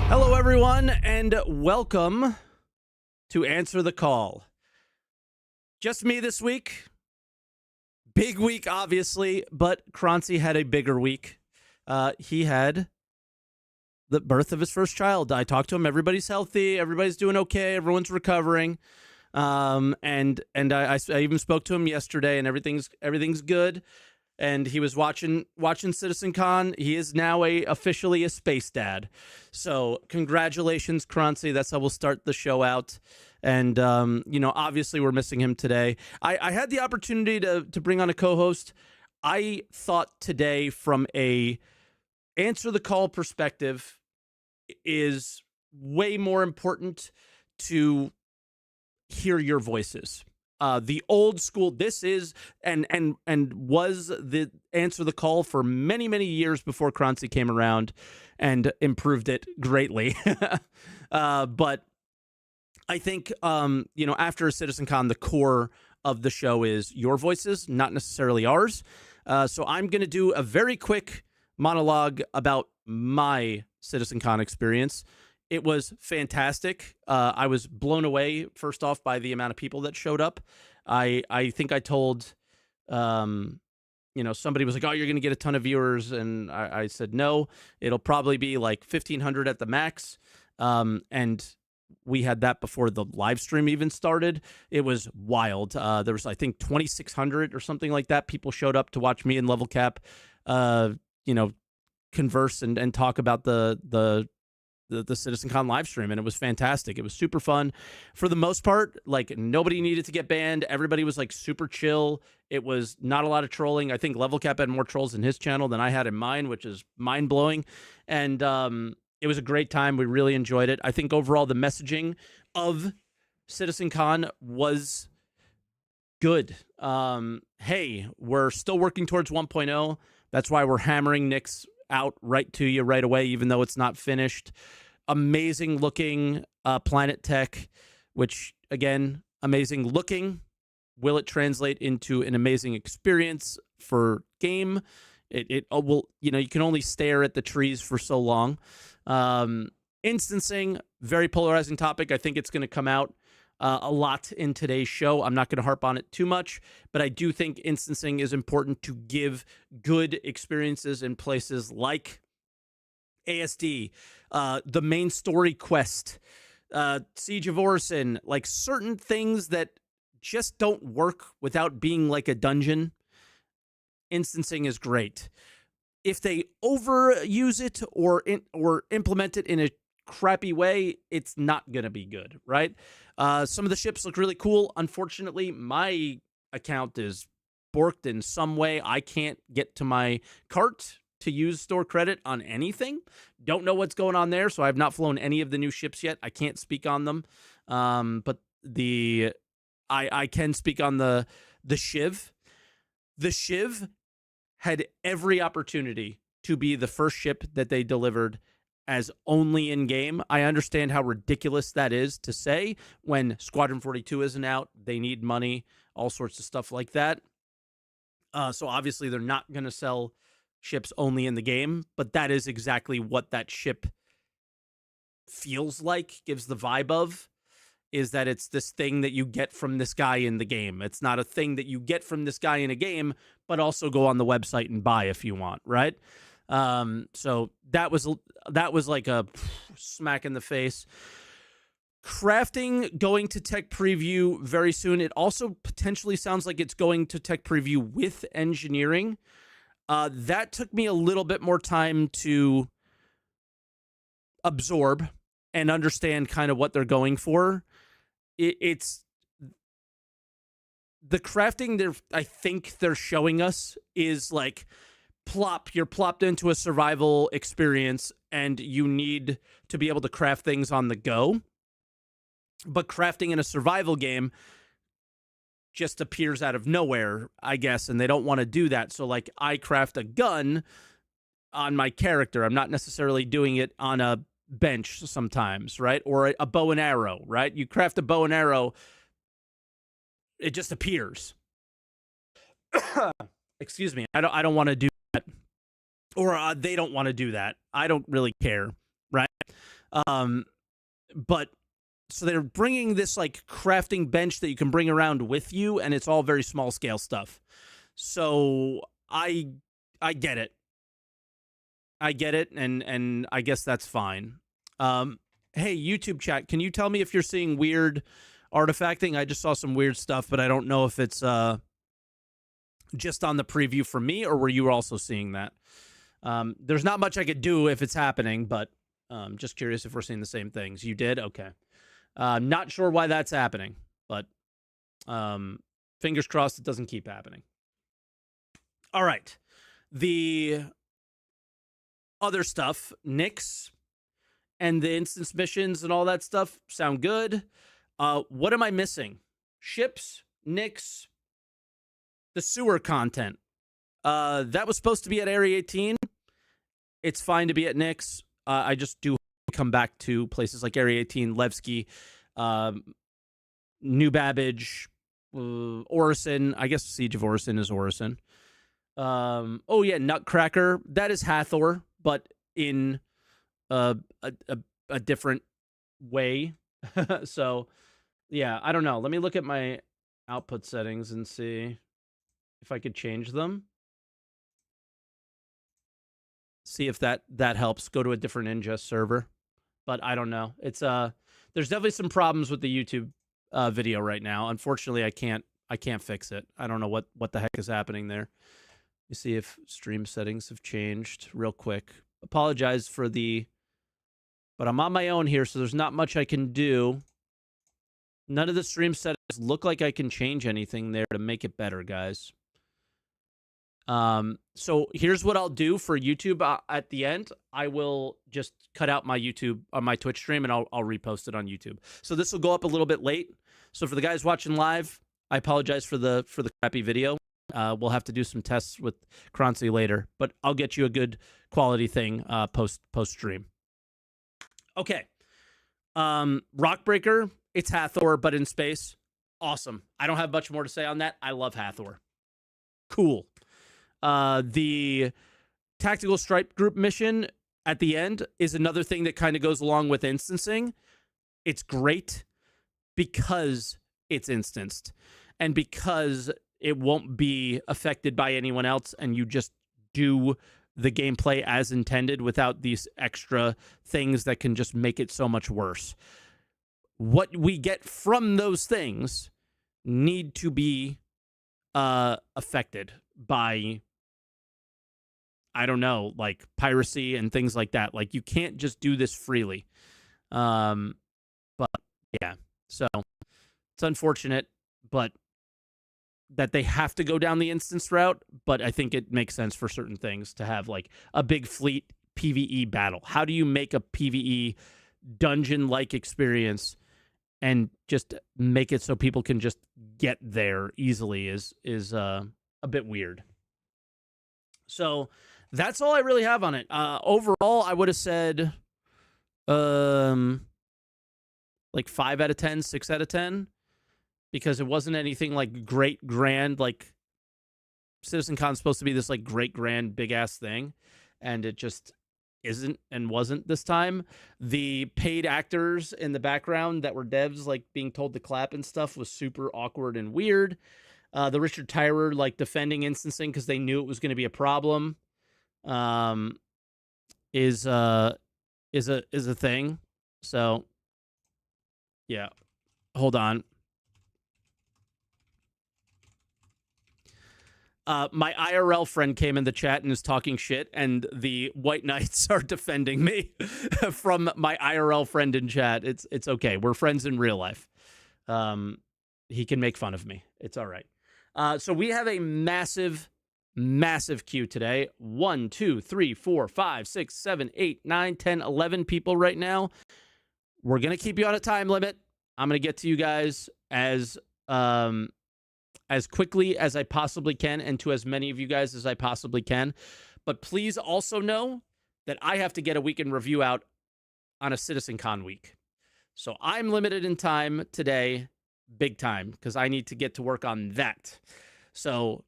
Hello, everyone, and welcome to Answer the Call. Just me this week. Big week, obviously, but Croncy had a bigger week. He had the birth of his first child. I talked to him. Everybody's healthy. Everybody's doing okay. Everyone's recovering. And I even spoke to him yesterday, and everything's good. And he was watching Citizencon. He is now officially a space dad. So congratulations, Croncy. That's how we'll start the show out. And obviously we're missing him today. I had the opportunity to bring on a co-host. I thought today, from a answer the call perspective, is way more important to hear your voices. The old school, this is and was the answer the call for many, many years before Croncy came around and improved it greatly. But I think, after Citizencon, the core of the show is your voices, not necessarily ours. So I'm going to do a very quick monologue about my Citizencon experience. It was fantastic. I was blown away, first off, by the amount of people that showed up. I think I told, somebody was like, oh, you're going to get a ton of viewers. And I said, no, it'll probably be like 1,500 at the max. And we had that before the live stream even started. It was wild. There was, I think, 2,600 or something like that. People showed up to watch me and Level Cap, converse and talk about the Citizencon live stream, and it was fantastic. It was super fun. For the most part, like, nobody needed to get banned. Everybody was like super chill. It was not a lot of trolling. I think Level Cap had more trolls in his channel than I had in mine, which is mind blowing. And it was a great time. We really enjoyed it. I think overall the messaging of Citizencon was good. Hey, we're still working towards 1.0. That's why we're hammering Nick's out right to you right away, even though it's not finished. Amazing looking Planet Tech, which, again, amazing looking. Will it translate into an amazing experience for game? It will, you can only stare at the trees for so long. Instancing, very polarizing topic. I think it's going to come out a lot in today's show. I'm not going to harp on it too much, but I do think instancing is important to give good experiences in places like ASD, the main story quest, Siege of Orison, like certain things that just don't work without being like a dungeon. Instancing is great. If they overuse it or implement it in a crappy way, it's not going to be good, right? Some of the ships look really cool. Unfortunately, my account is borked in some way. I can't get to my cart to use store credit on anything. Don't know what's going on there, so I have not flown any of the new ships yet. I can't speak on them. But I can speak on the Shiv. The Shiv had every opportunity to be the first ship that they delivered as only in game. I understand how ridiculous that is to say when Squadron 42 isn't out. They need money, all sorts of stuff like that. So obviously they're not going to sell ships only in the game, but that is exactly what that ship feels like, gives the vibe of, is that it's this thing that you get from this guy in the game. It's not a thing that you get from this guy in a game, but also go on the website and buy if you want, right? So that was like a smack in the face. Crafting going to tech preview very soon. It also potentially sounds like it's going to tech preview with engineering. That took me a little bit more time to absorb and understand kind of what they're going for. It's the crafting I think they're showing us is like, you're plopped into a survival experience and you need to be able to craft things on the go. But crafting in a survival game just appears out of nowhere, I guess, and they don't want to do that. So, like, I craft a gun on my character. I'm not necessarily doing it on a bench sometimes, right? Or a bow and arrow, right? You craft a bow and arrow, it just appears. Excuse me. I don't want to do that. Or they don't want to do that. I don't really care, right? But so they're bringing this like crafting bench that you can bring around with you, and it's all very small scale stuff. So I get it. I get it, and I guess that's fine. Hey, YouTube chat, can you tell me if you're seeing weird artifacting? I just saw some weird stuff, but I don't know if it's just on the preview for me, or were you also seeing that? There's not much I could do if it's happening, but just curious if we're seeing the same things. You did? Okay. Not sure why that's happening, but fingers crossed it doesn't keep happening. All right. The other stuff, Nyx and the instance missions and all that stuff sound good. What am I missing? Ships, Nyx, the sewer content. That was supposed to be at Area 18. It's fine to be at Nyx. I just do come back to places like Area 18, Levski, New Babbage, Orison. I guess Siege of Orison is Orison. Oh yeah, Nutcracker. That is Hathor, but in a different way. So yeah, I don't know. Let me look at my output settings and see if I could change them. See if that helps. Go to a different ingest server. But I don't know. It's there's definitely some problems with the YouTube video right now. Unfortunately, I can't fix it. I don't know what the heck is happening there. You see if stream settings have changed real quick. Apologize for but I'm on my own here, so there's not much I can do. None of the stream settings look like I can change anything there to make it better, guys. So here's what I'll do for YouTube at the end. I will just cut out my YouTube on my Twitch stream, and I'll repost it on YouTube. So this will go up a little bit late. So for the guys watching live, I apologize for the crappy video. We'll have to do some tests with Croncy later, but I'll get you a good quality thing post stream. Okay. Rockbreaker, it's Hathor, but in space. Awesome. I don't have much more to say on that. I love Hathor. Cool. The tactical strike group mission at the end is another thing that kind of goes along with instancing. It's great because it's instanced and because it won't be affected by anyone else, and you just do the gameplay as intended without these extra things that can just make it so much worse. What we get from those things need to be affected by, I don't know, like piracy and things like that. Like, you can't just do this freely. But yeah, so it's unfortunate, but that they have to go down the instance route. But I think it makes sense for certain things to have like a big fleet PvE battle. How do you make a PvE dungeon-like experience and just make it so people can just get there easily is a bit weird. So that's all I really have on it. Overall, I would have said like 5 out of 10, 6 out of 10, because it wasn't anything like great grand. Like, Citizencon is supposed to be this like great grand big ass thing, and it just isn't and wasn't this time. The paid actors in the background that were devs like being told to clap and stuff was super awkward and weird. The Richard Tyrer like defending instancing because they knew it was going to be a problem is a thing. So yeah, hold on. My IRL friend came in the chat and is talking shit, and the White Knights are defending me from my IRL friend in chat. It's okay. We're friends in real life. He can make fun of me. It's all right. So we have a massive, massive queue today. 1, 2, 3, 4, 5, 6, 7, 8, 9, 10, 11 people right now. We're going to keep you on a time limit. I'm going to get to you guys as quickly as I possibly can, and to as many of you guys as I possibly can. But please also know that I have to get a weekend review out on a Citizencon week. So I'm limited in time today, big time, because I need to get to work on that. So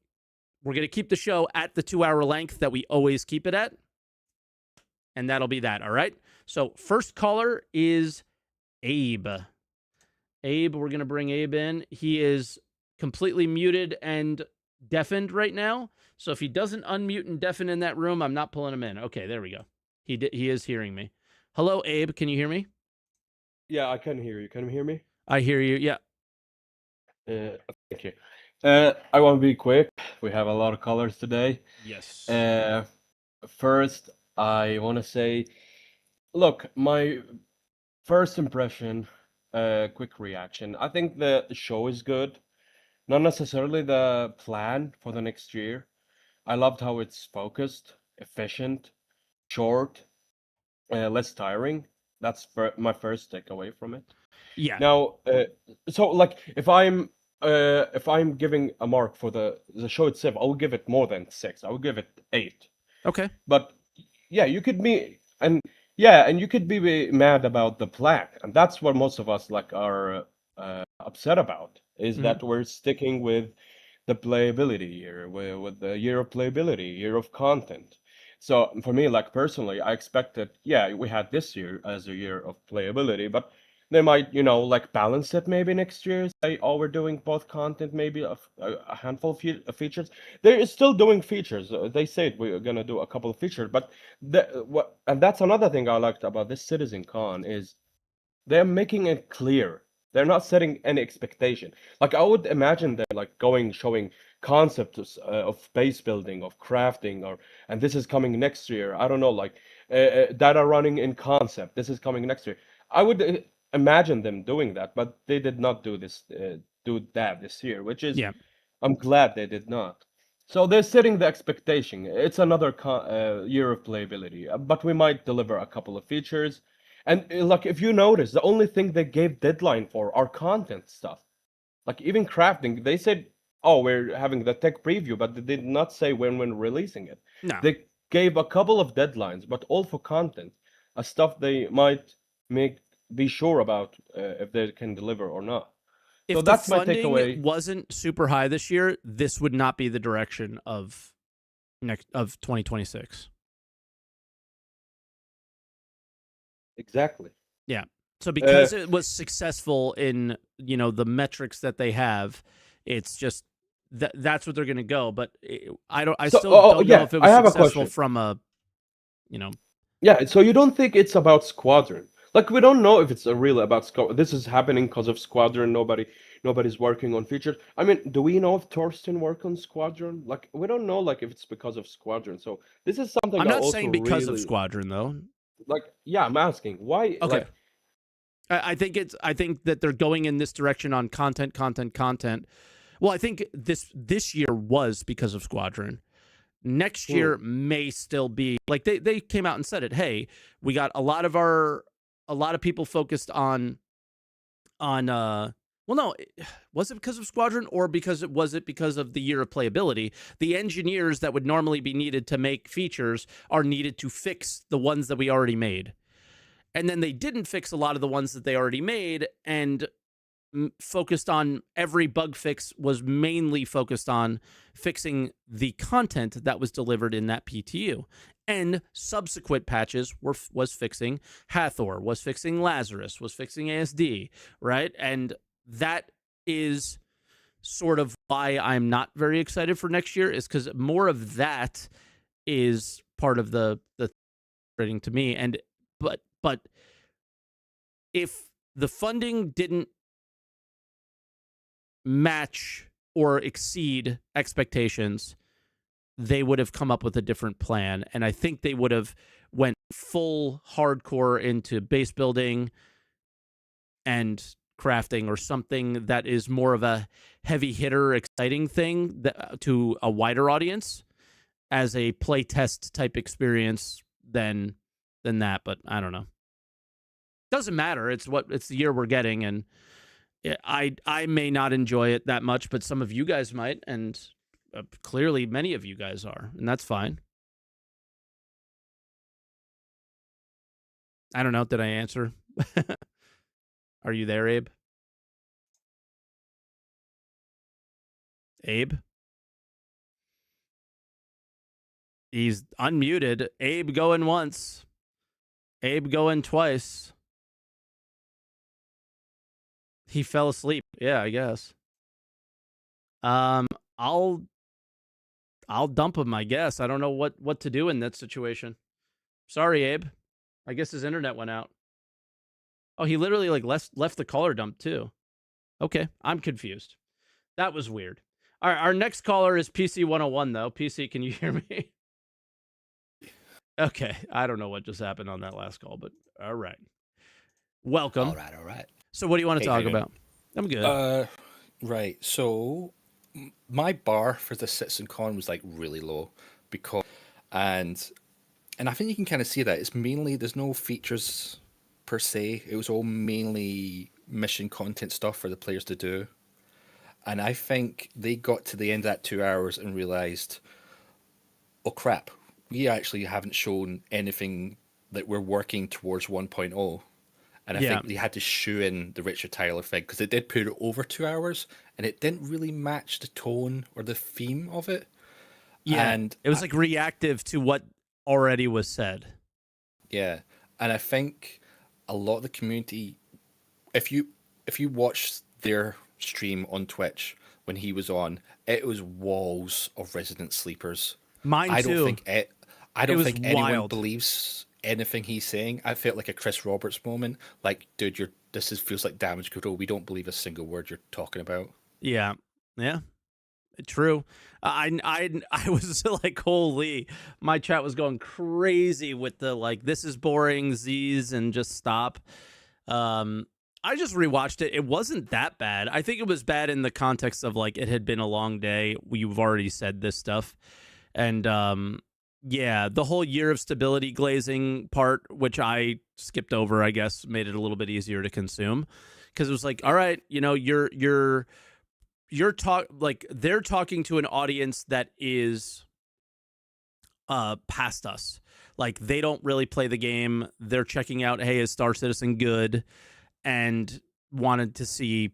we're going to keep the show at the 2-hour length that we always keep it at. And that'll be that, all right? So first caller is Abe. Abe, we're going to bring Abe in. He is completely muted and deafened right now. So if he doesn't unmute and deafen in that room, I'm not pulling him in. Okay, there we go. He is hearing me. Hello, Abe. Can you hear me? Yeah, I can hear you. Can you hear me? I hear you. Yeah. Thank you. I want to be quick. We have a lot of colors today. Yes. Uh, First, I want to say, look, my first impression, quick reaction. I think the show is good. Not necessarily the plan for the next year. I loved how it's focused, efficient, short, less tiring. That's my first takeaway from it. Yeah. Now, so like if I'm giving a mark for the show itself, I will give it more than 6. I will give it 8. Okay. But yeah, you could be and yeah, and you could be mad about the plan, and that's what most of us like are upset about is Mm-hmm. that we're sticking with the playability year, with the year of playability, year of content. So for me, like personally, I expected, yeah, we had this year as a year of playability, but they might, like balance it maybe next year. Say, oh, we're doing both content, maybe a handful of features. They're still doing features. They said we're gonna do a couple of features, but and that's another thing I liked about this Citizencon is they're making it clear. They're not setting any expectation. Like I would imagine they're like showing concepts of base building, of crafting, and this is coming next year. I don't know, like data running in concept. This is coming next year. I would imagine them doing that, but they did not do that this year, which is Yeah. I'm glad they did not. So they're setting the expectation. It's another year of playability, but we might deliver a couple of features. And like if you notice, the only thing they gave deadline for are content stuff. Like even crafting, they said, "Oh, we're having the tech preview," but they did not say when releasing it. No. They gave a couple of deadlines, but all for content, stuff they might make be sure about if they can deliver or not. So If the that's my funding takeaway. wasn't super high this year, this would not be the direction of 2026. Exactly. Yeah. So Uh, because it was successful in, the metrics that they have, it's just that's what they're going to go, but I so, still don't know yeah, if it I was have a successful question. from a, you know. Yeah, so you don't think it's about Squadron? Like we don't know if it's really about Squadron. This is happening because of Squadron. Nobody's working on features. I mean, do we know if Torsten worked on Squadron? Like we don't know, like if it's because of Squadron. So this is something I'm I not also saying because of really Squadron though. like. Yeah, I'm asking why. Okay. Like, I think that they're going in this direction on content. Well, I think this year was because of Squadron. Next hmm, year may still be like they came out and said it. Hey, we got a lot of people focused on well, no, was it because of Squadron or was it because of the year of playability? The engineers that would normally be needed to make features are needed to fix the ones that we already made. And then they didn't fix a lot of the ones that they already made and focused on every bug fix was mainly focused on fixing the content that was delivered in that PTU. And subsequent patches was fixing Hathor, was fixing Lazarus, was fixing ASD, right? And that is sort of why I'm not very excited for next year is because more of that is part of the rating to me. And but if the funding didn't match or exceed expectations, they would have come up with a different plan. And I think they would have went full hardcore into base building and crafting or something that is more of a heavy hitter, exciting thing to a wider audience as a playtest type experience than that. But I don't know. Doesn't matter. It's the year we're getting, and I may not enjoy it that much, but some of you guys might, and clearly many of you guys are, and that's fine. I don't know. Did I answer? Are you there, Abe? Abe? He's unmuted. Abe going once. Abe going twice. He fell asleep. Yeah, I guess. Um, I'll dump him, I guess. I don't know what to do in that situation. Sorry, Abe. I guess his internet went out. Oh, he literally like left the caller dump too. Okay, I'm confused. That was weird. All right, our next caller is PC 101 though. PC, can you hear me? Okay, I don't know what just happened on that last call, but all right. Welcome. All right. So what do you want to Hey, how talk you doing? about? I'm good. Right. So my bar for the Citizencon was like really low because, and I think you can kind of see that it's mainly there's no features per se. It was all mainly mission content stuff for the players to do. And I think they got to the end of that 2 hours and realized, oh crap, we actually haven't shown anything that we're working towards 1.0. And I Yeah. think they had to shoe in the Richard Tyler thing because it did put it over 2 hours and it didn't really match the tone or the theme of it. Yeah. And It was like reactive to what already was said. yeah, and I think a lot of the community, if you watch their stream on Twitch when he was on, it was walls of resident sleepers. Mine I too. don't think I don't was think anyone wild. believes anything he's saying. I felt like a Chris Roberts moment. Like, dude, feels like damage control. We don't believe a single word you're talking about. Yeah. Yeah. True. I was like, holy, my chat was going crazy with the like, this is boring, Z's, and just stop. I just rewatched it. It wasn't that bad. I think it was bad in the context of like it had been a long day. You've already said this stuff, and yeah, the whole year of stability glazing part, which I skipped over, I guess, made it a little bit easier to consume because it was like, all right, you know, you're like they're talking to an audience that is past us. Like they don't really play the game. They're checking out, hey, is Star Citizen good? And wanted to see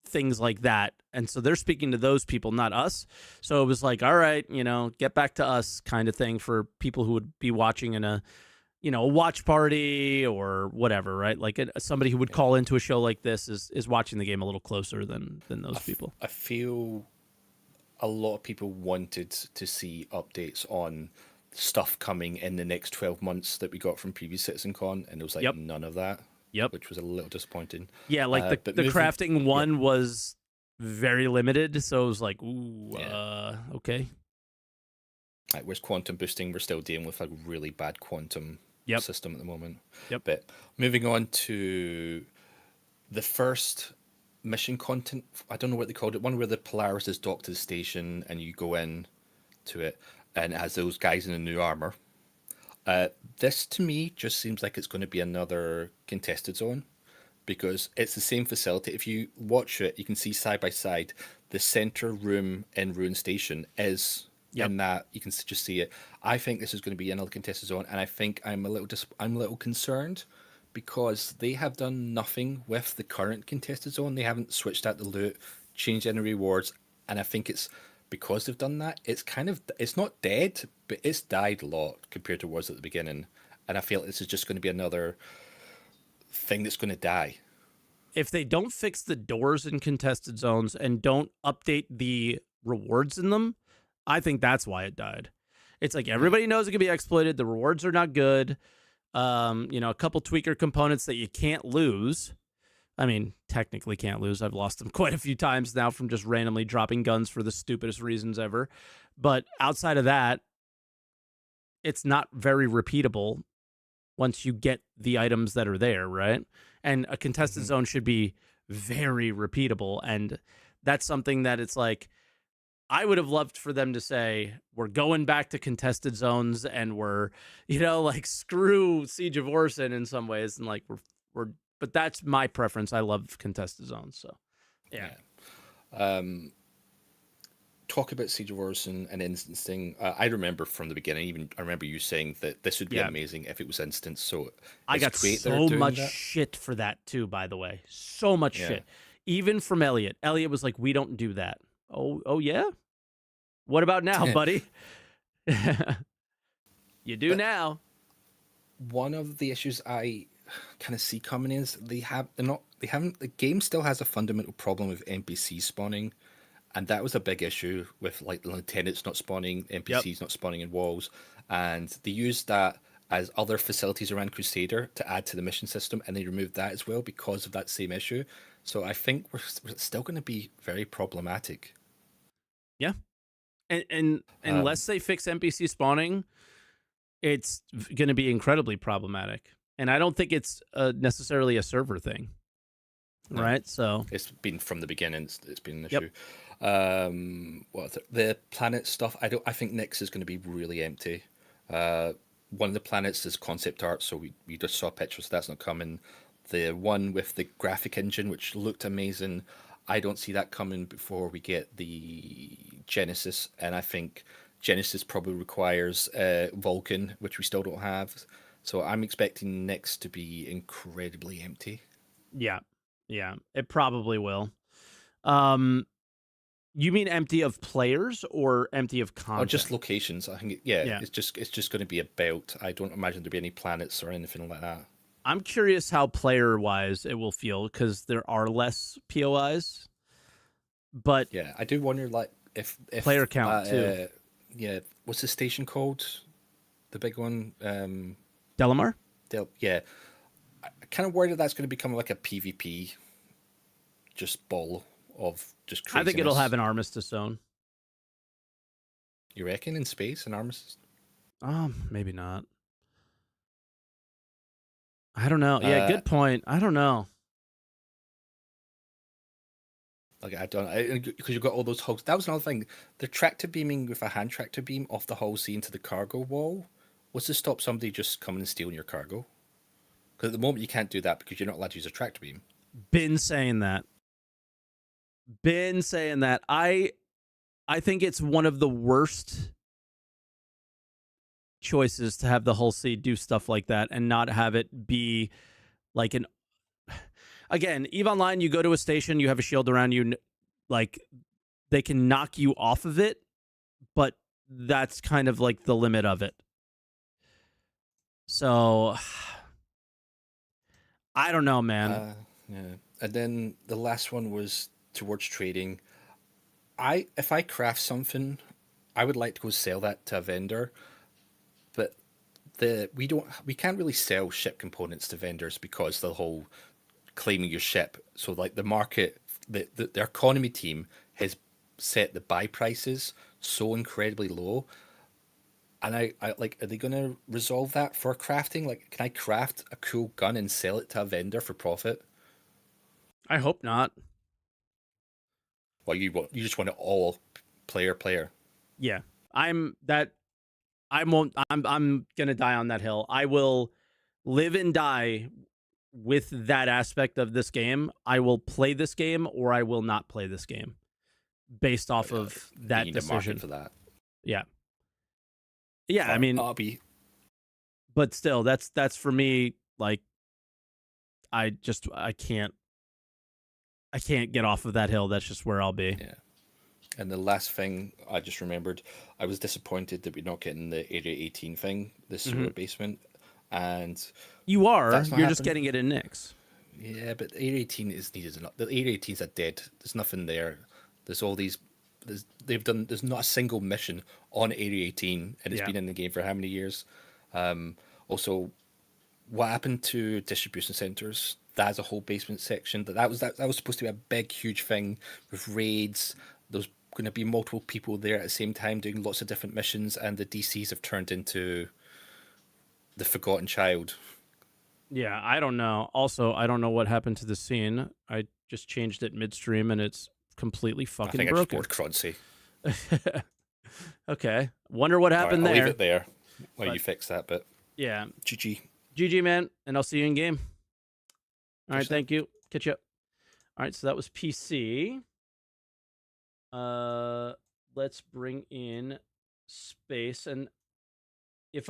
things like that. And so they're speaking to those people, not us. So it was like, all right, you know, get back to us kind of thing for people who would be watching in a, you know, a watch party or whatever, right? Like somebody who would call into a show like this is watching the game a little closer than those people. I feel a lot of people wanted to see updates on stuff coming in the next 12 months that we got from previous CitizenCon, and there was like none of that. Yep. Which was a little disappointing. Yeah, like the crafting one was very limited, so it was like, ooh, okay. Like, where's quantum boosting? We're still dealing with a really bad quantum system at the moment. Yep. But moving on to the first mission content, I don't know what they called it, one where the Polaris is docked to the station and you go in to it and it has those guys in the new armor. This to me just seems like it's going to be another contested zone because it's the same facility. If you watch it, you can see side by side the center room in Ruin Station is in that. You can just see it. I think this is going to be another contested zone, and I think I'm a little concerned because they have done nothing with the current contested zone. They haven't switched out the loot, changed any rewards, and I think it's because they've done that, it's not dead, but it's died a lot compared to what it was at the beginning. And I feel this is just going to be another thing that's going to die. If they don't fix the doors in contested zones and don't update the rewards in them, I think that's why it died. It's like everybody knows it can be exploited. The rewards are not good. You know, a couple tweaker components that you can't lose. I mean, technically can't lose. I've lost them quite a few times now from just randomly dropping guns for the stupidest reasons ever. But outside of that, it's not very repeatable once you get the items that are there, right? And a contested zone should be very repeatable. And that's something that it's like, I would have loved for them to say, we're going back to contested zones and we're, you know, like screw Siege of Orson in some ways. And like, but that's my preference. I love contested zones. So, yeah. Talk about Siege of Orson and instancing. I remember from the beginning, I remember you saying that this would be amazing if it was instant. So I got so much shit for that too, by the way. So much shit. Even from Elliot. Elliot was like, we don't do that. Oh yeah? What about now, buddy? You do now. One of the issues I kind of see coming is the game still has a fundamental problem with NPC spawning, and that was a big issue with like the lieutenants not spawning, Yep. NPCs not spawning in walls, and they used that as other facilities around Crusader to add to the mission system, and they removed that as well because of that same issue. So I think we're still going to be very problematic. Yeah. And Um, unless they fix NPC spawning, it's going to be incredibly problematic. And I don't think it's necessarily a server thing, no, right? So, it's been from the beginning. It's been an yep. issue. The planet stuff? I think Nyx is going to be really empty. One of the planets is concept art, so we just saw pictures. So that's not coming. The one with the graphic engine, which looked amazing, I don't see that coming before we get the Genesis, and I think Genesis probably requires Vulcan, which we still don't have. So I'm expecting Nyx to be incredibly empty. Yeah. Yeah. It probably will. Um, you mean empty of players or empty of Or just content? locations. I think, yeah, Yeah. it's just going to be a belt. I don't imagine there'll be any planets or anything like that. I'm curious how player wise it will feel because there are less POIs, but Yeah, I do wonder, like, if player count too. yeah, what's the station called? The big one. Delamar? Yeah, I kind of worried that that's going to become like a PvP, just ball of just I think it'll have craziness. an armistice zone. You reckon in space and arms? Maybe not. I don't know. Yeah, Uh, good point. I don't know. like I don't, because you've got all those hulks. That was another thing. The tractor beaming with a hand tractor beam off the hull sea into the cargo wall. What's to stop somebody just coming and stealing your cargo? Because at the moment you can't do that because you're not allowed to use a tractor beam. Been saying that. Been saying that. I think it's one of the worst choices to have the Hull C do stuff like that and not have it be like an. Again, Eve Online, you go to a station, you have a shield around you, like they can knock you off of it, but that's kind of like the limit of it. So I don't know, man. Yeah. And then the last one was towards trading. If I craft something, I would like to go sell that to a vendor, but we can't really sell ship components to vendors because the whole claiming your ship. So like the market, the economy team has set the buy prices so incredibly low. And I like, are they going to resolve that for crafting? Like, can I craft a cool gun and sell it to a vendor for profit? I hope not. Well, you just want it all player. Yeah. I'm that I won't I'm gonna die on that hill. I will live and die with that aspect of this game. I will play this game or I will not play this game based Oh off yeah, of they that need a market decision. for that. Yeah. Yeah, All I right, mean, I'll be but still that's for me like I can't get off of that hill. That's just where I'll be. yeah. And the last thing I just remembered, I was disappointed that we're not getting the Area 18 thing, the Mm-hmm. sewer basement, and You are. that's not You're just happening. getting it in Nyx. Yeah, but Area 18 is needed enough. The Area 18s are dead. There's nothing there. There's all these. There's not a single mission on Area 18, and it's Yeah. been in the game for how many years? Also, what happened to distribution centers? That's a whole basement section. That was supposed to be a big, huge thing with raids. There's going to be multiple people there at the same time doing lots of different missions, and the DCs have turned into the forgotten child. Yeah, I don't know. Also, I don't know what happened to the scene. I just changed it midstream and it's completely I fucking think I just broken. bored Croncy. Okay. Wonder what All right, happened I'll leave there. it there while you But fix that bit. yeah. GG. GG, man. And I'll see you in game. All right. 100%. Thank you. Catch you up. All right. So that was PC. Let's bring in space. And if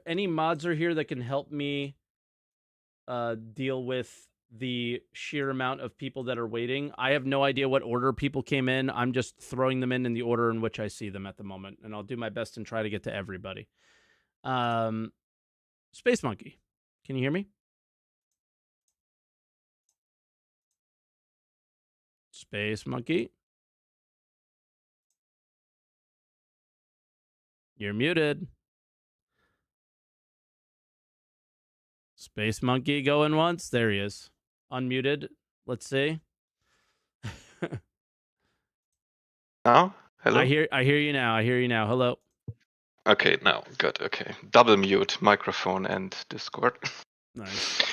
any mods are here that can help me deal with the sheer amount of people that are waiting. I have no idea what order people came in. I'm just throwing them in the order in which I see them at the moment, and I'll do my best and try to get to everybody. Space Monkey, can you hear me? Space Monkey, you're muted. Space Monkey going once. There he is. Unmuted. Let's see. Now? Hello? I hear you now. I hear you now. Hello. Okay, now. Good. Okay. Double mute microphone and Discord. Nice.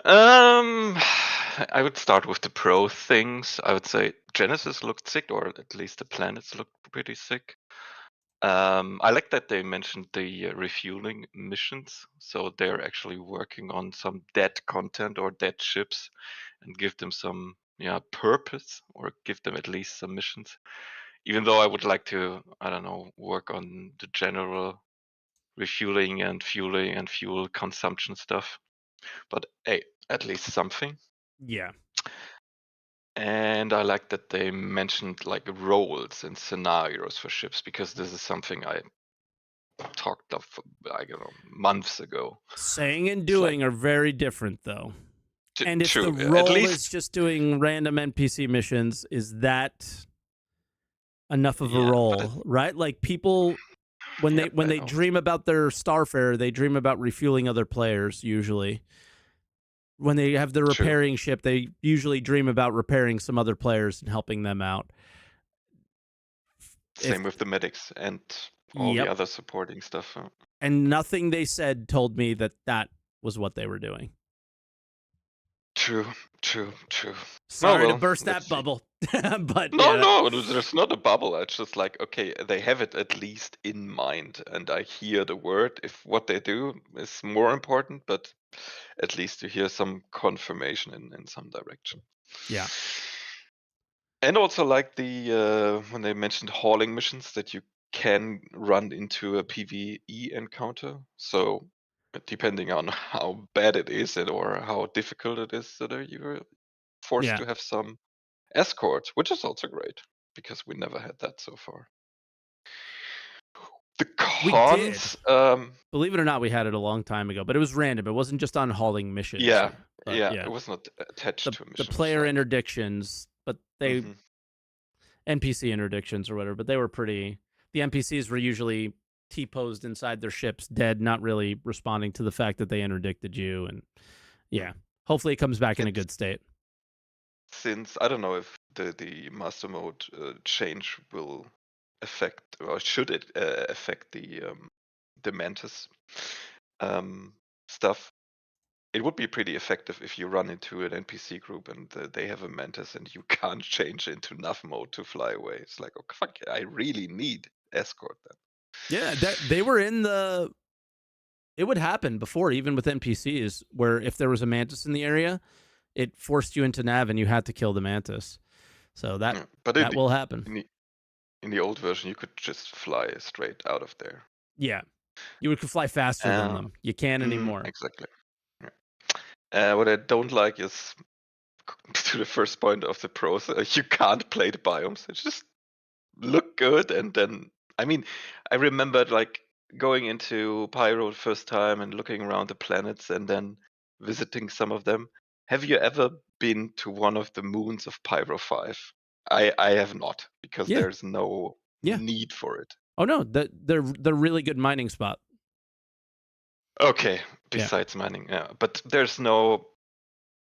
I would start with the pro things. I would say Genesis looked sick, or at least the planets looked pretty sick. I like that they mentioned the refueling missions. So they're actually working on some dead content or dead ships and give them some purpose, or give them at least some missions. Even though I would like to, I don't know, work on the general refueling and fueling and fuel consumption stuff. But hey, at least something. Yeah. And I like that they mentioned like roles and scenarios for ships, because this is something I talked of, I don't know, months ago. Saying and It's like, doing are very different, though. And if the true. At role least, is just doing random NPC missions, is that enough of a yeah, but role, right? Like people when yeah, they dream about their Starfarer, they dream about refueling other players usually. When they have the true. repairing ship, they usually dream about repairing some other players and helping them out. Same with the medics and all the other supporting stuff. And nothing they said told me that that was what they were doing. True. Sorry to well, burst that let's see. bubble, but No, there's not a bubble. It's just like, okay, they have it at least in mind, and I hear the word. If what they do is more important, but at least you hear some confirmation in some direction. Yeah. And also like the when they mentioned hauling missions, that you can run into a PvE encounter. So depending on how bad it is or how difficult it is, that you're forced Yeah. to have some escort, which is also great, because we never had that so far. The We did. cons, Believe it or not, we had it a long time ago, but it was random. It wasn't just on hauling missions. yeah, But it was not attached to a mission. The It was player like, interdictions, but they mhm. NPC interdictions or whatever, but they were pretty. The NPCs were usually T-posed inside their ships, dead, not really responding to the fact that they interdicted you. And yeah, hopefully it comes back in a good state. Since I don't know if the master mode change will affect, or should it affect the mantis stuff. It would be pretty effective if you run into an NPC group and they have a mantis and you can't change into nav mode to fly away. It's like, oh fuck, I really need escort then. Yeah, that they were in the. It would happen before, even with NPCs, where if there was a mantis in the area, it forced you into nav and you had to kill the mantis. So that But that will happen. In the old version, you could just fly straight out of there. Yeah, you could fly faster than them. You can't anymore. Exactly. Yeah. What I don't like is, to the first point of the process, you can't play the biomes. It just look good, and then I mean, I remembered like going into Pyro the first time and looking around the planets and then visiting some of them. Have you ever been to one of the moons of Pyro 5? I have not, because Yeah. there's no need for it. Oh no, they're really good mining spot. Okay, besides mining, yeah. But there's no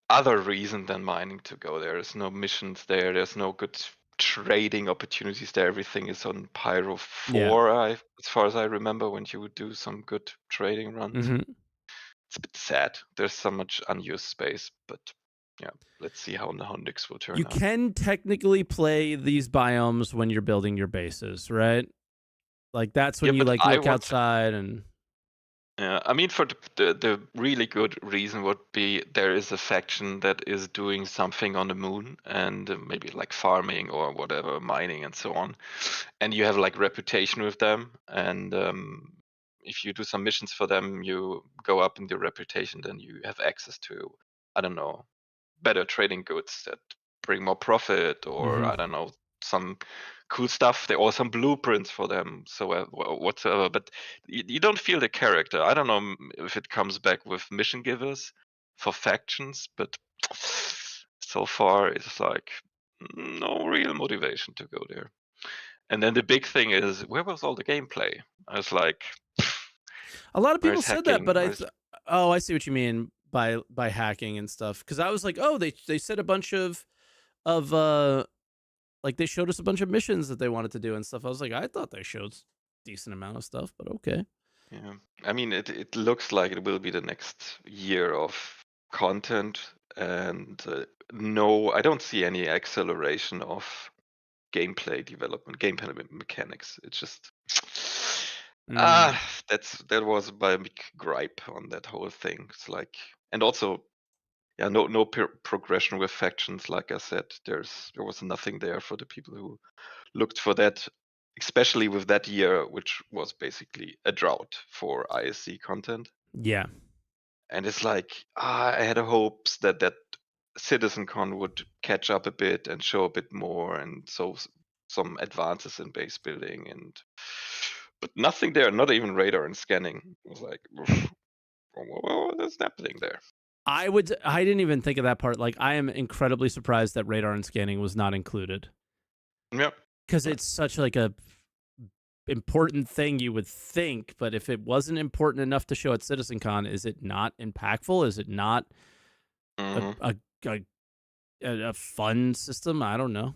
other reason than mining to go there. There's no missions there. There's no good trading opportunities there. Everything is on Pyro 4, as far as I remember, when you would do some good trading runs. It's a bit sad. There's so much unused space, but yeah, let's see how Nyx will turn out. You can technically play these biomes when you're building your bases, right? Like that's when you like look outside and. Yeah, I mean, for the really good reason would be there is a faction that is doing something on the moon, and maybe like farming or whatever, mining and so on, and you have like reputation with them, and if you do some missions for them, you go up in your reputation, then you have access to, I don't know, better trading goods that bring more profit, or I don't know, some cool stuff. There are some blueprints for them, so whatsoever. But you don't feel the character. I don't know if it comes back with mission givers for factions, but so far it's like no real motivation to go there. And then the big thing is, where was all the gameplay? I was like, A lot of people where's said that, hacking? but Where's... I see what you mean by hacking and stuff. Because I was like, oh, they said a bunch of like they showed us a bunch of missions that they wanted to do and stuff. I was like, I thought they showed decent amount of stuff, but okay. Yeah, I mean, it looks like it will be the next year of content, and no, I don't see any acceleration of gameplay development, gameplay mechanics. It's just that was my big gripe on that whole thing. It's like, and also, yeah, no progression with factions. Like I said, there was nothing there for the people who looked for that, especially with that year, which was basically a drought for ISC content. Yeah. And it's like, I had hopes that Citizencon would catch up a bit and show a bit more, and so some advances in base building, but nothing there, not even radar and scanning. It was like, what is happening there? I didn't even think of that part. Like, I am incredibly surprised that radar and scanning was not included. Yep. Because it's such like a important thing, you would think, but if it wasn't important enough to show at CitizenCon, is it not impactful? Is it not a fun system? I don't know.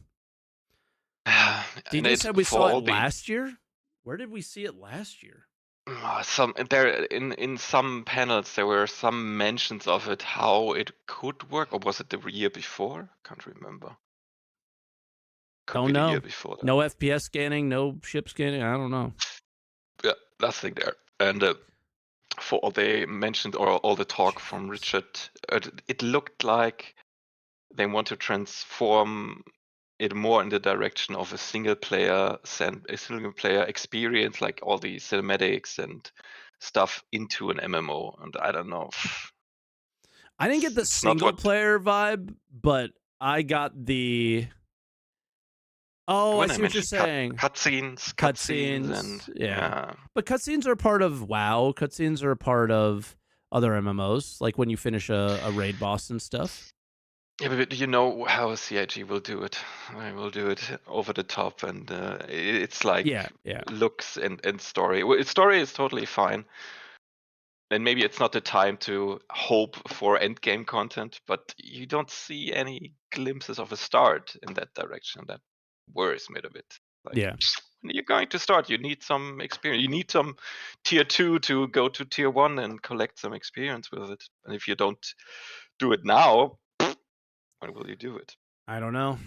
DJ said we saw it last year. Where did we see it last year? Some there in some panels there were some mentions of it, how it could work, or was it the year before? Can't remember. Don't know. The year before that. No FPS scanning, no ship scanning. I don't know. Yeah, nothing there. And for all they mentioned, or all the talk from Richard, it looked like they want to transform it more in the direction of a single player experience, like all the cinematics and stuff, into an MMO. And I don't know. I didn't get the single player vibe, but I got the. Oh, I see what you're saying. Cutscenes, and yeah. But cutscenes are part of WoW. Cutscenes are a part of other MMOs, like when you finish a raid boss and stuff. Yeah, but you know how CIG will do it. They will do it over the top, and it's like looks and story. Story is totally fine, and maybe it's not the time to hope for endgame content, but you don't see any glimpses of a start in that direction. That worries me a bit. Like, when you're going to start, you need some experience. You need some tier 2 to go to tier 1 and collect some experience with it. And if you don't do it now, when will you do it? I don't know.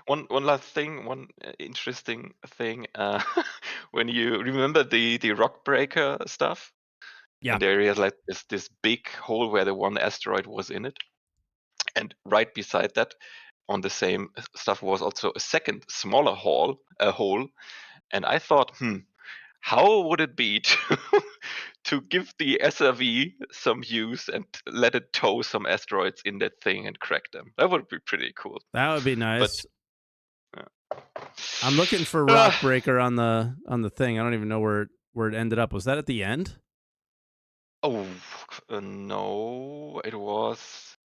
One last thing, one interesting thing. When you remember the rock breaker stuff, and there is like this big hole where the one asteroid was in it, and right beside that, on the same stuff, was also a second smaller hole, and I thought, how would it be to give the SRV some use and let it tow some asteroids in that thing and crack them? That would be pretty cool. That would be nice. But, I'm looking for Rockbreaker on the thing. I don't even know where it ended up. Was that at the end? Oh no, it was.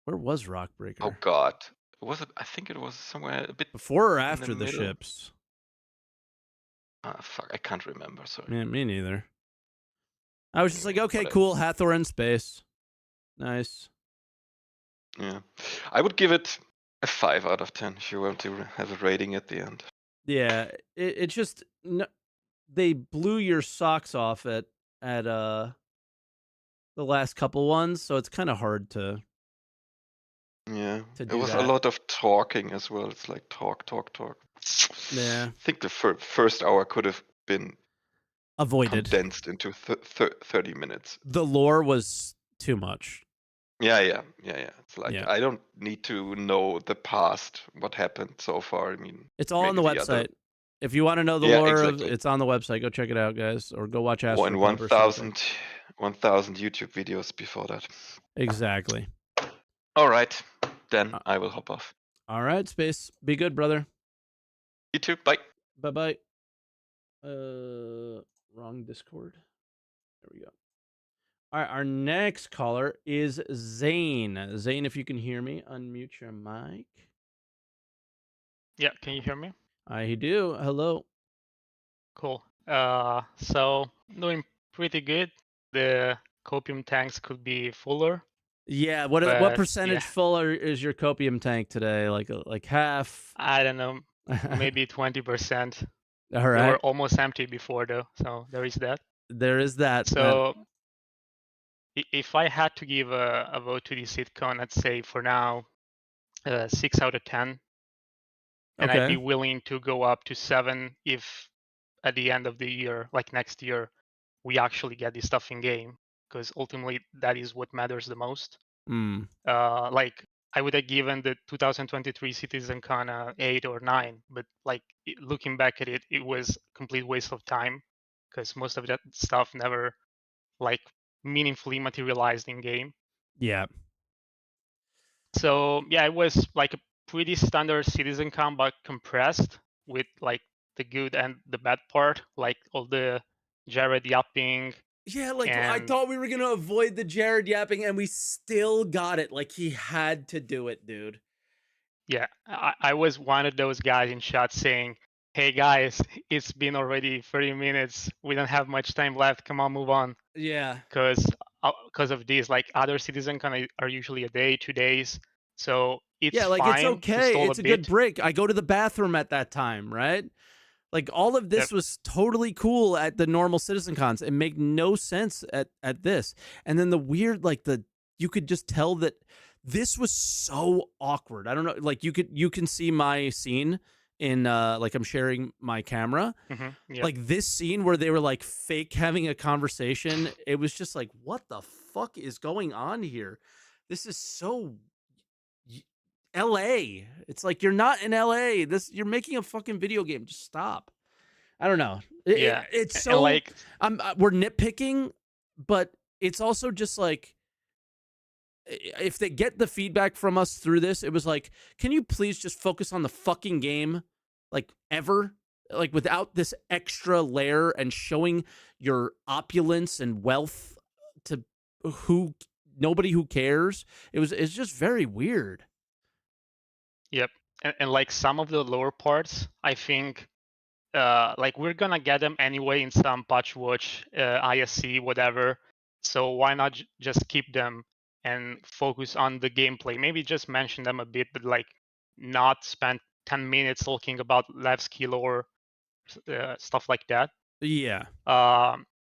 Where was Rockbreaker? Oh God, was it? I think it was somewhere a bit before or after the ships. Fuck, I can't remember. Sorry. Yeah, me neither. I was just like, okay, cool, Hathor in space, nice. Yeah, I would give it a 5 out of 10 if you want to have a rating at the end. Yeah, it just they blew your socks off at the last couple ones, so it's kind of hard to. Yeah, there was a lot of talking as well. It's like talk. Yeah, I think the first hour could have been avoided, condensed into 30 minutes. The lore was too much. Yeah. It's like, I don't need to know the past, what happened so far. I mean, it's all on the website. If you want to know the lore, it's on the website. Go check it out, guys, or go watch Astro. And 1,000 YouTube videos before that. Exactly. All right, then I will hop off. All right, Space. Be good, brother. You too. Bye. Bye bye. Wrong Discord. There we go. All right, our next caller is Zane. Zane, if you can hear me, unmute your mic. Yeah, can you hear me? I do. Hello. Cool. So doing pretty good. The copium tanks could be fuller, Yeah, what but percentage yeah, fuller is your copium tank today? Like half? I don't know, maybe 20%. All They were right. almost empty before though, so there is that. There is that. So if I had to give a vote to the Citizencon, I'd say for now 6 out of 10, and I'd Okay. be willing to go up to 7 if at the end of the year, like next year, we actually get this stuff in game, because ultimately that is what matters the most. Mm. Like I would have given the 2023 Citizencon 8 or 9, but like looking back at it, it was a complete waste of time because most of that stuff never like meaningfully materialized in game. Yeah. So yeah, it was like a pretty standard Citizencon, but compressed with like the good and the bad part, like all the Jared yapping. Yeah, like I And thought we were gonna avoid the Jared yapping, and we still got it. Like he had to do it, dude. yeah, I was one of those guys in chat saying, "Hey guys, it's been already 30 minutes. We don't have much time left. Come on, move on." Yeah. Because of this, like other Citizencon are usually a day, 2 days, so it's Yeah, like it's fine to okay. stall a It's a good bit. break. I go to the bathroom at that time, right? Like all of this Yep. was totally cool at the normal Citizen Cons. It made no sense at this. And then the weird, like you could just tell that this was so awkward. I don't know, like you can see my scene in like I'm sharing my camera. Yep. Like this scene where they were like fake having a conversation, it was just like, what the fuck is going on here? This is so LA. It's like you're not in LA. You're making a fucking video game. Just stop. I don't know. Yeah, It's and so like we're nitpicking, but it's also just like if they get the feedback from us through this, it was like, can you please just focus on the fucking game, like ever, like without this extra layer and showing your opulence and wealth to nobody who cares. It's just very weird. Yep, and like some of the lower parts, I think like we're gonna get them anyway in some patch watch, ISC, whatever. So why not just keep them and focus on the gameplay? Maybe just mention them a bit, but like not spend 10 minutes talking about life skill or stuff like that. Yeah.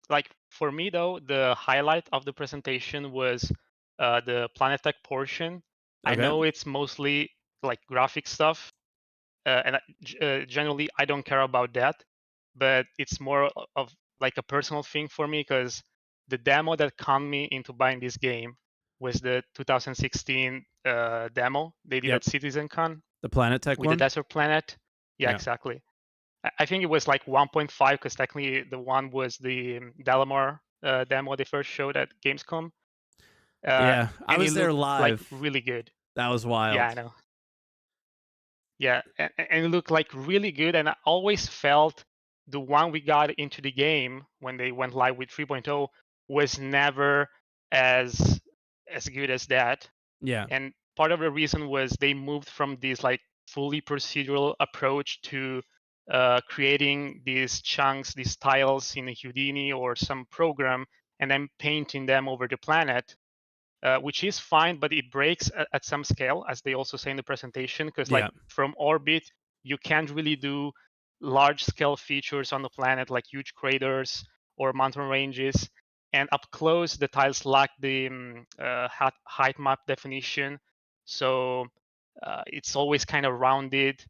Like for me though, the highlight of the presentation was the Planet Tech portion. I Okay. know it's mostly like graphic stuff, and generally I don't care about that, but it's more of like a personal thing for me because the demo that conned me into buying this game was the 2016 demo they did Yep. at Citizencon The Planet Tech with one. the Desert Planet. Yeah, exactly. I think it was like 1.5 because technically the one was the Delamar demo they first showed at Gamescom. Yeah, I and was it there looked like live. really good. That was wild. Yeah, I know. Yeah, and it looked like really good. And I always felt the one we got into the game when they went live with 3.0 was never as good as that. Yeah. And part of the reason was they moved from this like fully procedural approach to creating these chunks, these tiles in a Houdini or some program, and then painting them over the planet. Which is fine, but it breaks at some scale, as they also say in the presentation, because like from orbit, you can't really do large scale features on the planet like huge craters or mountain ranges. And up close, the tiles lack the height map definition. So it's always kind of rounded.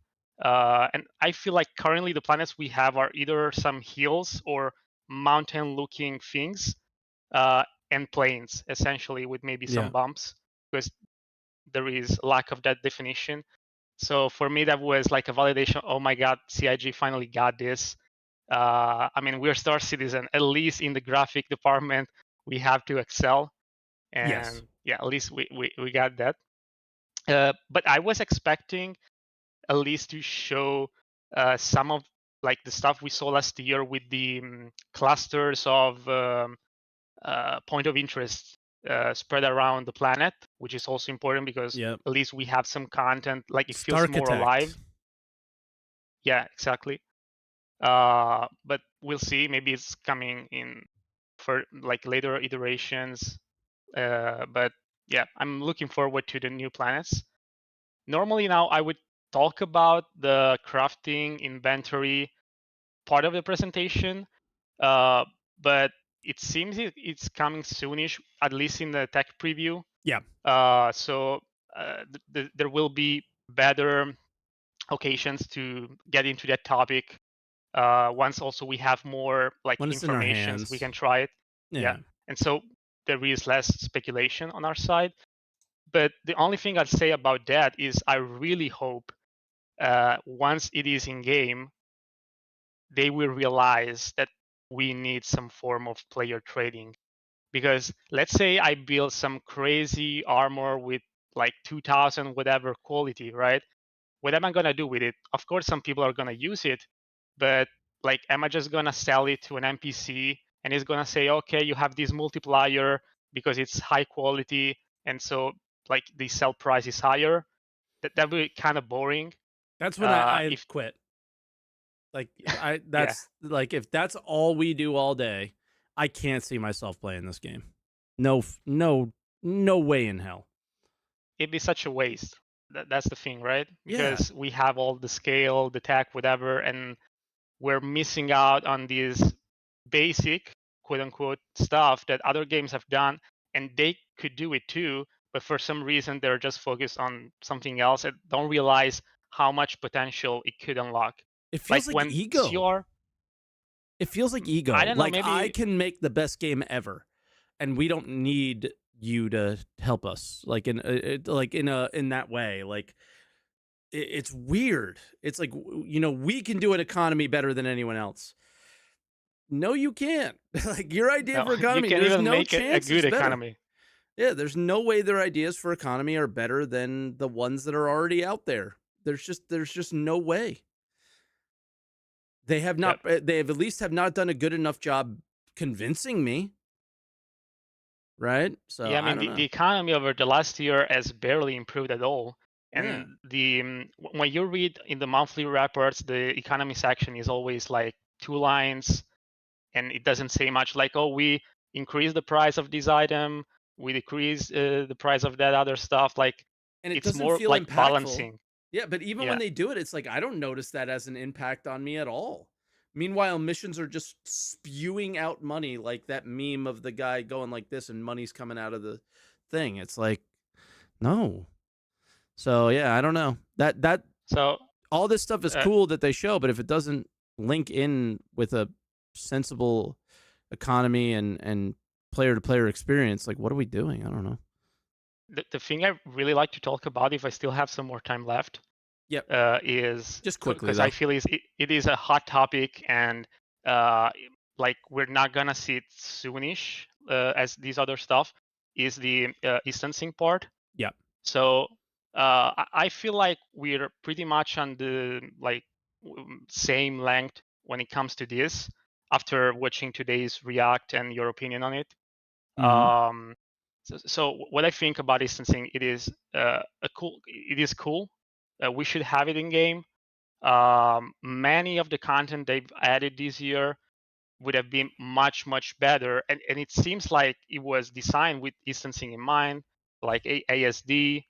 And I feel like currently the planets we have are either some hills or mountain looking things. And planes, essentially, with maybe some bumps, because there is lack of that definition. So for me, that was like a validation. Oh my God, CIG finally got this. I mean, we're Star Citizen. At least in the graphic department, we have to excel. And yeah, at least we got that. But I was expecting at least to show some of like the stuff we saw last year with the clusters of point of interest spread around the planet, which is also important because Yep. at least we have some content, like it feels Stark more attacked. alive. Yeah, exactly. But we'll see. Maybe it's coming in for like later iterations. But yeah, I'm looking forward to the new planets. Normally now I would talk about the crafting inventory part of the presentation, but it seems it's coming soonish, at least in the tech preview. Yeah. So there will be better occasions to get into that topic once also we have more like When it's in our information, we hands. can try it. Yeah. And so there is less speculation on our side. But the only thing I'd say about that is I really hope once it is in game, they will realize that we need some form of player trading. Because let's say I build some crazy armor with like 2000 whatever quality, right? What am I gonna do with it? Of course, some people are gonna use it, but like, am I just gonna sell it to an NPC and it's gonna say, okay, you have this multiplier because it's high quality, and so like the sell price is higher? That would be kind of boring. That's when I If quit. Like yeah, that's like if that's all we do all day, I can't see myself playing this game. No way in hell. it'd be such a waste. That's the thing, right? Yeah. Because we have all the scale, the tech, whatever, and we're missing out on these basic quote unquote stuff that other games have done, and they could do it too, but for some reason they're just focused on something else and don't realize how much potential it could unlock. It feels like when ego. CR, It feels like ego. I don't know, Like maybe I can make the best game ever, and we don't need you to help us. Like in that way. Like it's weird. It's like we can do an economy better than anyone else. No, you can't. Like your idea no, for you economy, can there's even no make it a chance good it's better. economy. Yeah, there's no way their ideas for economy are better than the ones that are already out there. There's just no way. They have not. They have at least have not done a good enough job convincing me. Right. So Yeah, I I mean, don't know. the economy over the last year has barely improved at all. Yeah. And when you read in the monthly reports, the economy section is always like 2 lines, and it doesn't say much. Like, oh, we increase the price of this item, we decrease the price of that other stuff. Like, And it it's doesn't more feel like impactful. balancing. Yeah, but even when they do it, it's like I don't notice that as an impact on me at all. Meanwhile, missions are just spewing out money, like that meme of the guy going like this and money's coming out of the thing. It's like, no. So yeah, I don't know. So all this stuff is cool that they show, but if it doesn't link in with a sensible economy and player to player experience, like what are we doing? I don't know. the thing I really like to talk about, if I still have some more time left, Yep. Is just quickly because I feel it is a hot topic, and like we're not gonna see it soonish as these other stuff, is the instancing part. Yeah. So I feel like we're pretty much on the like same length when it comes to this after watching today's React and your opinion on it. Mm-hmm. So what I think about instancing, it is cool. We should have it in game. Many of the content they've added this year would have been much better, and it seems like it was designed with instancing in mind, like ASD.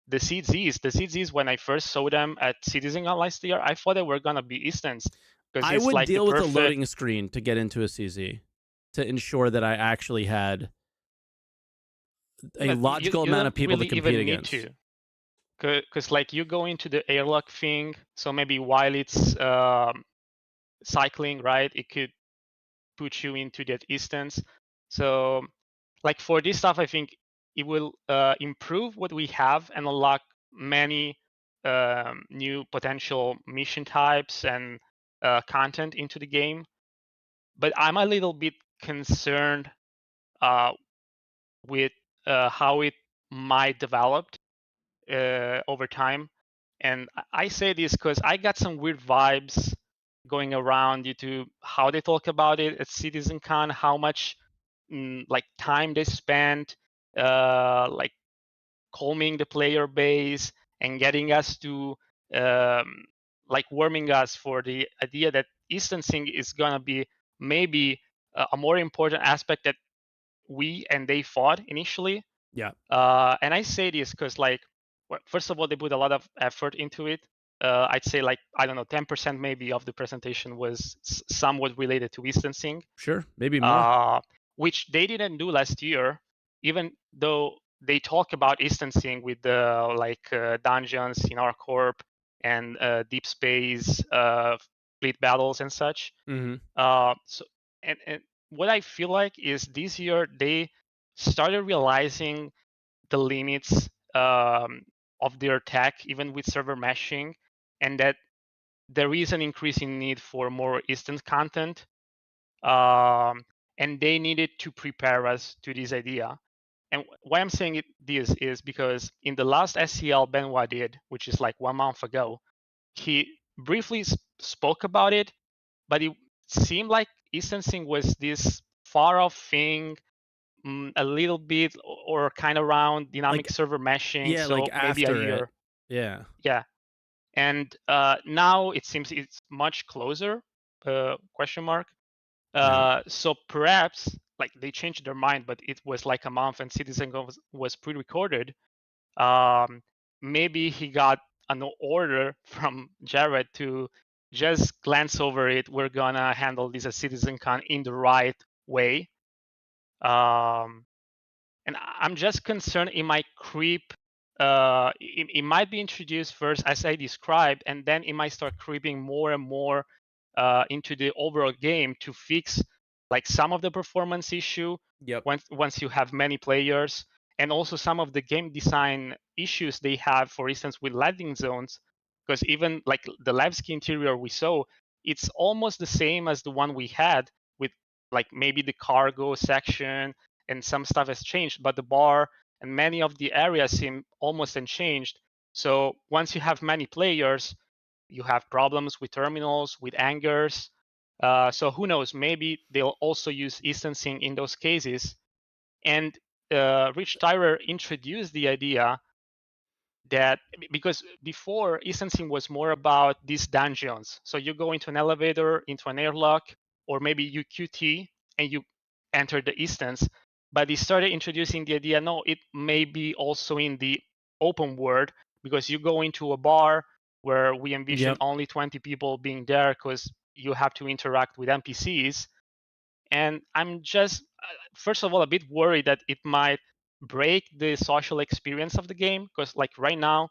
The CZs, when I first saw them at Citizencon last year, I thought they were gonna be instanced because I it's would like deal the with perfect... a loading screen to get into a CZ to ensure that I actually had a logical amount of people really to compete even against. Need to. Because like you go into the airlock thing, so maybe while it's cycling, right, it could put you into that instance. So like for this stuff, I think it will improve what we have and unlock many new potential mission types and content into the game. But I'm a little bit concerned with how it might develop over time, And I say this because I got some weird vibes going around due to how they talk about it at Citizencon, how much like time they spent like calming the player base and getting us to like warming us for the idea that instancing is gonna be maybe a more important aspect that we and they thought initially. Yeah. And I say this because, like, first of all, they put a lot of effort into it. I'd say, like, I don't know, 10% maybe of the presentation was somewhat related to instancing, Sure. Maybe more. which they didn't do last year, even though they talk about instancing with the dungeons in our corp and deep space fleet battles and such. Mm-hmm. So and what I feel like is this year they started realizing the limits of their tech, even with server meshing, and that there is an increasing need for more instant content. And they needed to prepare us to this idea. And why I'm saying this is because in the last SCL Benoit did, which is like 1 month ago, he briefly spoke about it, but it seemed like instancing was this far off thing, a little bit or kind of around dynamic server meshing. Yeah, so like maybe a after year. it. Yeah. Yeah. And now it seems it's much closer, question mark. Yeah. So perhaps like they changed their mind, but it was like a month and Citizencon was pre-recorded. Maybe he got an order from Jared to just glance over it. We're gonna handle this as Citizencon in the right way. And I'm just concerned it might creep. It might be introduced first as I described, and then it might start creeping more and more into the overall game to fix like some of the performance issue. Yep. Once you have many players, and also some of the game design issues they have, for instance, with landing zones, because even like the Levski interior we saw, it's almost the same as the one we had with like maybe the cargo section and some stuff has changed, but the bar and many of the areas seem almost unchanged. So once you have many players, you have problems with terminals, with angers. So who knows? Maybe they'll also use instancing in those cases. And Rich Tyrer introduced the idea that because before instancing was more about these dungeons. So you go into an elevator, into an airlock, or maybe you QT and you enter the instance. But they started introducing the idea, no, it may be also in the open world because you go into a bar where we envision only 20 people being there because you have to interact with NPCs. And I'm just, first of all, a bit worried that it might break the social experience of the game because, like, right now,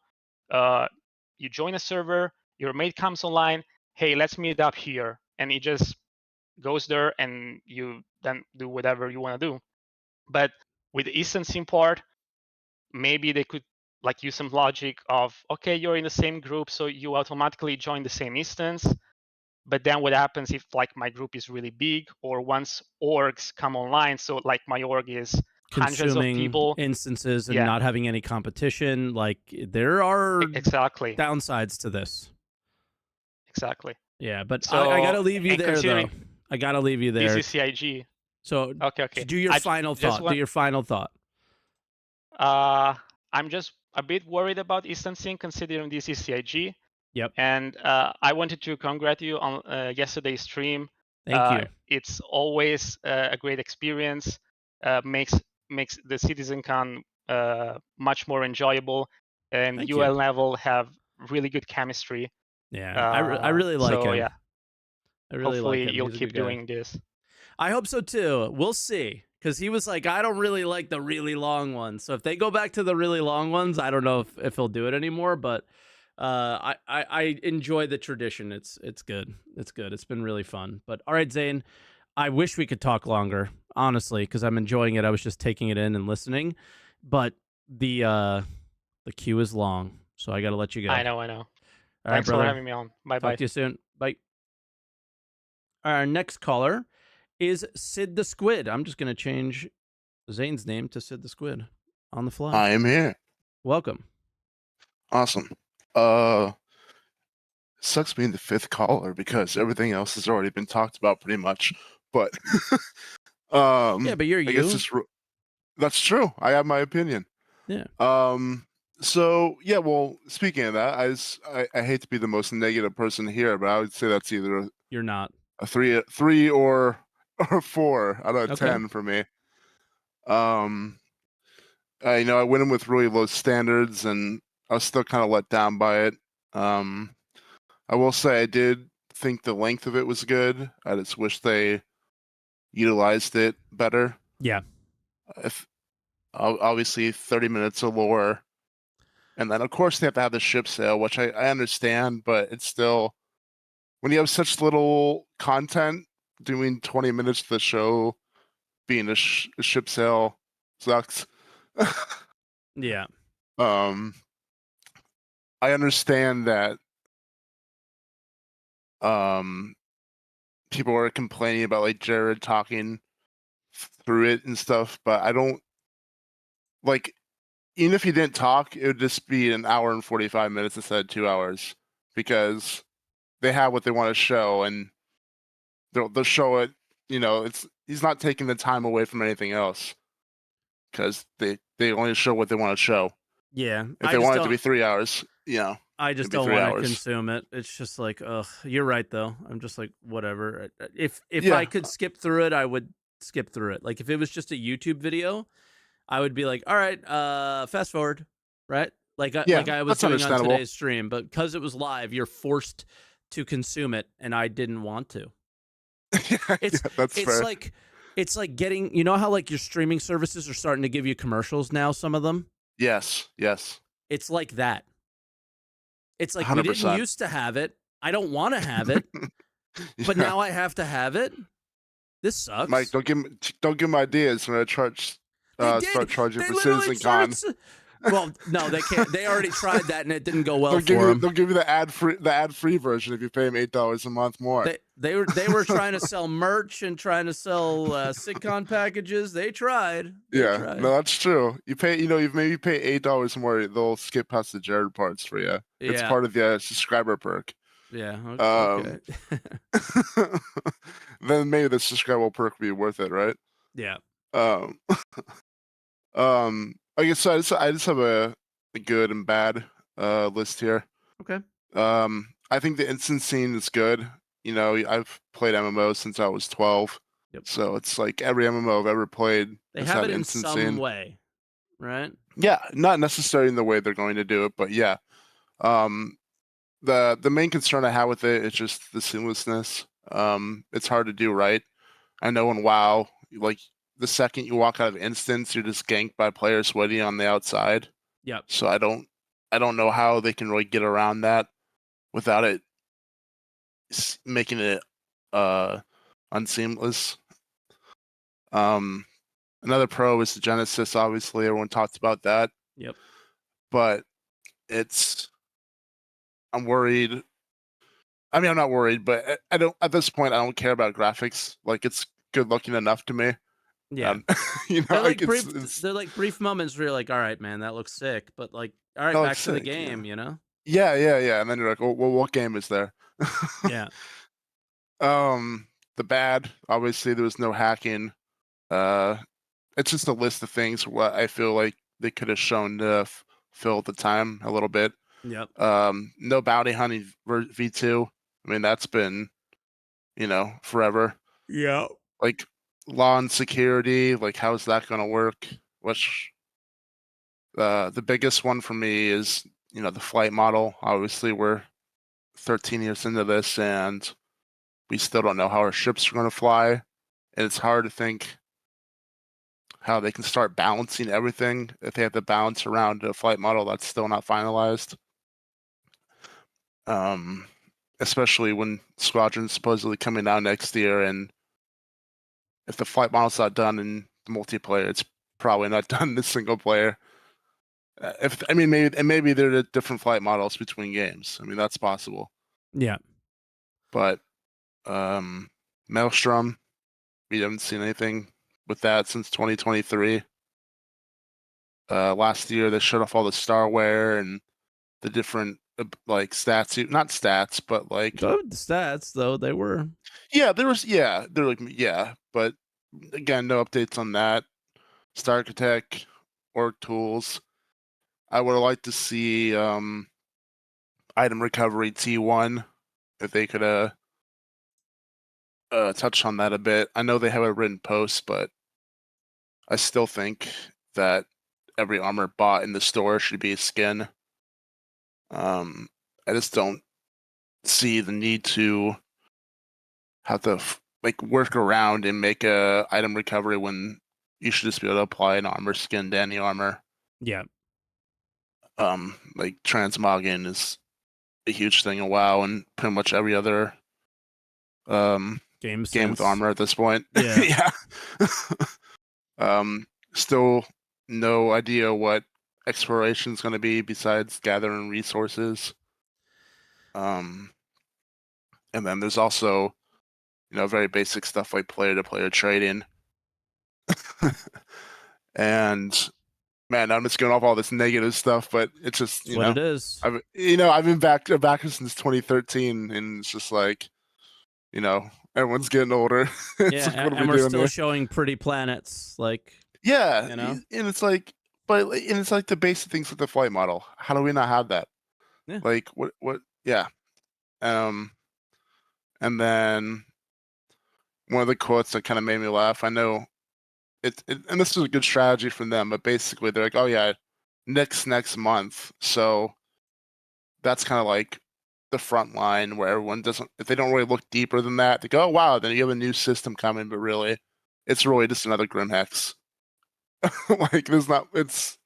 you join a server, your mate comes online, hey, let's meet up here, and it just goes there, and you then do whatever you want to do. But with the instancing part, maybe they could like use some logic of, okay, you're in the same group, so you automatically join the same instance. But then what happens if like my group is really big or once orgs come online, so like my org is hundreds of Consuming people, instances and Yeah. not having any competition. Like there are exactly, downsides to this. exactly. Yeah, but So I gotta leave you and there though. considering I gotta leave you there. this is CIG. So Okay. do your final thought. Do your final thought. I'm just a bit worried about instancing considering this is CIG. Yep. And I wanted to congratulate you on yesterday's stream. Thank you. It's always a great experience. Makes the Citizencon much more enjoyable, and Thank UL you. level have really good chemistry. Yeah, I really like him. Yeah, I really hopefully like him. you'll He's a keep good guy. doing this. I hope so too. We'll see. Because he was like, I don't really like the really long ones. So if they go back to the really long ones, I don't know if he'll do it anymore. But I enjoy the tradition. It's good. It's good. It's been really fun. But all right, Zane, I wish we could talk longer, honestly, because I'm enjoying it. I was just taking it in and listening. But the queue is long, so I got to let you go. I know. All right, Thanks brother. for having me on. Bye bye. Talk to you soon. Bye. Our next caller is Sid the Squid. I'm just going to change Zane's name to Sid the Squid on the fly. I am here. Welcome. Awesome. Sucks being the fifth caller because everything else has already been talked about pretty much. But Yeah, but you're I guess you. that's true. I have my opinion. Yeah. So yeah, well, speaking of that, I hate to be the most negative person here, but I would say that's either You're not. a three or 4 out of Okay. 10 for me. I went in with really low standards, and I was still kind of let down by it. I will say I did think the length of it was good. I just wish they utilized it better. Yeah. If obviously 30 minutes of lore, and then of course they have to have the ship sail, which I understand, but it's still when you have such little content, doing 20 minutes of the show being a ship sail sucks. Yeah. I understand that people are complaining about like Jared talking through it and stuff, but I don't like even if he didn't talk, it would just be an hour and 45 minutes instead of 2 hours because they have what they want to show and they'll show it. He's not taking the time away from anything else because they only show what they want to show. Yeah. If they want it to be 3 hours, I just it'd be don't 3 want to hours. consume it. It's just like, ugh, you're right though. I'm just like, whatever. If Yeah. I could skip through it, I would skip through it. Like if it was just a YouTube video, I would be like, all right, fast forward, right? Like I was that's doing on understandable. today's stream, but because it was live, you're forced to consume it, and I didn't want to. That's fair. It's like getting, you know how like your streaming services are starting to give you commercials now, some of them? Yes. It's like that. It's like we didn't 100%. used to have it. I don't want to have it, but now I have to have it. This sucks. Mike, don't give me ideas when I start charging for Citizencon. Well, no, they can't. They already tried that and it didn't go well for them. They'll give you the ad free version if you pay them $8 a month more. They were trying to sell merch and trying to sell Citizens packages. They tried. No, that's true. You maybe pay $8 more, they'll skip past the Jared parts for you. It's part of the subscriber perk. Yeah. Okay. Then maybe the subscriber perk will be worth it, right? Yeah. I guess I just have a good and bad list here. Okay. I think the instant scene is good. I've played MMO since I was 12. Yep. So it's like every MMO I've ever played. They have it in some way, right? Yeah, not necessarily in the way they're going to do it, but yeah. The main concern I have with it is just the seamlessness. It's hard to do right. I know in WoW, like the second you walk out of instance, you're just ganked by players sweaty on the outside. Yep. So I don't know how they can really get around that without it making it unseamless. Another pro is the Genesis. Obviously, everyone talked about that. Yep. But I'm worried. I mean, I'm not worried, but I don't. At this point, I don't care about graphics. Like, it's good looking enough to me. Yeah. They're like brief moments where you're like, all right, man, that looks sick. But like, all right, back to the game, Yeah. And then you're like, well, what game is there? Yeah. The bad, obviously, there was no hacking. It's just a list of things what I feel like they could have shown to fill the time a little bit. Yep. No bounty hunting V2. I mean, that's been, forever. Yeah. Like law and security, like how's that going to work? Which the biggest one for me is, the flight model. Obviously, we're 13 years into this, and we still don't know how our ships are going to fly. And it's hard to think how they can start balancing everything if they have to balance around a flight model that's still not finalized. Especially when Squadron's supposedly coming out next year, and if the flight model's not done in multiplayer, it's probably not done in the single player. Maybe there are different flight models between games. I mean, that's possible. Yeah. But Maelstrom, we haven't seen anything with that since 2023. Last year they shut off all the starware and the different like stats, not stats, but like The stats though, they were they're like but again, no updates on that. Star Architect, org tools. I would like to see item recovery T1 if they could touch on that a bit. I know they have a written post, but I still think that every armor bought in the store should be a skin. I just don't see the need to have to like work around and make a item recovery when you should just be able to apply an armor skin to any armor. yeah. Like transmogging is a huge thing in WoW and pretty much every other Game game with sense. armor at this point. Yeah. yeah. Still no idea what exploration is going to be besides gathering resources. And then there's also, very basic stuff like player-to-player trading. And man, I'm just going off all this negative stuff, but it's just That's what it is. I've been a backer since 2013, and it's just like, everyone's getting older. It's Yeah, like, what are we and we're doing still here? showing pretty planets. Like, Yeah, and it's like, and it's like the basic things with the flight model. How do we not have that? Yeah. Like, what? Yeah. And then one of the quotes that kind of made me laugh. I know and this is a good strategy from them, but basically they're like, oh yeah, next month. So that's kind of like the front line where everyone doesn't, if they don't really look deeper than that, they go, oh wow, then you have a new system coming, but really, it's really just another Grim Hex. Like it's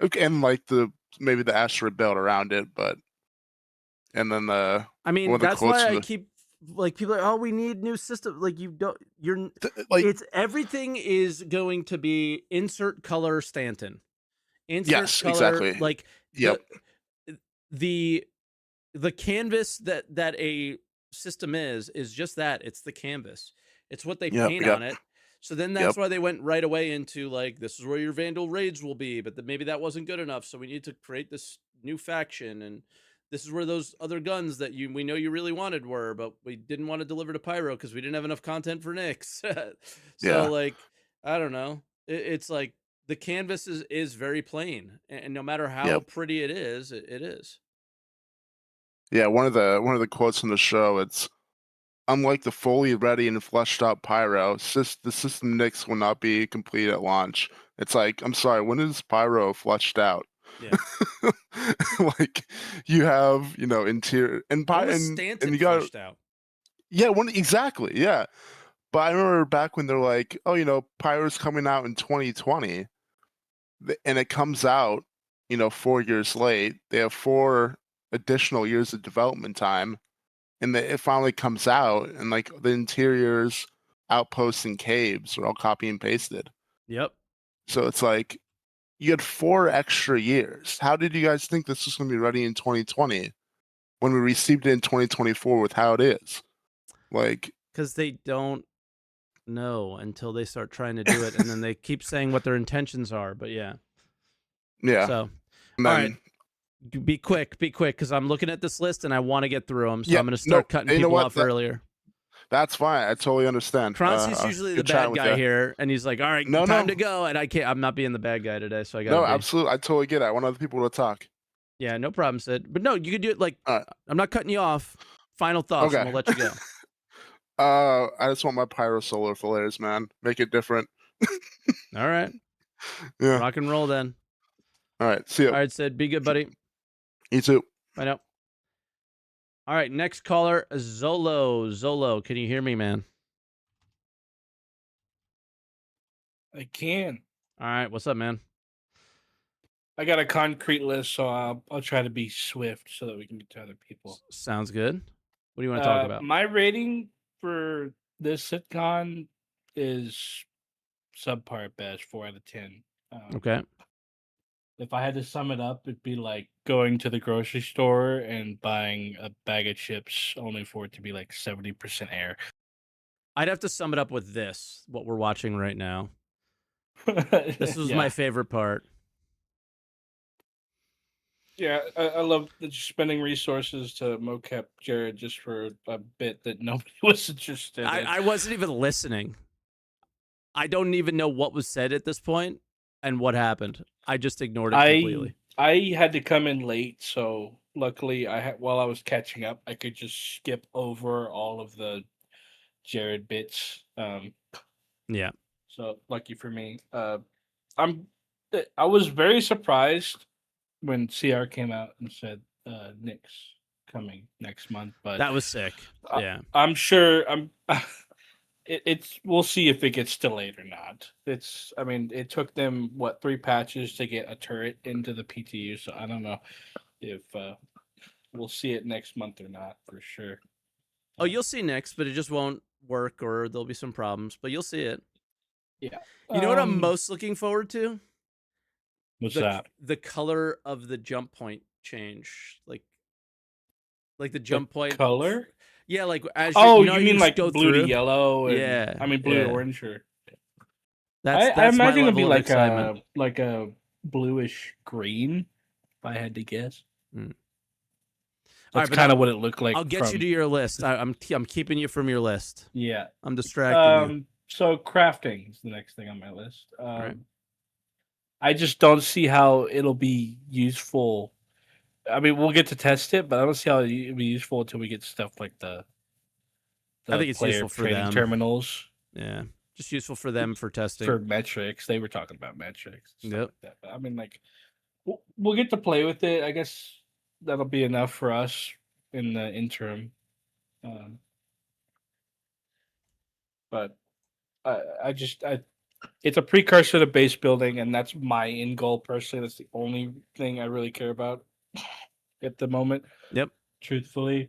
okay, and like maybe the asteroid belt around it, but and then I one mean, of the that's quotes why from I keep like people are, oh, we need new system. Like you're like it's everything is going to be insert color Stanton. Insert yes, color, exactly. like Yep. the canvas that a system is just that. It's the canvas. It's what they paint on it. So then that's why they went right away into like, this is where your Vandal raids will be, but maybe that wasn't good enough. So we need to create this new faction, and this is where those other guns that we know you really wanted were, but we didn't want to deliver to Pyro because we didn't have enough content for Nyx. So like, I don't know. It's like the canvas is very plain, and no matter how pretty it is, it is. Yeah, one of the quotes from the show, it's unlike the fully ready and fleshed out Pyro, the system Nyx will not be complete at launch. It's like, I'm sorry, when is Pyro fleshed out? Yeah. Like you have, interior and Stanton you got fleshed out. Yeah, exactly. Yeah. But I remember back when they're like, oh, Pyro's coming out in 2020, and it comes out, 4 years late. They have 4 additional years of development time, and it finally comes out, and like the interiors, outposts, and caves are all copy and pasted. Yep. So it's like you had 4 extra years. How did you guys think this was going to be ready in 2020 when we received it in 2024 with how it is? Like, because they don't know until they start trying to do it, and then they keep saying what their intentions are. But yeah. So, all right, be quick, because I'm looking at this list and I want to get through them. So I'm going to start cutting people off earlier. That's fine. I totally understand. Croncy's usually the bad guy here, and he's like, "All right, time to go." And I can't. I'm not being the bad guy today, so I got. No, absolutely. I totally get it. I want other people to talk. Yeah, no problem, Sid. But no, you can do it. Like, I'm not cutting you off. Final thoughts, and we'll let you go. I just want my Pyro Solar flares, man. Make it different. All right. Yeah. Rock and roll then. All right. See you. All right, Sid. Be good, buddy. You too. Bye now. All right, next caller, Zolo. Zolo, can you hear me, man? I can. All right, what's up, man? I got a concrete list, so I'll try to be swift so that we can get to other people. Sounds good. What do you want to talk about? My rating for this sitcom is subpar at best, 4 out of 10. Okay. If I had to sum it up, it'd be like going to the grocery store and buying a bag of chips only for it to be like 70% air. I'd have to sum it up with this, what we're watching right now. This was my favorite part. Yeah, I love just spending resources to mocap Jared just for a bit that nobody was interested in. I wasn't even listening. I don't even know what was said at this point and what happened. I just ignored it completely. I had to come in late, so luckily while I was catching up, I could just skip over all of the Jared bits. Yeah. So lucky for me. I was very surprised when CR came out and said Nick's coming next month, but That was sick. Yeah. I'm sure it's we'll see if it gets delayed or not. I mean, it took them 3 patches to get a turret into the PTU, so I don't know if we'll see it next month or not for sure. Oh, you'll see next, but it just won't work or there'll be some problems, but you'll see it. Yeah. You know what I'm most looking forward to? What's that? The color of the jump point change. Like the jump point color? Yeah, like as you you mean like go blue through? to yellow? And, Yeah. I mean blue yeah. to orange. Or That's I my imagine it'd be level of like excitement. a bluish green, if I had to guess. That's but kind of what it looked like. I'll get you to your list. I'm keeping you from your list. Yeah. I'm distracting you. So crafting is the next thing on my list. Right. I just don't see how it'll be useful. I mean, we'll get to test it, but I don't see how it'll be useful until we get stuff like the I think it's player useful for training them. terminals. Yeah, just useful for them for testing. For metrics, they were talking about metrics. Stuff Yep. like that. But I mean, like, we'll get to play with it. I guess that'll be enough for us in the interim. But it's a precursor to base building, and that's my end goal personally. That's the only thing I really care about at the moment. Yep. Truthfully.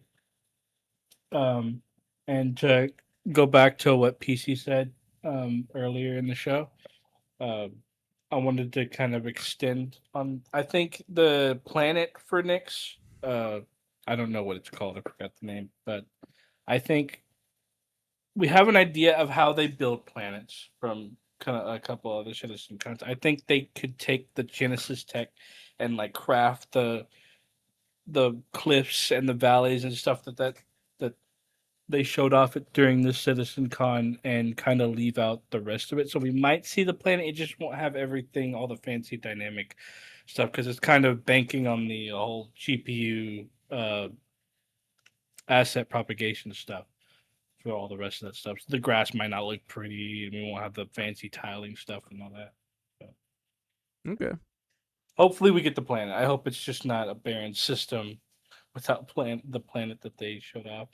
And to go back to what PC said earlier in the show, I wanted to kind of extend on. I think the planet for Nyx, I don't know what it's called. I forgot the name, but I think we have an idea of how they build planets from kind of a couple other Citizencons. I think they could take the Genesis tech and like craft the cliffs and the valleys and stuff that they showed off it during the Citizencon and kind of leave out the rest of it. So we might see the planet. It just won't have everything, all the fancy dynamic stuff, because it's kind of banking on the whole GPU asset propagation stuff for all the rest of that stuff. So the grass might not look pretty, and we won't have the fancy tiling stuff and all that. So Okay. hopefully we get the planet. I hope it's just not a barren system without the planet that they showed off.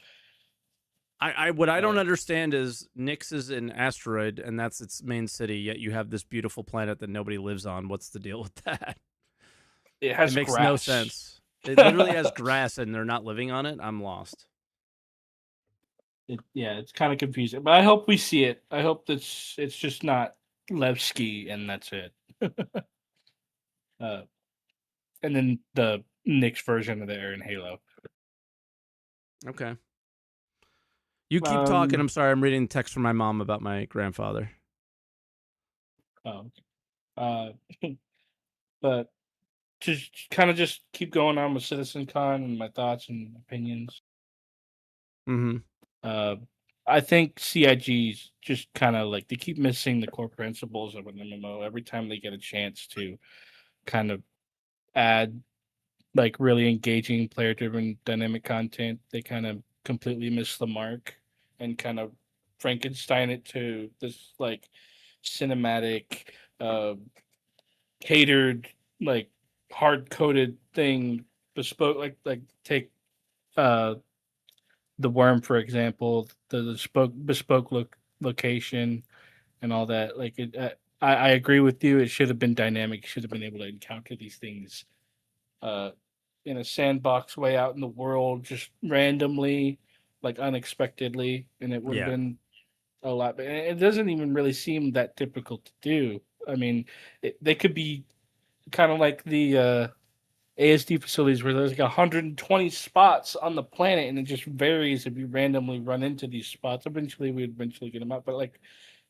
What I don't understand is Nyx is an asteroid and that's its main city, yet you have this beautiful planet that nobody lives on. What's the deal with that? It has makes grass. no sense. It literally has grass and they're not living on it. I'm lost. It's kind of confusing, but I hope we see it. I hope it's just not Levski and that's it. And then the Nyx version of the Air in Halo. Okay. You keep talking. I'm sorry. I'm reading text from my mom about my grandfather. Oh. But just keep going on with Citizencon and my thoughts and opinions. I think CIG's just kind of like they keep missing the core principles of an MMO every time they get a chance to kind of add like really engaging player driven dynamic content. They kind of completely miss the mark and kind of Frankenstein it to this like cinematic catered like hard coded thing bespoke like take the worm for example, the bespoke location and all that. Like I agree with you, it should have been dynamic. You should have been able to encounter these things in a sandbox way out in the world, just randomly, like unexpectedly, and it would have been a lot. But it doesn't even really seem that difficult to do. I mean, they could be kind of like the ASD facilities where there's like 120 spots on the planet, and it just varies if you randomly run into these spots. Eventually, we'd get them out, but like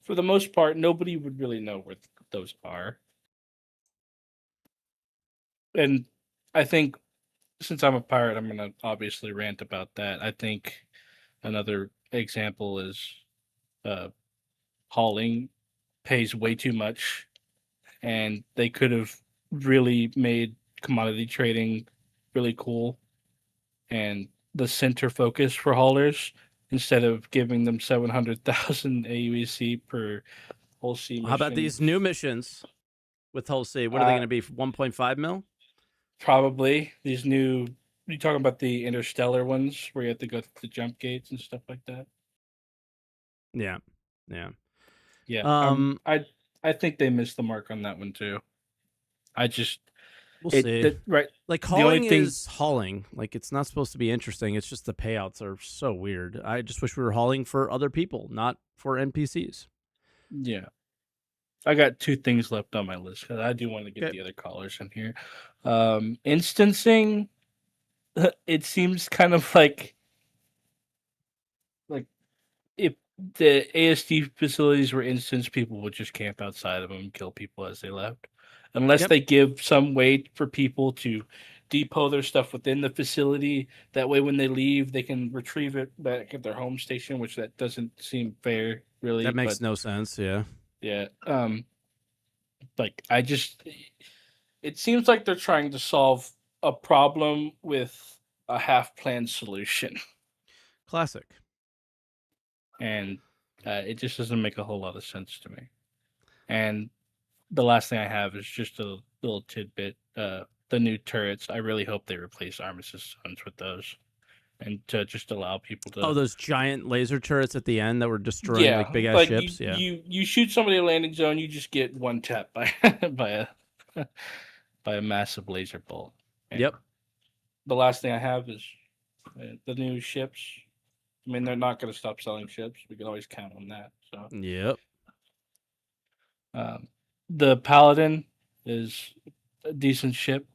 for the most part, nobody would really know where those are. And I think since I'm a pirate, I'm gonna obviously rant about that. I think another example is hauling pays way too much, and they could have really made commodity trading really cool and the center focus for haulers instead of giving them 700,000 AUEC per whole sea mission. How about these new missions with Hull C? What are they going to be? 1.5 mil? Probably these new. You talking about the interstellar ones where you have to go through the jump gates and stuff like that? Yeah, yeah. I think they missed the mark on that one too. We'll see. Right. Like The only hauling thing- is hauling. Like it's not supposed to be interesting. It's just the payouts are so weird. I just wish we were hauling for other people, not for NPCs. Yeah. I got two things left on my list because I do want to get Okay. the other callers in here. Instancing, it seems kind of like if the ASD facilities were instance, people would just camp outside of them and kill people as they left. Unless Yep. they give some way for people to depot their stuff within the facility. That way, when they leave, they can retrieve it back at their home station, which that doesn't seem fair, really. That makes no sense. Yeah. Yeah. Like it seems like they're trying to solve a problem with a half-planned solution, Classic. and it just doesn't make a whole lot of sense to me. And the last thing I have is just a little tidbit. The new turrets. I really hope they replace Armistice Sons with those, and to just allow people to. Oh, those giant laser turrets at the end that were destroying like big ass ships. You shoot somebody in a landing zone, you just get one tap by by a massive laser bolt. And Yep. The last thing I have is the new ships. I mean, they're not going to stop selling ships. We can always count on that. So. Yep. The Paladin is a decent ship,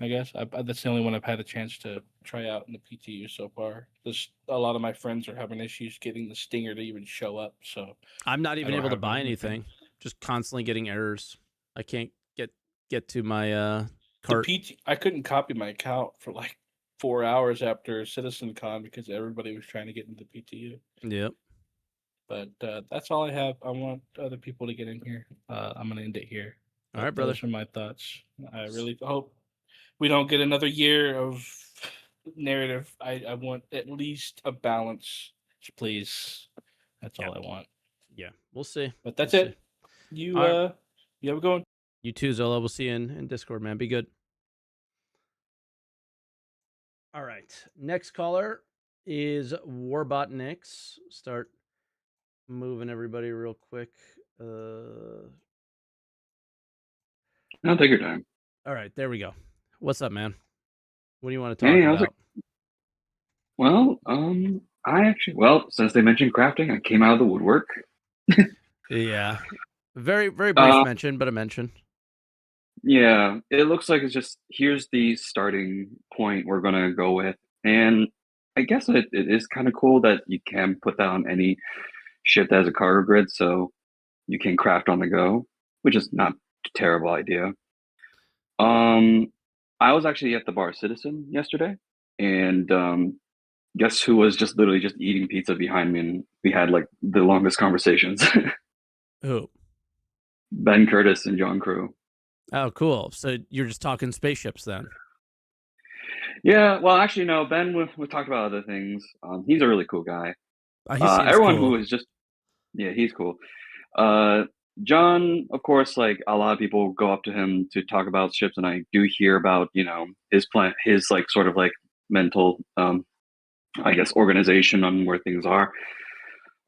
I guess. That's the only one I've had a chance to try out in the PTU so far. A lot of my friends are having issues getting the Stinger to even show up. So I'm not even don't able to have buy anything. anything. Just constantly getting errors. I can't get to my cart. I couldn't copy my account for like 4 hours after Citizencon because everybody was trying to get into the PTU. Yep. But that's all I have. I want other people to get in here. I'm going to end it here. All right, brother. Those are my thoughts. I really hope we don't get another year of narrative. I want at least a balance, please. That's all I want. Yeah, we'll see. But that's We'll it. see. You All right. you have a good one. You too, Zola. We'll see you in Discord, man. Be good. All right. Next caller is Warbot Nix. Start moving everybody real quick. No, take your time. All right, there we go. What's up, man? What do you want to talk Hey, how's about? it? Well, since they mentioned crafting, I came out of the woodwork. Yeah. Very, very brief mention, but a mention. Yeah, it looks like it's just here's the starting point we're gonna go with, and I guess it is kind of cool that you can put that on any ship that has a cargo grid, so you can craft on the go, which is not a terrible idea. I was actually at the bar Citizen yesterday, and guess who was just literally just eating pizza behind me, and we had like the longest conversations. Who? Ben Curtis and John Crew. Oh, cool. So you're just talking spaceships then? Yeah, well, actually, no. Ben, we talked about other things. He's a really cool guy. He seems everyone cool. who is just, yeah, he's cool. John, of course, like a lot of people go up to him to talk about ships, and I do hear about his plan, his like sort of like mental, I guess, organization on where things are.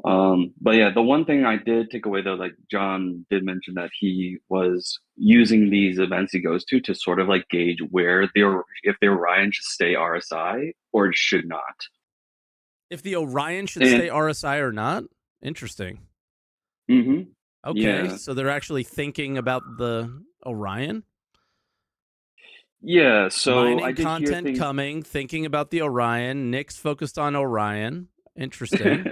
But yeah, the one thing I did take away though, like John did mention that he was using these events he goes to sort of like gauge where if the Orion should stay RSI or it should not. If the Orion should stay RSI or not? Interesting. Mm-hmm. Okay, Yeah. so they're actually thinking about the Orion? Yeah, so Mining I did content hear things... coming, thinking about the Orion. Nick's focused on Orion. Interesting.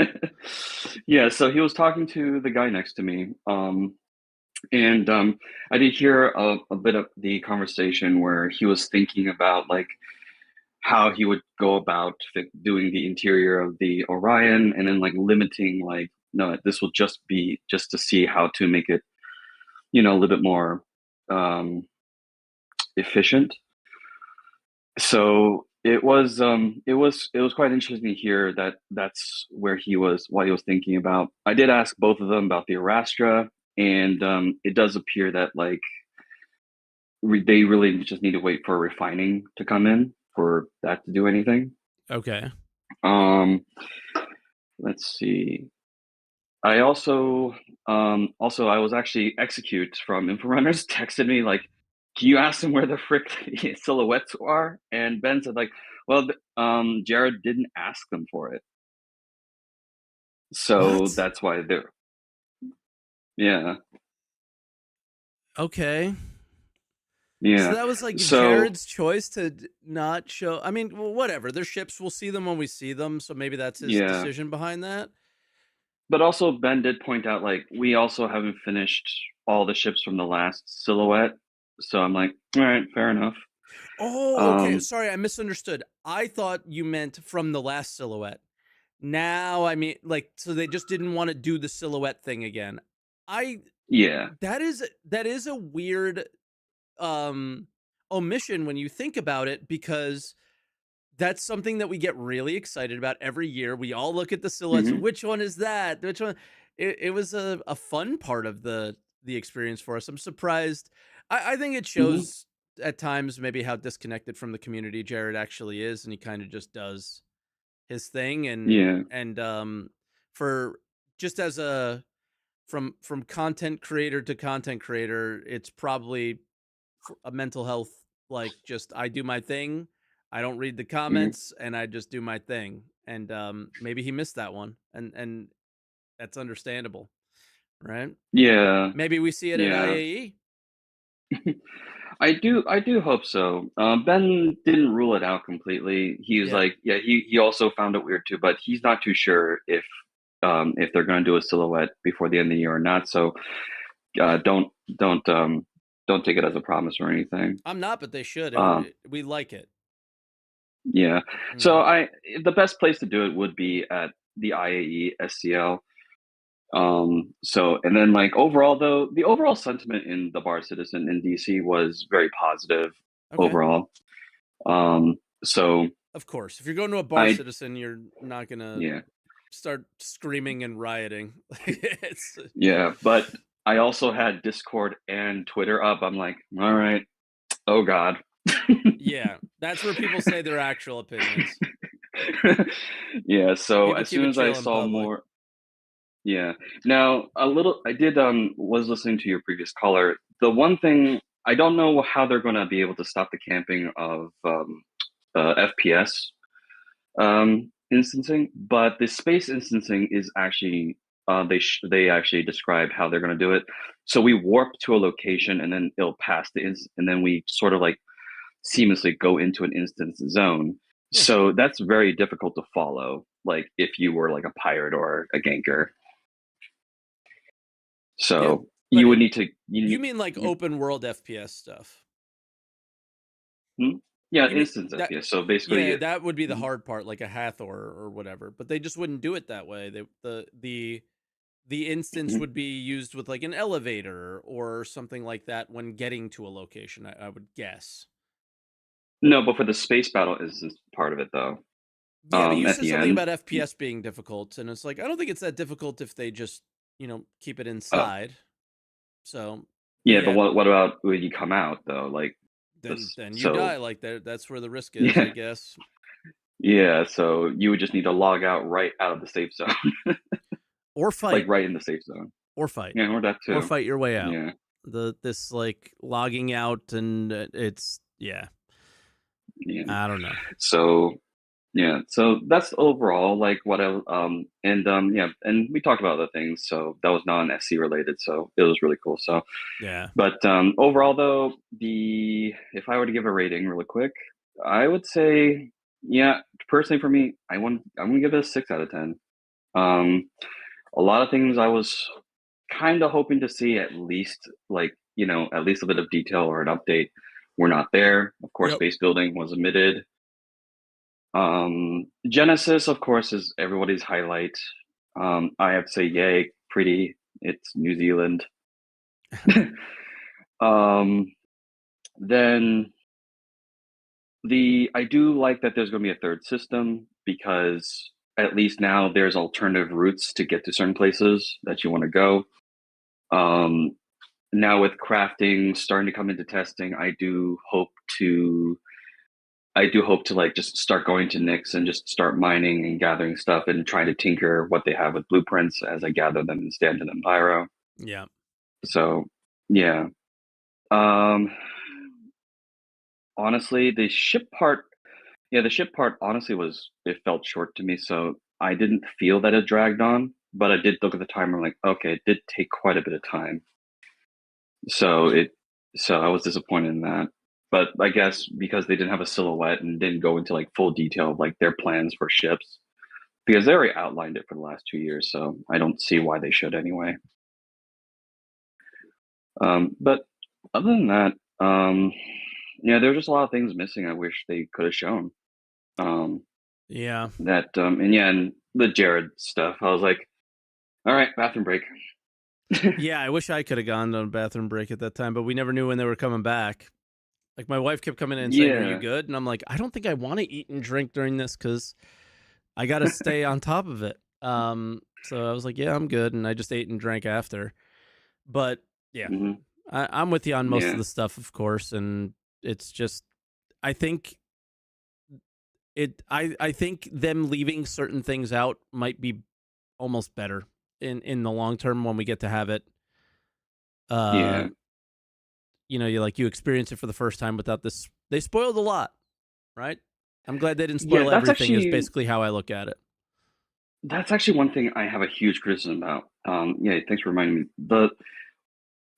Yeah, so he was talking to the guy next to me. And I did hear a bit of the conversation where he was thinking about like how he would go about doing the interior of the Orion, and then like limiting like, no, this will just be just to see how to make it, a little bit more efficient. So it was quite interesting to hear that that's what he was thinking about. I did ask both of them about the Arastra, and it does appear that like they really just need to wait for refining to come in for that to do anything. Okay. Let's see. I also I was actually Execute from Inforunners texted me like, can you ask them where the frick silhouettes are? And Ben said like, well, Jared didn't ask them for it, so What? that's why they're. Yeah. Okay. Yeah. So that was like So Jared's choice to not show. I mean, well, whatever. They're ships. We'll see them when we see them. So maybe that's his yeah, decision behind that. but also Ben did point out like we also haven't finished all the ships from the last silhouette, so I'm like, all right, fair enough. Oh, okay. Sorry, I misunderstood. I thought you meant from the last silhouette. Now, I mean, like, so they just didn't want to do the silhouette thing again. Yeah. That is a weird omission when you think about it, because that's something that we get really excited about every year. We all look at the silhouettes. Mhm. Which one is that? Which one? It was a fun part of the experience for us. I'm surprised. I think it shows at times maybe how disconnected from the community Jared actually is, and he kind of just does his thing. Yeah. And for just as a from content creator to content creator, it's probably a mental health, like, just I do my thing, I don't read the comments, and I just do my thing. And maybe he missed that one, and that's understandable, right? Yeah. Maybe we see it at Yeah. IAE. I do hope so. Ben didn't rule it out completely. He was Yeah. like, yeah, he also found it weird too, but he's not too sure if they're going to do a silhouette before the end of the year or not. So don't take it as a promise or anything. I'm not, but they should. We like it. Yeah. So the best place to do it would be at the IAE SCL. So, and then like overall though, the overall sentiment in the Bar Citizen in DC was very positive overall. So of course, if you're going to a Bar Citizen, you're not gonna start screaming and rioting. But I also had Discord and Twitter up. I'm like, all right, oh God. Yeah, that's where people say their actual opinions. Yeah, so people as soon as I saw more. Yeah. Now I did was listening to your previous caller. The one thing I don't know how they're going to be able to stop the camping of FPS instancing, but the space instancing is actually they actually describe how they're going to do it. So we warp to a location and then it'll pass and then we sort of like seamlessly go into an instance zone. Yeah. So that's very difficult to follow, like if you were like a pirate or a ganker. So you would need to. You mean like open world FPS stuff? Yeah, instance FPS. So basically, yeah, that would be the hard part, like a Hathor or whatever. But they just wouldn't do it that way. The instance would be used with like an elevator or something like that when getting to a location, I would guess. No, but for the space battle instance part of it, though. Yeah, but you said something about FPS being difficult, and it's like, I don't think it's that difficult if they just, keep it inside. So yeah, but what about when you come out though? Like then you die. Like that's where the risk is, I guess. Yeah, so you would just need to log out right out of the safe zone. Or fight. Like right in the safe zone. Or fight. Yeah, or that too. Or fight your way out. Yeah. This like logging out, and it's Yeah. I don't know. So yeah, so that's overall like what I and we talked about other things, so that was non-SC related, so it was really cool. So yeah. But overall though, if I were to give a rating really quick, I would say, yeah, personally for me, I'm gonna give it a 6 out of 10. A lot of things I was kind of hoping to see at least at least a bit of detail or an update. We're not there. Of course, Yep. base building was omitted. Genesis, of course, is everybody's highlight. I have to say, yay, pretty. It's New Zealand. Then I do like that there's going to be a third system, because at least now there's alternative routes to get to certain places that you want to go. Now with crafting starting to come into testing, I do hope to like just start going to Nyx and just start mining and gathering stuff and trying to tinker what they have with blueprints as I gather them in Stanton and Pyro. Yeah. So yeah. Honestly, the ship part honestly it felt short to me, so I didn't feel that it dragged on, but I did look at the timer like, okay, it did take quite a bit of time. So I was disappointed in that. But I guess because they didn't have a silhouette and didn't go into like full detail of like their plans for ships, because they already outlined it for the last 2 years, so I don't see why they should anyway. But other than that, there's just a lot of things missing I wish they could have shown. Yeah. And the Jared stuff, I was like, all right, bathroom break. Yeah, I wish I could have gone on a bathroom break at that time, but we never knew when they were coming back. Like, my wife kept coming in and saying, "Are you good?" And I'm like, I don't think I want to eat and drink during this because I got to stay on top of it. So I was like, yeah, I'm good. And I just ate and drank after. But yeah, I'm with you on most of the stuff, of course. And it's just, I think I think them leaving certain things out might be almost better in the long term when we get to have it. You experience it for the first time without this. They spoiled a lot, right? I'm glad they didn't spoil everything. Is basically how I look at it. That's actually one thing I have a huge criticism about. Thanks for reminding me.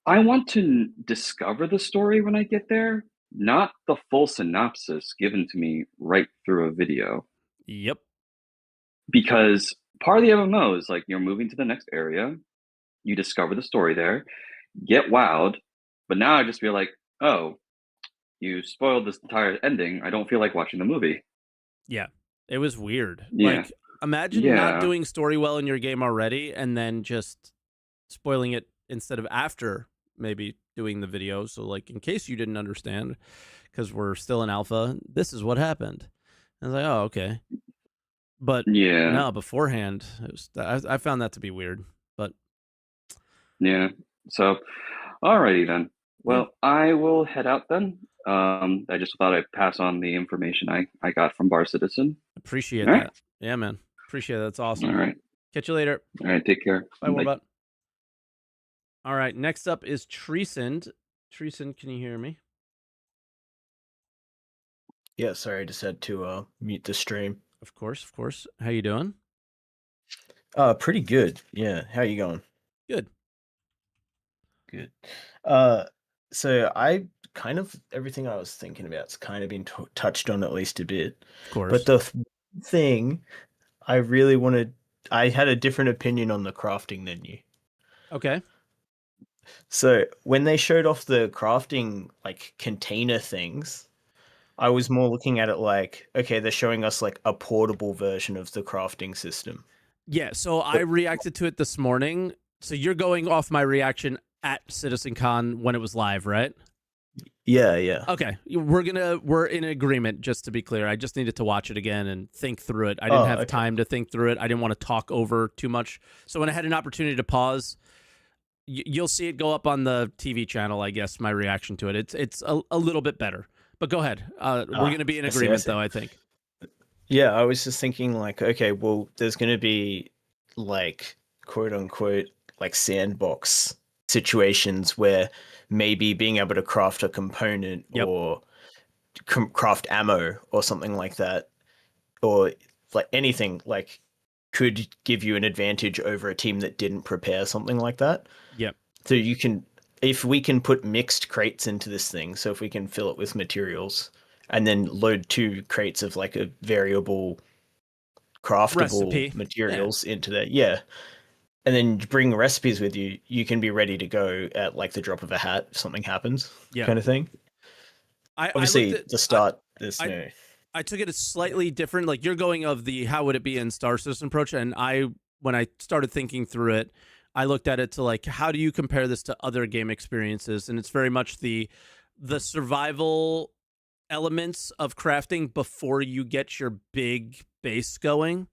I want to discover the story when I get there, not the full synopsis given to me right through a video. Yep. Because part of the MMO is like you're moving to the next area, you discover the story there, get wowed, but now I just feel like, oh, you spoiled this entire ending. I don't feel like watching the movie. Yeah, it was weird. Yeah. Like, imagine not doing story well in your game already and then just spoiling it instead of after maybe doing the video. So, like, in case you didn't understand, because we're still in alpha, this is what happened. I was like, oh, okay. But no, beforehand, I found that to be weird. But yeah. So, alrighty then. Well, I will head out then. I just thought I'd pass on the information I got from Bar Citizen. Appreciate that. Right. Yeah, man. Appreciate it. That's awesome. All right. Catch you later. All right. Take care. Bye, Warbot. All right. Next up is Treesend. Treesend, can you hear me? Yeah, sorry. I just had to mute the stream. Of course. How you doing? Pretty good. Yeah. How you going? Good. So I kind of everything I was thinking about's kind of been touched on at least a bit. Of course. But the thing I really wanted, I had a different opinion on the crafting than you. Okay. So when they showed off the crafting like container things, I was more looking at it like, okay, they're showing us like a portable version of the crafting system. Yeah, so I reacted to it this morning. So you're going off my reaction at Citizencon when it was live, right? Yeah. Okay, we're in agreement. Just to be clear, I just needed to watch it again and think through it. I didn't have time to think through it. I didn't want to talk over too much. So when I had an opportunity to pause, you'll see it go up on the TV channel. I guess my reaction to it. It's a little bit better. But go ahead. We're going to be in agreement, though, I think. Yeah, I was just thinking, like, okay, well, there's going to be, like, quote-unquote, like, sandbox situations where maybe being able to craft a component or craft ammo or something like that, or, like, anything, like, could give you an advantage over a team that didn't prepare something like that. Yep. So you can... If we can put mixed crates into this thing, so if we can fill it with materials and then load 2 crates of like a variable craftable recipe materials into that, and then bring recipes with you, you can be ready to go at like the drop of a hat if something happens, kind of thing. I Obviously, looked at the start, there's I- no. I took it a slightly different, like you're going of the how would it be in Star Citizen approach, and when I started thinking through it, I looked at it to like how do you compare this to other game experiences, and it's very much the survival elements of crafting before you get your big base going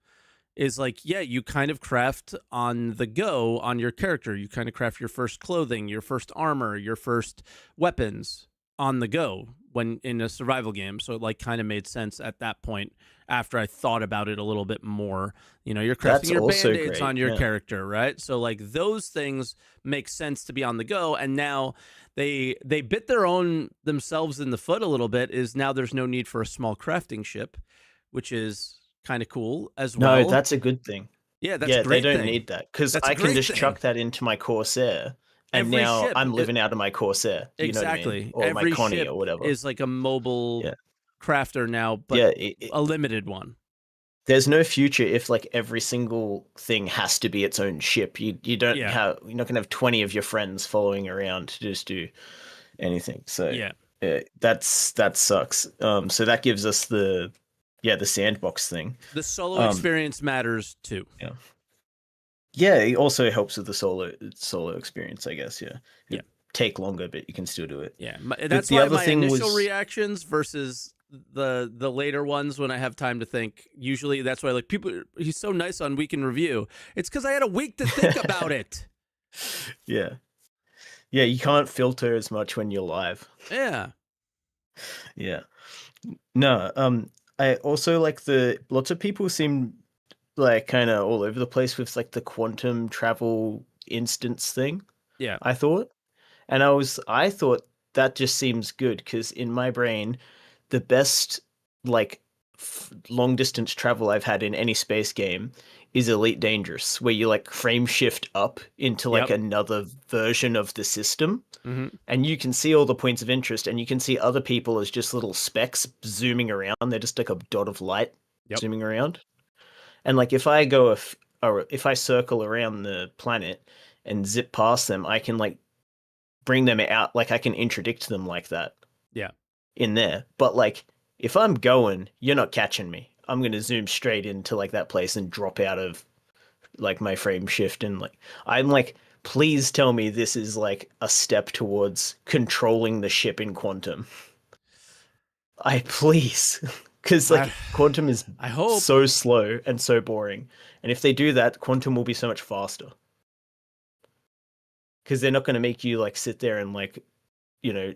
is like, yeah, you kind of craft on the go on your character. You kind of craft your first clothing, your first armor, your first weapons on the go when in a survival game. So it like kind of made sense at that point after I thought about it a little bit more. You know, you're crafting That's your also band-aids great, on your yeah. character, right? So like those things make sense to be on the go. And now they bit their own themselves in the foot a little bit is now there's no need for a small crafting ship, which is kind of cool as well. No, that's a good thing. Yeah, that's a they great don't thing. need that because That's a I can great just thing. chuck that into my Corsair, and Every now ship I'm is- living out of my Corsair. You know what I Exactly. mean? Or Every my Connie ship or whatever. is like a mobile Yeah. crafter now, but Yeah, a limited one. there's no future if like every single thing has to be its own ship. You don't Yeah. have you're not gonna have 20 of your friends following around to just do anything. So Yeah. that sucks. So that gives us the sandbox thing. The solo experience matters too. Yeah, it also helps with the solo experience, I guess. Yeah. Yeah. Take longer, but you can still do it. Yeah. That's the why other my thing initial was- reactions versus the later ones when I have time to think. Usually that's why like people he's so nice on Week in Review. It's because I had a week to think about it. Yeah. Yeah, you can't filter as much when you're live. Yeah. Yeah. No, I also like lots of people seem like kind of all over the place with like the quantum travel instance thing. Yeah. I thought. And I thought that just seems good because in my brain, the best like long distance travel I've had in any space game is Elite Dangerous, where you like frame shift up into like Yep. another version of the system. Mm-hmm. And you can see all the points of interest, and you can see other people as just little specks zooming around. They're just like a dot of light zooming around. And like if I if I circle around the planet and zip past them, I can like bring them out. Like I can interdict them like that. Yeah. In there, but like if I'm going, you're not catching me. I'm gonna zoom straight into like that place and drop out of like my frame shift, and like I'm like, please tell me this is like a step towards controlling the ship in quantum. Please, because like quantum is I hope so slow and so boring, and if they do that, quantum will be so much faster. Because they're not going to make you like sit there and like, you know,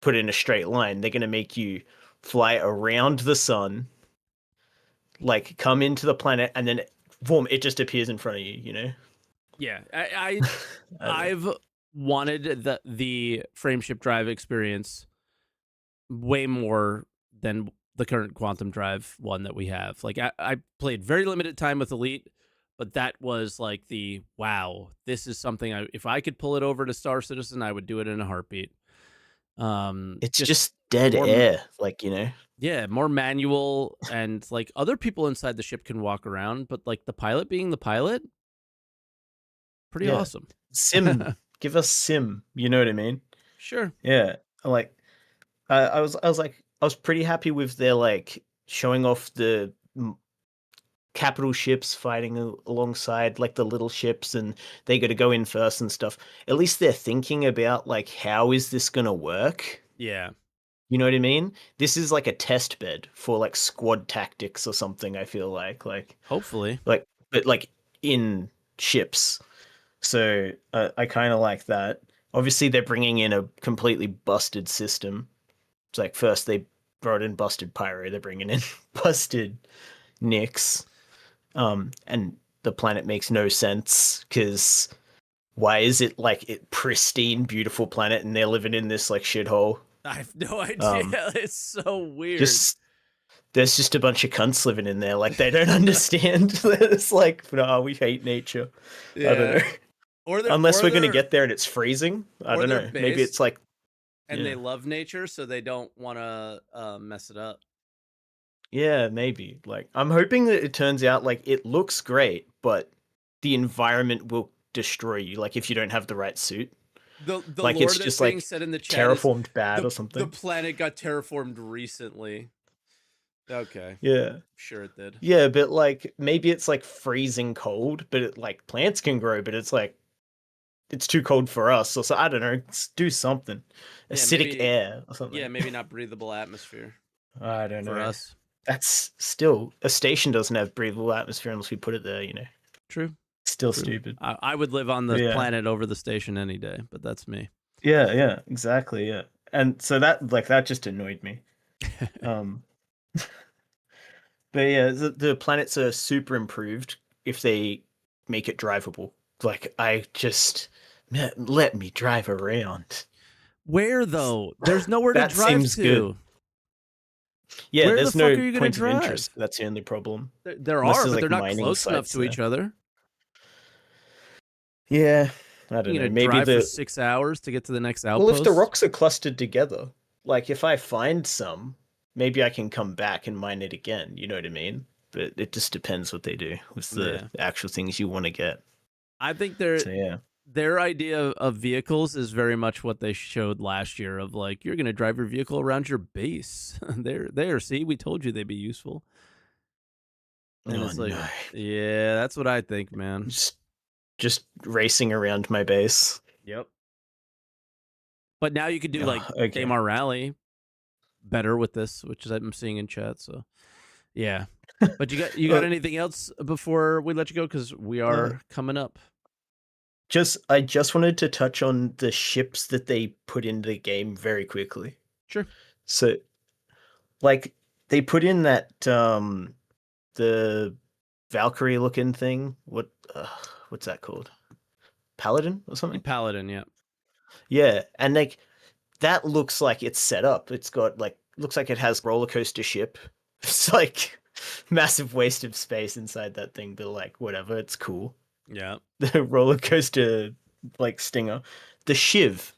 put in a straight line. They're going to make you fly around the sun, like come into the planet, and then it just appears in front of you, you know? Yeah, I've wanted the frameship drive experience way more than the current quantum drive one that we have. Like I played very limited time with Elite, but that was like wow, this is something if I could pull it over to Star Citizen, I would do it in a heartbeat. It's just dead air, like, you know? Yeah, more manual, and like other people inside the ship can walk around, but like the pilot being the pilot, pretty awesome. Sim, give us sim. You know what I mean? Sure. Yeah, like I was pretty happy with their like showing off the capital ships fighting alongside like the little ships, and they got to go in first and stuff. At least they're thinking about like how is this gonna work? Yeah. You know what I mean? This is like a test bed for like squad tactics or something. I feel like hopefully, like but like in ships. So I kind of like that. Obviously, they're bringing in a completely busted system. It's like first they brought in busted Pyro, they're bringing in busted Nyx, and the planet makes no sense because why is it like pristine, beautiful planet, and they're living in this like shithole? I have no idea. It's so weird. There's just a bunch of cunts living in there. Like they don't understand. It's like, no, we hate nature. Yeah. I don't know. Unless we're gonna get there and it's freezing. I don't know. Maybe it's like, and they love nature, so they don't want to mess it up. Yeah, maybe. Like I'm hoping that it turns out like it looks great, but the environment will destroy you. Like if you don't have the right suit. The Like, lore it's that's just, being like, said in the chat is Terraformed bad the or something. the planet got terraformed recently. Okay, Yeah. sure it did. Yeah, but like maybe it's like freezing cold, but it, like plants can grow, but it's like it's too cold for us. So I don't know. Do something. Yeah, Acidic maybe- air or something. Yeah, maybe not breathable atmosphere I don't know. for us. That's still a station doesn't have breathable atmosphere unless we put it there. You know. True. Still True. stupid. I would live on the Yeah. planet over the station any day, but that's me. Yeah, exactly. Yeah, and so that just annoyed me. But yeah, the planets are super improved if they make it drivable. Like I just let me drive around. Where though? There's nowhere to That drive seems to. good. Yeah, Where the there's fuck no are you gonna point of drive? interest. That's the only problem. There Unless are, there's, but like, they're not mining close enough sites to each other. Yeah, I don't You're know. gonna Maybe drive for 6 hours to get to the next outpost. well, if the rocks are clustered together, like if I find some, maybe I can come back and mine it again. You know what I mean? But it just depends what they do with the actual things you want to get. I think So yeah. their idea of vehicles is very much what they showed last year of like you're going to drive your vehicle around your base. there, see, we told you they'd be useful. And Oh, it's like, no. yeah, that's what I think, man. Just racing around my base. Yep. But now you could do Oh, like okay. Daymar Rally better with this, which is I'm seeing in chat. So yeah. But you got anything else before we let you go? Because we are coming up. I just wanted to touch on the ships that they put into the game very quickly. Sure. So, like, they put in that the Valkyrie looking thing. What's that called? Paladin or something? Paladin, yeah. Yeah, and like that looks like it's set up. It's got like looks like it has roller coaster ship. It's like massive waste of space inside that thing, but like whatever, it's cool. Yeah. The roller coaster like stinger. The Shiv.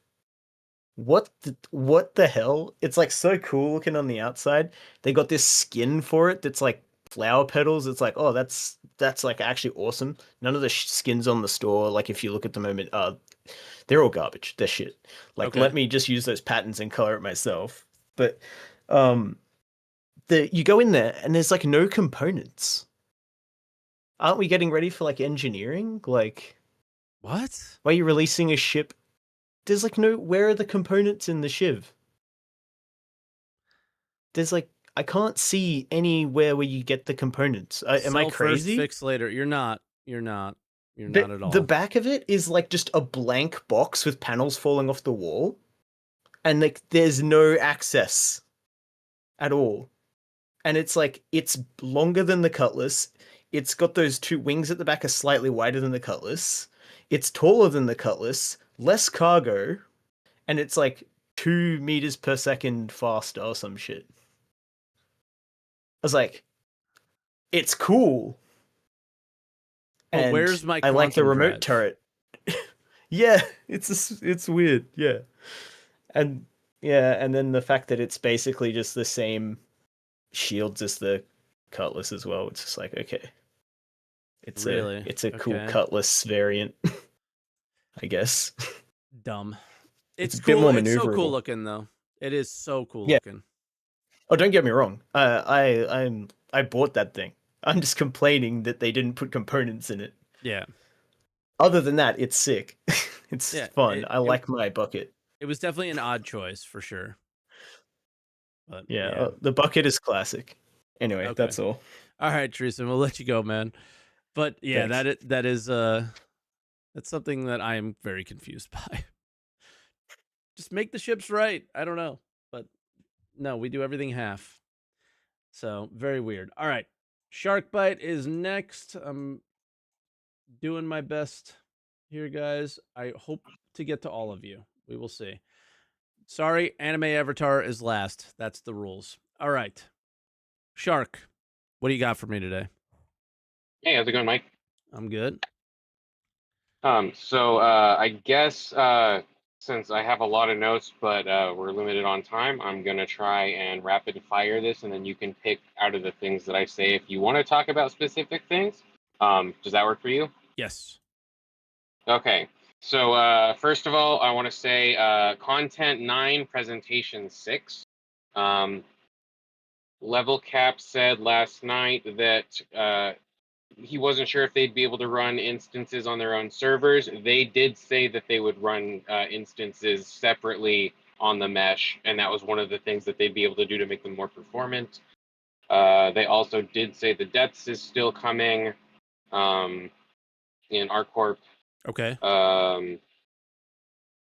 What the hell? It's like so cool looking on the outside. They got this skin for it that's like flower petals. It's like, oh, that's like actually awesome. None of the skins on the store, like if you look at the moment, they're all garbage. They're shit. Like Okay. let me just use those patterns and color it myself. But you go in there and there's like no components. Aren't we getting ready for like engineering? Like what? Why are you releasing a ship? There's like no. Where are the components in the Shiv? There's like I can't see anywhere where you get the components. Am I crazy? First, fix later. You're not. You're not at all. The back of it is like just a blank box with panels falling off the wall, and like there's no access at all. And it's like it's longer than the Cutlass. It's got those two wings at the back are slightly wider than the Cutlass. It's taller than the Cutlass, less cargo, and it's like 2 meters per second faster or some shit. I was like, it's cool. But And where's my I like the quantum remote drive? turret. Yeah, it's weird. Yeah. And then the fact that it's basically just the same shields as the Cutlass as well. It's just like, okay. It's a cool Cutlass variant, I guess. Dumb. It's It's a bit cool. more It's so cool maneuverable. looking though. It is so cool Yeah. looking. Oh, don't get me wrong. I bought that thing. I'm just complaining that they didn't put components in it. Yeah. Other than that, it's sick. It's Yeah, fun. I like my bucket. It was definitely an odd choice for sure. But Yeah, the bucket is classic. Anyway, Okay. that's all. All right, Teresa, we'll let you go, man. But yeah, Thanks. that is that's something that I am very confused by. Just make the ships right. I don't know. But no, we do everything half. So very weird. All right. Shark Bite is next. I'm doing my best here, guys. I hope to get to all of you. We will see. Sorry, Anime Avatar is last. That's the rules. All right. Shark, what do you got for me today? Hey, how's it going, Mike? I'm good. So I guess since I have a lot of notes, but we're limited on time, I'm gonna try and rapid fire this, and then you can pick out of the things that I say if you want to talk about specific things. Does that work for you? Yes. Okay. So first of all, I want to say content 9, presentation 6. Level Cap said last night that he wasn't sure if they'd be able to run instances on their own servers. They did say that they would run instances separately on the mesh, and that was one of the things that they'd be able to do to make them more performant. They also did say the depths is still coming in ArcCorp. Okay.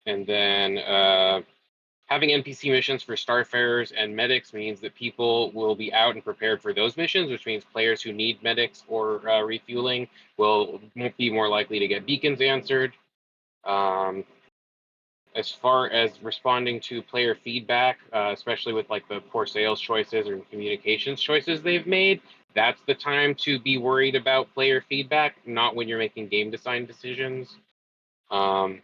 And then having NPC missions for Starfarers and medics means that people will be out and prepared for those missions, which means players who need medics or refueling will be more likely to get beacons answered. As far as responding to player feedback, especially with like the poor sales choices or communications choices they've made, that's the time to be worried about player feedback, not when you're making game design decisions. Yeah.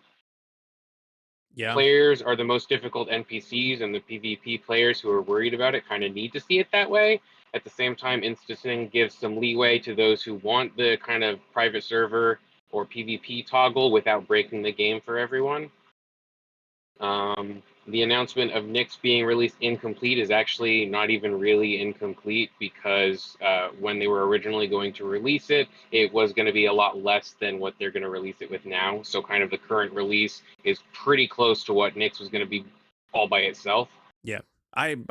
Players are the most difficult NPCs, and the PvP players who are worried about it kind of need to see it that way. At the same time, instancing gives some leeway to those who want the kind of private server or PvP toggle without breaking the game for everyone. The announcement of Nyx being released incomplete is actually not even really incomplete, because when they were originally going to release it, it was going to be a lot less than what they're going to release it with now. So kind of the current release is pretty close to what Nyx was going to be all by itself. Yeah. I'm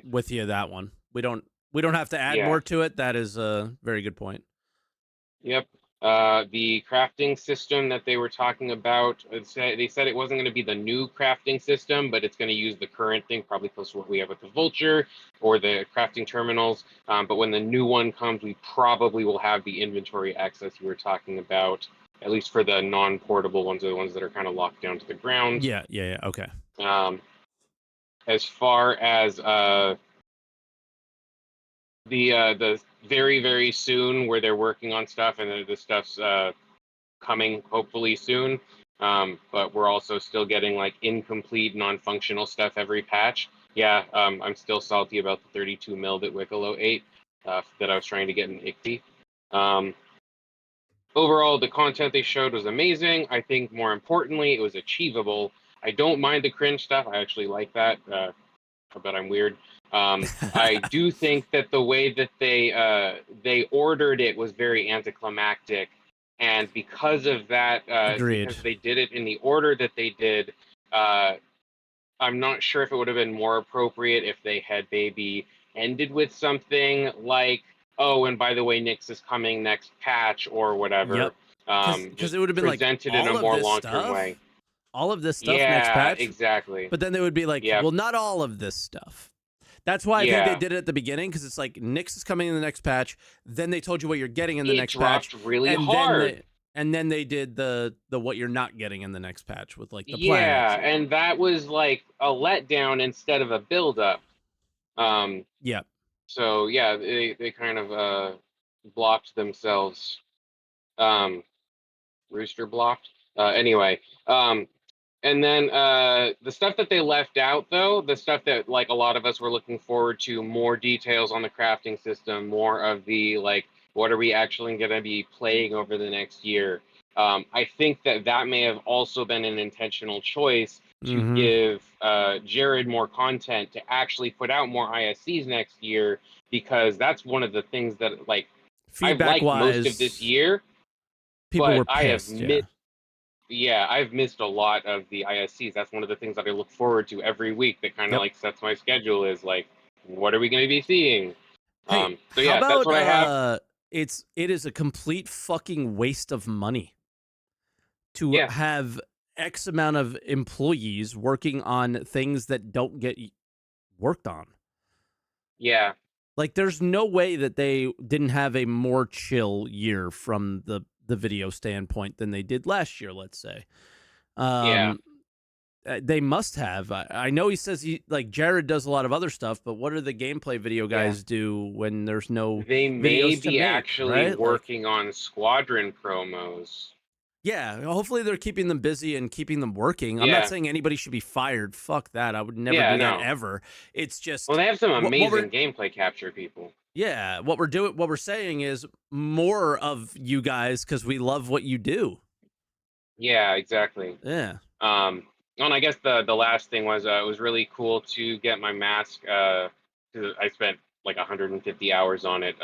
with you that one. We don't have to add Yeah. more to it. That is a very good point. Yep. The crafting system that they were talking about, they said it wasn't going to be the new crafting system, but it's going to use the current thing, probably close to what we have with the Vulture or the crafting terminals. But when the new one comes, we probably will have the inventory access you were talking about, at least for the non-portable ones, or the ones that are kind of locked down to the ground. Yeah. Okay. As far as the very, very soon, where they're working on stuff, and the stuff's coming hopefully soon, but we're also still getting like incomplete, non-functional stuff every patch. Yeah, I'm still salty about the 32 mil that Wicklow ate that I was trying to get in Ixty. Overall, the content they showed was amazing. I think more importantly, it was achievable. I don't mind the cringe stuff. I actually like that. But I'm weird. I do think that the way that they ordered it was very anticlimactic, and because of that, Agreed. because they did it in the order that they did, I'm not sure if it would have been more appropriate if they had maybe ended with something like, "Oh, and by the way, Nyx is coming next patch," or whatever. Yep. Because it would have been like presented in all a of more this long-term stuff. way. All of this stuff Yeah, next patch. exactly. But then they would be like, Yep. well, not all of this stuff. That's why I think they did it at the beginning, because it's like Nyx is coming in the next patch. Then they told you what you're getting in the next patch. Really and hard. Then they did the what you're not getting in the next patch with like the Yeah, planets. and that was like a letdown instead of a build-up. Yeah. So yeah, they kind of blocked themselves. Rooster blocked. Anyway, and then the stuff that they left out, though, the stuff that like a lot of us were looking forward to, more details on the crafting system, more of the like, what are we actually going to be playing over the next year? I think that may have also been an intentional choice to give Jared more content to actually put out more ISCs next year, because that's one of the things that like I've liked most of this year. People were I have pissed. I've missed a lot of the ISCs. That's one of the things that I look forward to every week. That kind of like sets my schedule. Is like, what are we going to be seeing? Hey, so yeah, how about, that's what I have. it is a complete fucking waste of money to have X amount of employees working on things that don't get worked on. Yeah. Like, there's no way that they didn't have a more chill year from the video standpoint than they did last year, let's say. They must have. I know he says Jared does a lot of other stuff, but what do the gameplay video guys do when there's no They may videos to be make, actually right? working on squadron promos. Yeah, hopefully they're keeping them busy and keeping them working. I'm not saying anybody should be fired. Fuck that. I would never do that ever. It's just, well, they have some amazing gameplay capture people. Yeah, what we're saying is more of you guys, because we love what you do. Yeah, exactly. Yeah. And I guess the last thing was it was really cool to get my mask. 'Cause I spent like 150 hours on it.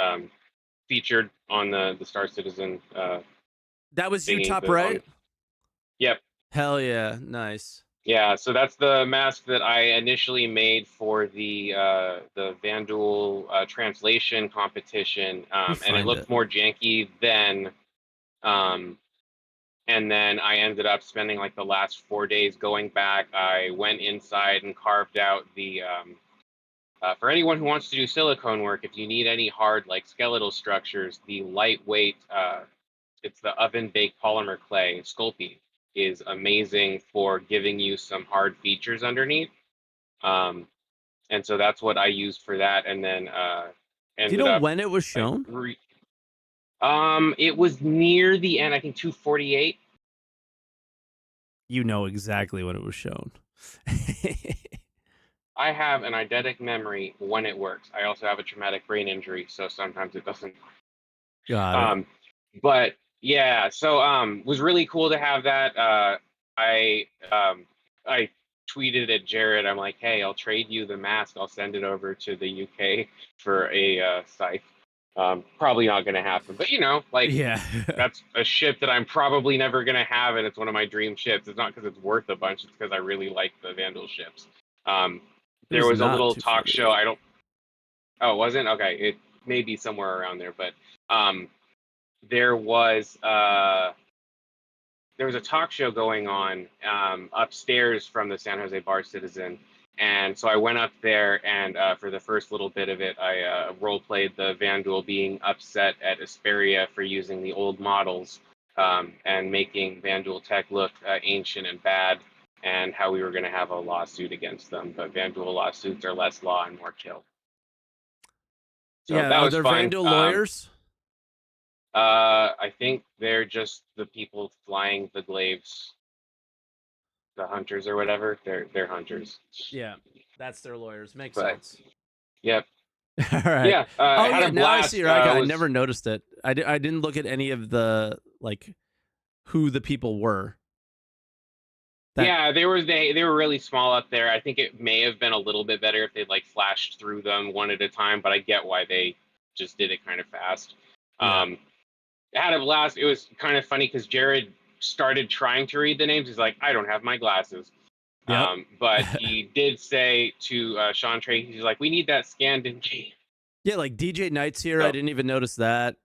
Featured on the Star Citizen That was you thingy. top right? Yep. Hell yeah. Nice. Yeah, so that's the mask that I initially made for the Vanduul translation competition, Me and it find looked it. more janky then. And then I ended up spending like the last 4 days going back. I went inside and carved out the for anyone who wants to do silicone work. If you need any hard like skeletal structures, the lightweight it's the oven baked polymer clay Sculpey is amazing for giving you some hard features underneath. Um, and so that's what I used for that, and then Do you ended know up when it was like shown? it was near the end, I think 248. You know exactly when it was shown. I have an eidetic memory when it works. I also have a traumatic brain injury, so sometimes it doesn't. Got it. But yeah, so was really cool to have that. I tweeted at Jared. I'm like, hey, I'll trade you the mask. I'll send it over to the UK for a scythe. Probably not going to happen, but like Yeah. that's a ship that I'm probably never going to have, and it's one of my dream ships. It's not because it's worth a bunch; it's because I really like the Vandal ships. It There was was a not little talk show. 248. I don't. Oh, it wasn't? Okay, it may be somewhere around there, but there was there was a talk show going on upstairs from the San Jose Bar Citizen. And so I went up there, and for the first little bit of it, I role played the Vanduul being upset at Asperia for using the old models and making Vanduul tech look ancient and bad, and how we were going to have a lawsuit against them. But Vanduul lawsuits are less law and more kill. So Yeah, that are was there fun. Vandal lawyers? I think they're just the people flying the glaives, the hunters or whatever. They're hunters. Yeah, that's their lawyers. Makes But sense. yep. All right. Yeah. Oh Had yeah, a now I blast. see your icon. I Was never noticed it. I didn't look at any of the like who the people were. yeah, they were really small up there. I think it may have been a little bit better if they'd like flashed through them one at a time, but I get why they just did it kind of fast. Yeah. Had a blast. It was kind of funny because Jared started trying to read the names. He's like, I don't have my glasses. Yep. But he did say to Sean Trey, he's like, we need that scanned in game. Yeah, like DJ Knight's here. So, I didn't even notice that.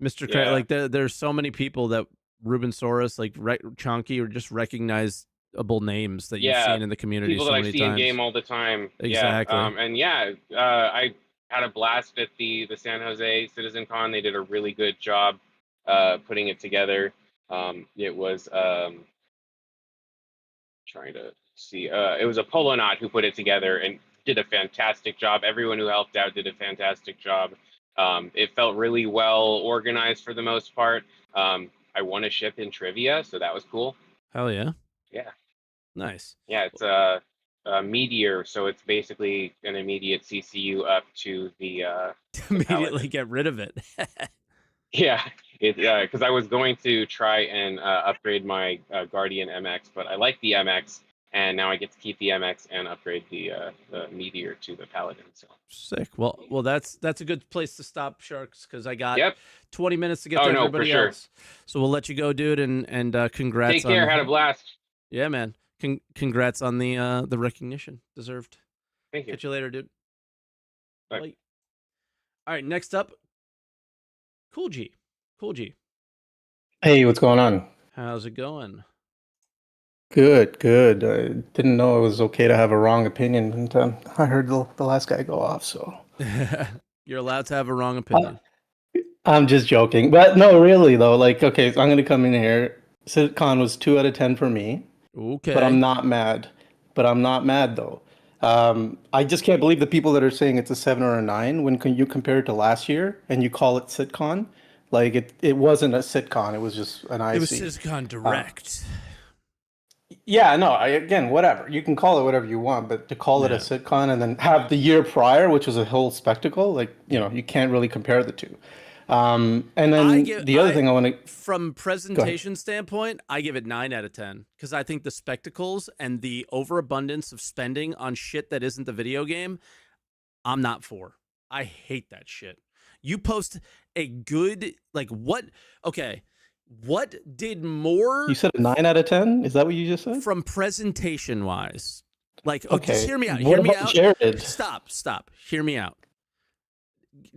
Mr. Yeah. Like there's so many people that Ruben Soros, like Chonky, or just recognizable names that you've seen in the community people so that I many see times. in game all the time. Exactly. Yeah. And yeah, I had a blast at the San Jose Citizencon. They did a really good job putting it together. It was trying to see. It was a Polonaut who put it together and did a fantastic job. Everyone who helped out did a fantastic job. It felt really well organized for the most part. I won a ship in trivia, so that was cool. Hell yeah. Yeah. Nice. Yeah, it's a meteor, so it's basically an immediate CCU up to the Immediately get rid of it. yeah, because I was going to try and upgrade my Guardian MX, but I like the MX, and now I get to keep the MX and upgrade the meteor to the Paladin. So sick. Well, that's a good place to stop, Sharks, because I got Yep. 20 minutes to get Oh, to no, for everybody sure. else. So we'll let you go, dude, and congrats. Take care. on, Had a blast. Yeah, man. Congrats on the recognition. Deserved. Thank you. Catch you later, dude. Bye. Bye. All right, next up, Cool G. Cool G. Hey, what's going on? How's it going? Good, good. I didn't know it was okay to have a wrong opinion until I heard the last guy go off, so. You're allowed to have a wrong opinion. I'm just joking. But no, really, though. Like, okay, so I'm going to come in here. Citizencon was 2 out of 10 for me. Okay. But I'm not mad. Though. I just can't believe the people that are saying it's a 7 or a 9 when you compare it to last year and you call it Sitcon. Like, it wasn't a Sitcon. It was just an IC. It was Citizencon Direct. Yeah, no, again, whatever. You can call it whatever you want, but to call it a Sitcon and then have the year prior, which was a whole spectacle, like, you can't really compare the two. And then the other thing I want to, from presentation standpoint, I give it 9 out of 10 because I think the spectacles and the overabundance of spending on shit that isn't the video game, I'm not for. I hate that shit. You post a good, like, what? Okay, what did more? you said a 9 out of 10? Is that what you just said? From presentation wise, like, Okay. just hear me out. What Hear me about out. Jared? Stop. Hear me out.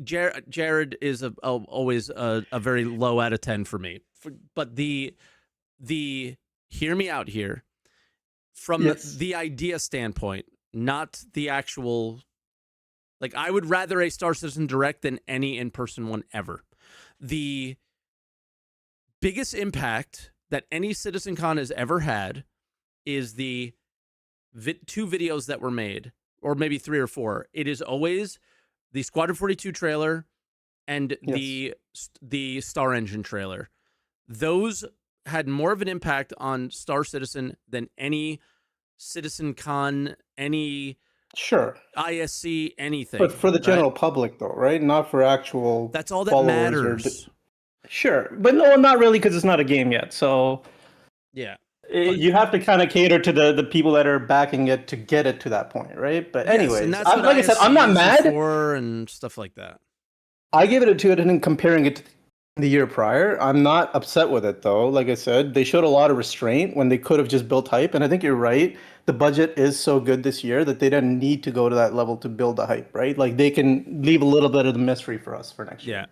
Jared is always a very low out of 10 for me. But the hear me out here from the idea standpoint, not the actual. Like, I would rather a Star Citizen Direct than any in-person one ever. The biggest impact that any Citizencon has ever had is the 2 videos that were made, or maybe 3 or 4. It is always the Squadron 42 trailer and the Star Engine trailer. Those had more of an impact on Star Citizen than any Citizencon, any ISC, anything. But for the general public, though, right? Not for actual. That's all that followers matters. Sure, but no, not really, because it's not a game yet. So yeah, you have to kind of cater to the people that are backing it to get it to that point, right? But anyways, and that's like I said, I'm not mad and stuff like that. I gave it a 2 out of 10 comparing it to the year prior. I'm not upset with it though. Like I said, they showed a lot of restraint when they could have just built hype, and I think you're right. The budget is so good this year that they didn't need to go to that level to build the hype, right? Like they can leave a little bit of the mystery for us for next year.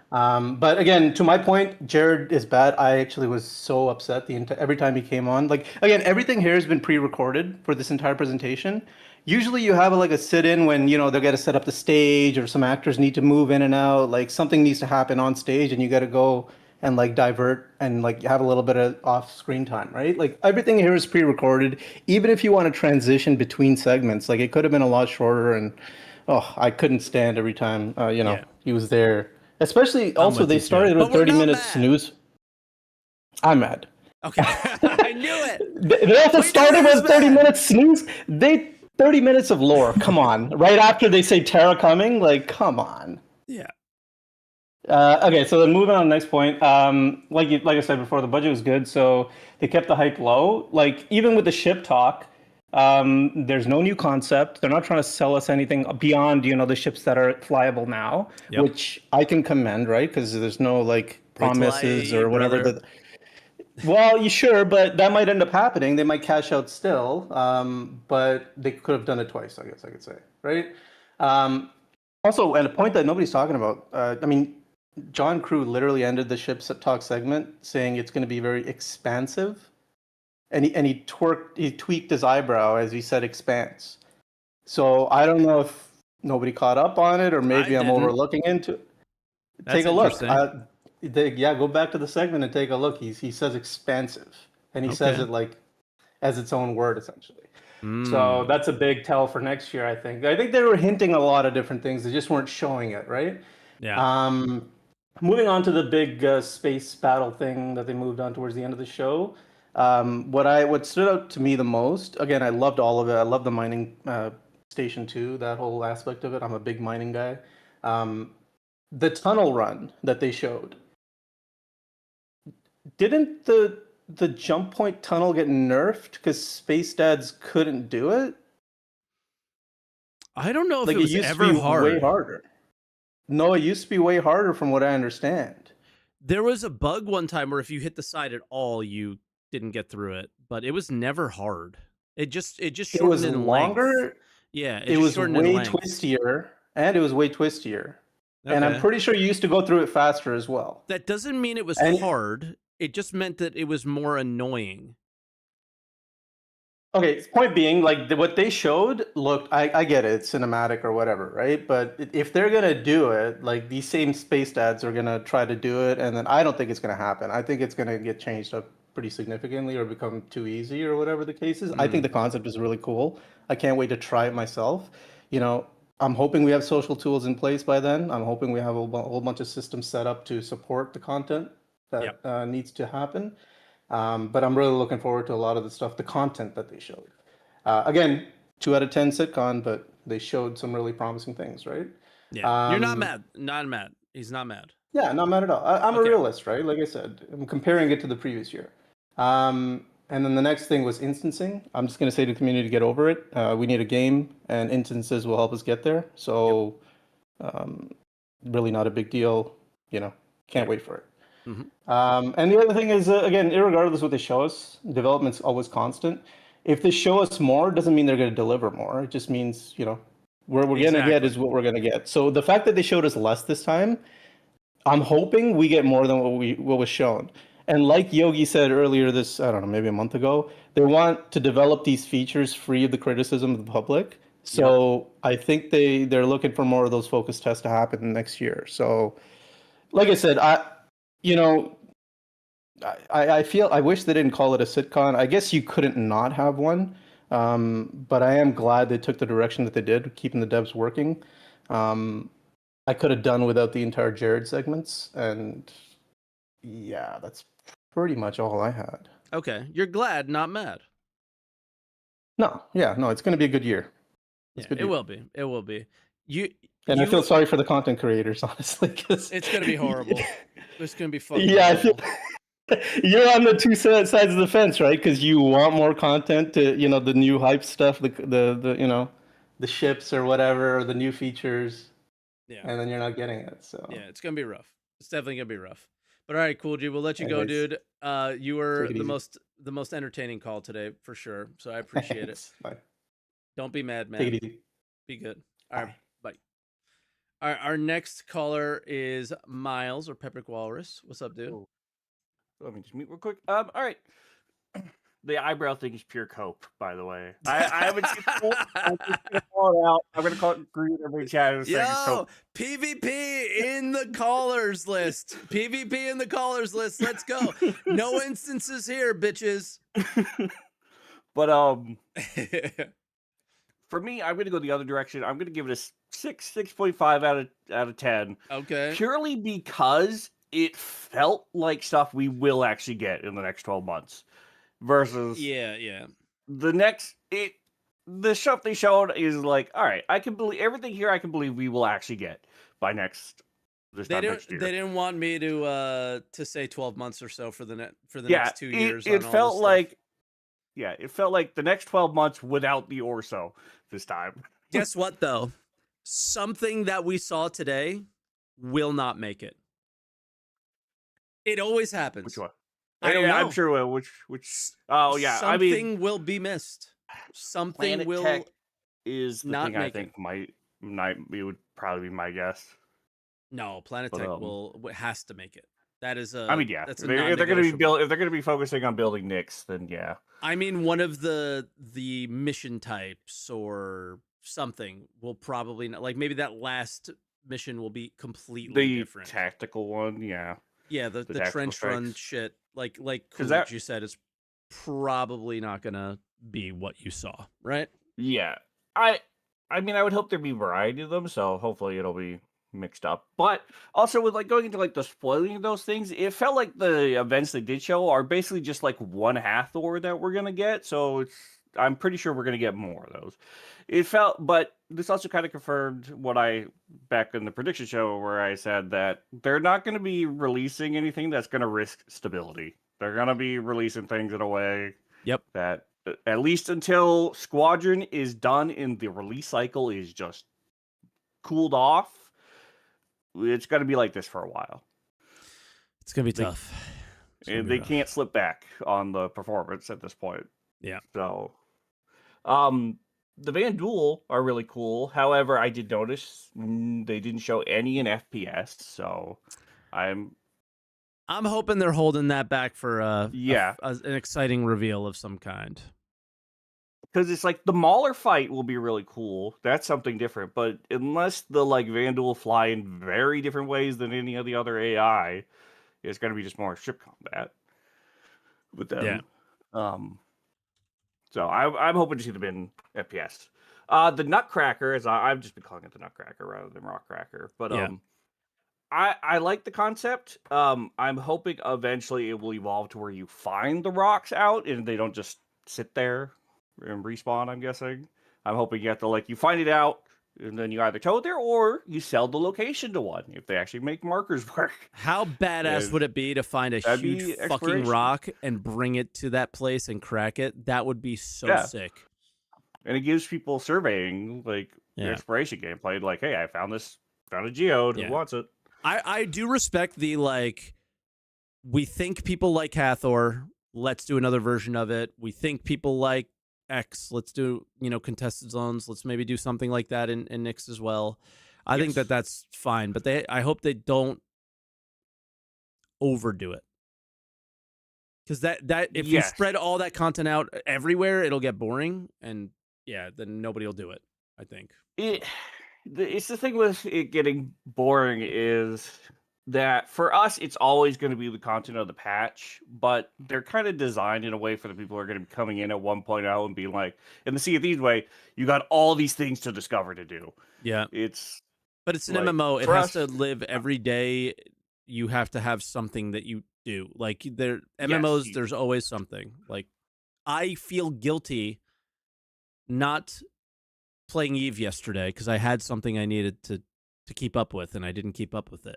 But again, to my point, Jared is bad. I actually was so upset every time he came on. Like, again, everything here has been pre-recorded for this entire presentation. Usually you have a sit-in when, they're going to set up the stage or some actors need to move in and out. Like something needs to happen on stage and you got to go and divert and have a little bit of off-screen time, right? Like everything here is pre-recorded. Even if you want to transition between segments, it could have been a lot shorter. And I couldn't stand every time, he was there. Especially, also, they started with 30-minute snooze. I'm mad. Okay, I knew it. They also started with 30-minute snooze. 30 minutes of lore. Come on. Right after they say Terra coming, come on. Yeah. Okay, so then moving on to the next point. Like I said before, the budget was good, so they kept the hype low. Even with the ship talk, there's no new concept. They're not trying to sell us anything beyond, the ships that are flyable now, which I can commend, right? Because there's no promises or whatever. Well, you sure, but that might end up happening. They might cash out still, but they could have done it twice, I guess I could say, right? Also, and a point that nobody's talking about, John Crew literally ended the ship talk segment saying it's going to be very expansive. And he tweaked his eyebrow as he said expanse. So I don't know if nobody caught up on it or maybe I'm overlooking into it. Take a look. Go back to the segment and take a look. He says expansive. And he says it as its own word, essentially. So that's a big tell for next year, I think. I think they were hinting a lot of different things. They just weren't showing it, right? Yeah. Moving on to the big space battle thing that they moved on towards the end of the show. What stood out to me the most, again, I loved all of it. I love the mining station too, that whole aspect of it. I'm a big mining guy. The tunnel run that they showed. Didn't the jump point tunnel get nerfed because Space Dads couldn't do it? I don't know if it was used ever to be hard. way harder. No, it used to be way harder from what I understand. There was a bug one time where if you hit the side at all, you didn't get through it, but it was never hard. It just shortened it was in longer. Length. Yeah, it was way twistier, and it was way twistier. Okay. And I'm pretty sure you used to go through it faster as well. That doesn't mean it was hard. It just meant that it was more annoying. Okay, point being, what they showed looked, I get it, it's cinematic or whatever, right? But if they're going to do it, these same Space Dads are going to try to do it, and then I don't think it's going to happen. I think it's going to get changed up pretty significantly or become too easy or whatever the case is. I think the concept is really cool. I can't wait to try it myself. I'm hoping we have social tools in place by then. I'm hoping we have a whole bunch of systems set up to support the content that needs to happen. But I'm really looking forward to a lot of the content that they showed. Again, 2 out of 10 sitcom, but they showed some really promising things, right? Yeah, you're not mad. Not mad. He's not mad. Yeah, not mad at all. I'm a Okay. realist, right? Like I said, I'm comparing it to the previous year. And then the next thing was instancing. I'm just going to say to the community to get over it. We need a game, and instances will help us get there. So, really not a big deal. You know, can't wait for it. And the other thing is, again, irregardless of what they show us, development's always constant. If they show us more, doesn't mean they're going to deliver more. It just means, you know, where we're going to get is what we're going to get. So the fact that they showed us less this time, I'm hoping we get more than what was shown. And like Yogi said earlier, this, I don't know, maybe a month ago, they want to develop these features free of the criticism of the public. So I think they're looking for more of those focus tests to happen next year. So, like I said, you know, I feel I wish they didn't call it a sitcon. I guess you couldn't not have one, but I am glad they took the direction that they did, keeping the devs working. I could have done without the entire Jared segments, and yeah, that's pretty much all I had. Okay, you're glad, not mad. No, yeah, no, it's going to be a good year. Yeah, it will be. It will be. I feel sorry for the content creators, honestly, because it's going to be horrible. It's going to be fucking yeah, horrible. You're on the two sides of the fence, right? Because you want more content to, you know, the new hype stuff, the you know, the ships or whatever, or the new features. Yeah. And then you're not getting it. So yeah, it's gonna be rough. It's definitely gonna be rough. But all right, cool, G. We'll let you go, Anyways, dude. You were take it easy. the most entertaining call today for sure. So I appreciate it. Bye. Don't be mad, man. Take it easy. Be good. All right, bye. All right, our next caller is Miles or Pepper Walrus. What's up, dude? Oh. Let me just mute real quick. All right. The eyebrow thing is pure cope, by the way. I haven't seen it before. I'm just gonna call it out. I'm gonna call it green every chat and say it's cope. PvP in the callers list. PvP in the callers list. Let's go. No instances here, bitches. But for me, I'm gonna go the other direction. I'm gonna give it a 6.5 out of 10. Okay. Purely because it felt like stuff we will actually get in the next 12 months. Versus the stuff they showed is like, all right, I can believe everything here. I can believe we will actually get by next year. They didn't want me to say 12 months or so for the next 2 years. It felt like it felt like the next 12 months without the Orso this time. Guess what though? Something that we saw today will not make it. It always happens. Which one? I don't know. I'm sure it will. Which? Oh yeah. Something will be missed. Something Planet will Tech is the not thing I make think it would probably be my guess. No, Planet Tech has to make it. That is a. I mean, yeah. That's if they're going to be focusing on building Nyx, then yeah. I mean, one of the mission types or something will probably not, like maybe that last mission will be completely different. The tactical one, yeah. Yeah, the trench run shit, like that you said, is probably not gonna be what you saw, right? Yeah, I mean, I would hope there'd be variety of them, so hopefully it'll be mixed up. But also with like going into like the spoiling of those things, it felt like the events they did show are basically just like one Hathor that we're gonna get. So I'm pretty sure we're gonna get more of those. It felt, but this also kind of confirmed what I back in the prediction show where I said that they're not going to be releasing anything that's going to risk stability. They're going to be releasing things in a way that at least until Squadron is done and the release cycle is just cooled off, it's going to be like this for a while. It's going to be tough. And they can't slip back on the performance at this point. Yeah. So, the Van Duel are really cool. However, I did notice they didn't show any in FPS, so I'm hoping they're holding that back for an exciting reveal of some kind. Because it's like the Mauler fight will be really cool. That's something different. But unless the like Van Duel fly in very different ways than any of the other AI, it's going to be just more ship combat with them. Yeah. So I'm hoping to see them in FPS. The Nutcracker, as I've just been calling it the Nutcracker rather than Rockcracker, but I like the concept. I'm hoping eventually it will evolve to where you find the rocks out and they don't just sit there and respawn. I'm guessing. I'm hoping you have to you find it out And then you either tow it there or you sell the location to one if they actually make markers work. How badass And would it be to find a that'd huge be fucking exploration. rock and bring it to that place and crack it? That would be so Yeah. sick. And it gives people surveying, like, the Yeah. exploration gameplay, like, hey, I found a geode, Yeah. who wants it? I do respect the, like, we think people like Hathor, let's do another version of it. We think people like X, let's do, contested zones. Let's maybe do something like that in Nyx as well. I think Yes. that's fine, but I hope they don't overdo it. Because that if you Yes. spread all that content out everywhere, it'll get boring, and then nobody will do it, I think. It's the thing with it getting boring is that for us, it's always going to be the content of the patch, but they're kind of designed in a way for the people who are going to be coming in at 1.0 and being like, in the Sea of Thieves way, you got all these things to discover to do. Yeah. But it's an like, MMO. It for has us- to live every day. You have to have something that you do. Like MMOs, there's always something. Like, I feel guilty not playing Eve yesterday because I had something I needed to keep up with, and I didn't keep up with it.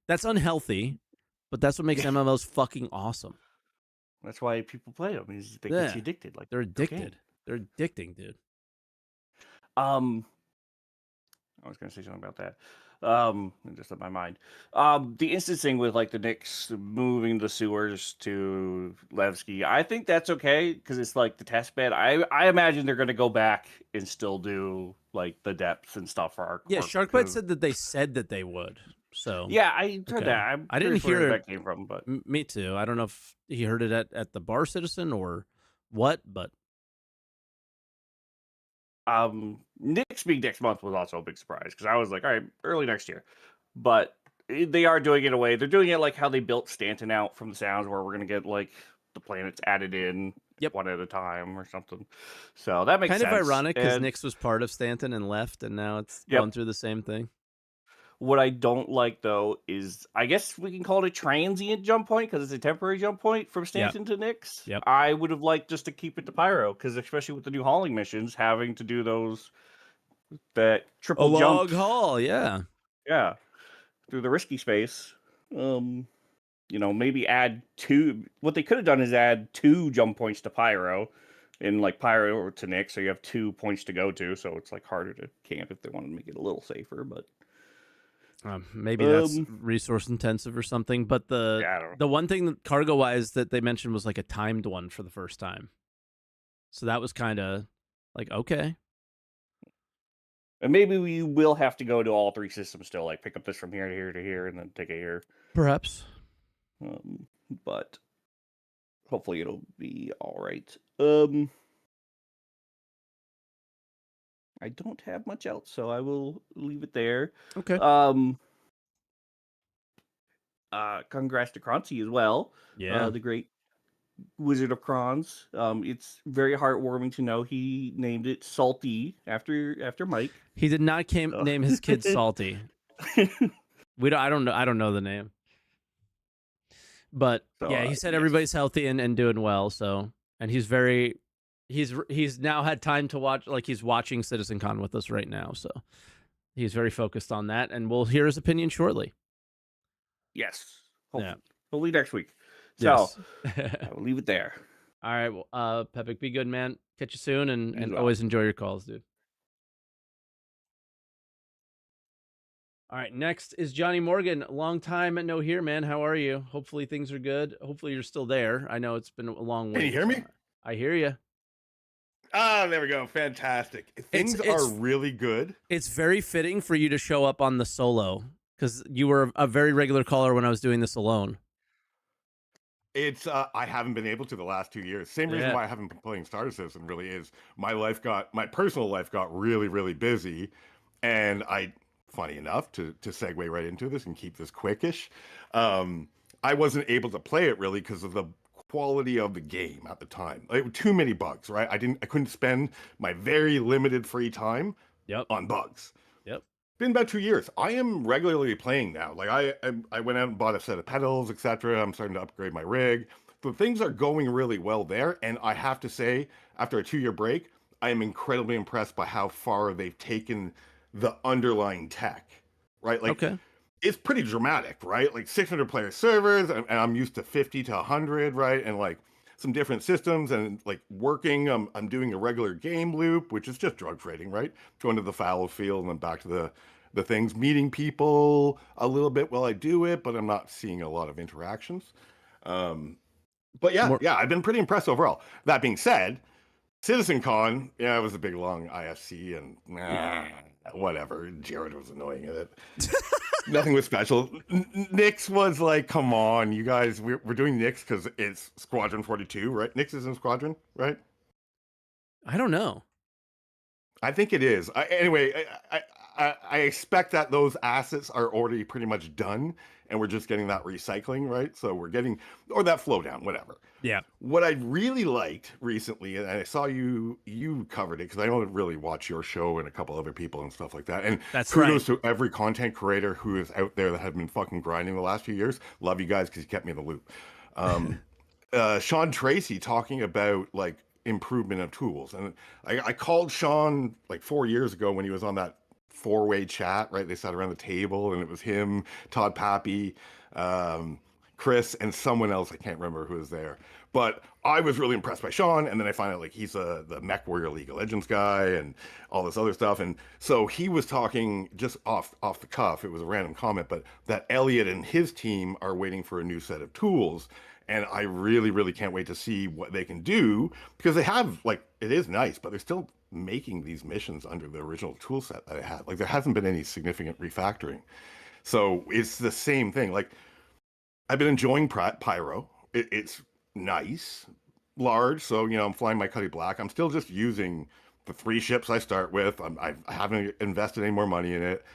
That's unhealthy, but that's what makes MMOs fucking awesome. That's why people play them. Is they Yeah. get you addicted. Like They're cocaine. addicted. They're addicting, dude. I was going to say something about that. It just left my mind. The instancing with like the Nyx moving the sewers to Levski, I think that's okay because it's like the test bed. I imagine they're going to go back and still do like the depths and stuff for our. Yeah, Sharkbite said that they would. So yeah, I heard that. I didn't hear where that came from, but me too. I don't know if he heard it at the Bar Citizen or what, but Nyx being next month was also a big surprise because I was like, all right, early next year, but they are doing it in a way. They're doing it like how they built Stanton out from the sounds, where we're gonna get like the planets added in one at a time or something. So that makes kind sense. of ironic because And Nyx was part of Stanton and left, and now it's going through the same thing. what I don't like though is, I guess we can call it a transient jump point because it's a temporary jump point from Stanton to Nyx. Yep. I would have liked just to keep it to Pyro because especially with the new hauling missions, having to do that triple A jump log haul, yeah, through the risky space. Maybe add two. What they could have done is add 2 jump points to Pyro, and like Pyro to Nyx, so you have 2 points to go to. So it's like harder to camp if they wanted to make it a little safer, but. Maybe that's resource intensive or something. But the one thing cargo wise that they mentioned was like a timed one for the first time. So that was kind of like, okay. And maybe we will have to go to all 3 systems still, like pick up this from here to here to here and then take it here. Perhaps. But hopefully it'll be all right. I don't have much else, so I will leave it there. Okay. Congrats to Croncy as well. Yeah. The great Wizard of Crons. It's very heartwarming to know he named it Salty after Mike. He did not name his kid Salty. I don't know the name. But he said everybody's healthy and doing well. So, and he's now had time to watch, like he's watching Citizencon with us right now. So he's very focused on that, and we'll hear his opinion shortly. Yes. Hopefully next week. So I will leave it there. All right. Well, Pepik, be good, man. Catch you soon, and well. always enjoy your calls, dude. All right, next is Johnny Morgan. Long time no here, man. How are you? Hopefully things are good. Hopefully you're still there. I know it's been a long way. Can you hear me? I hear you. Ah, there we go. Fantastic. Things are really good. It's very fitting for you to show up on the solo because you were a very regular caller when I was doing this alone. It's I haven't been able to the last 2 years. Same reason why I haven't been playing Star Citizen really is my personal life got really, really busy, and funny enough, to segue right into this and keep this quickish, I wasn't able to play it really because of the quality of the game at the time. Like, too many bugs, right? I couldn't spend my very limited free time on bugs. Yep. Been about 2 years. I am regularly playing now. Like I went out and bought a set of pedals, etc. I'm starting to upgrade my rig. So things are going really well there. And I have to say, after a 2-year break, I am incredibly impressed by how far they've taken the underlying tech, right? Like, Okay. it's pretty dramatic, right? Like 600 player servers, and I'm used to 50 to 100, right? And like some different systems and like working. I'm doing a regular game loop, which is just drug trading, right? Going to the fallow field and then back to the things, meeting people a little bit while I do it, but I'm not seeing a lot of interactions. But yeah, More- yeah, I've been pretty impressed overall. That being said, Citizencon, yeah, it was a big long IFC and whatever. Jared was annoying at it. Nothing was special. Nyx was like, come on, you guys, we're doing Nyx because it's Squadron 42, right? Nyx is in Squadron, right? I don't know. I think it is. Anyway, I expect that those assets are already pretty much done, and we're just getting that recycling, right? So we're getting, or that flow down, whatever. Yeah. What I really liked recently, and I saw you covered it because I don't really watch your show and a couple other people and stuff like that. And That's kudos to every content creator who is out there that have been fucking grinding the last few years. Love you guys because you kept me in the loop. Sean Tracy talking about like improvement of tools, and I called Sean like 4 years ago when he was on that four-way chat, right? They sat around the table and it was him, Todd Pappy, Chris, and someone else. I can't remember who was there. But I was really impressed by Sean, and then I find out like he's the Mech Warrior League of Legends guy and all this other stuff. And so he was talking just off the cuff. It was a random comment, but that Elliot and his team are waiting for a new set of tools. And I really, really can't wait to see what they can do because they have like it is nice, but they're still making these missions under the original tool set that I had. Like there hasn't been any significant refactoring. So it's the same thing. Like I've been enjoying Pyro. It's nice, large. So, I'm flying my Cuddy Black. I'm still just using the 3 ships I start with. I haven't invested any more money in it.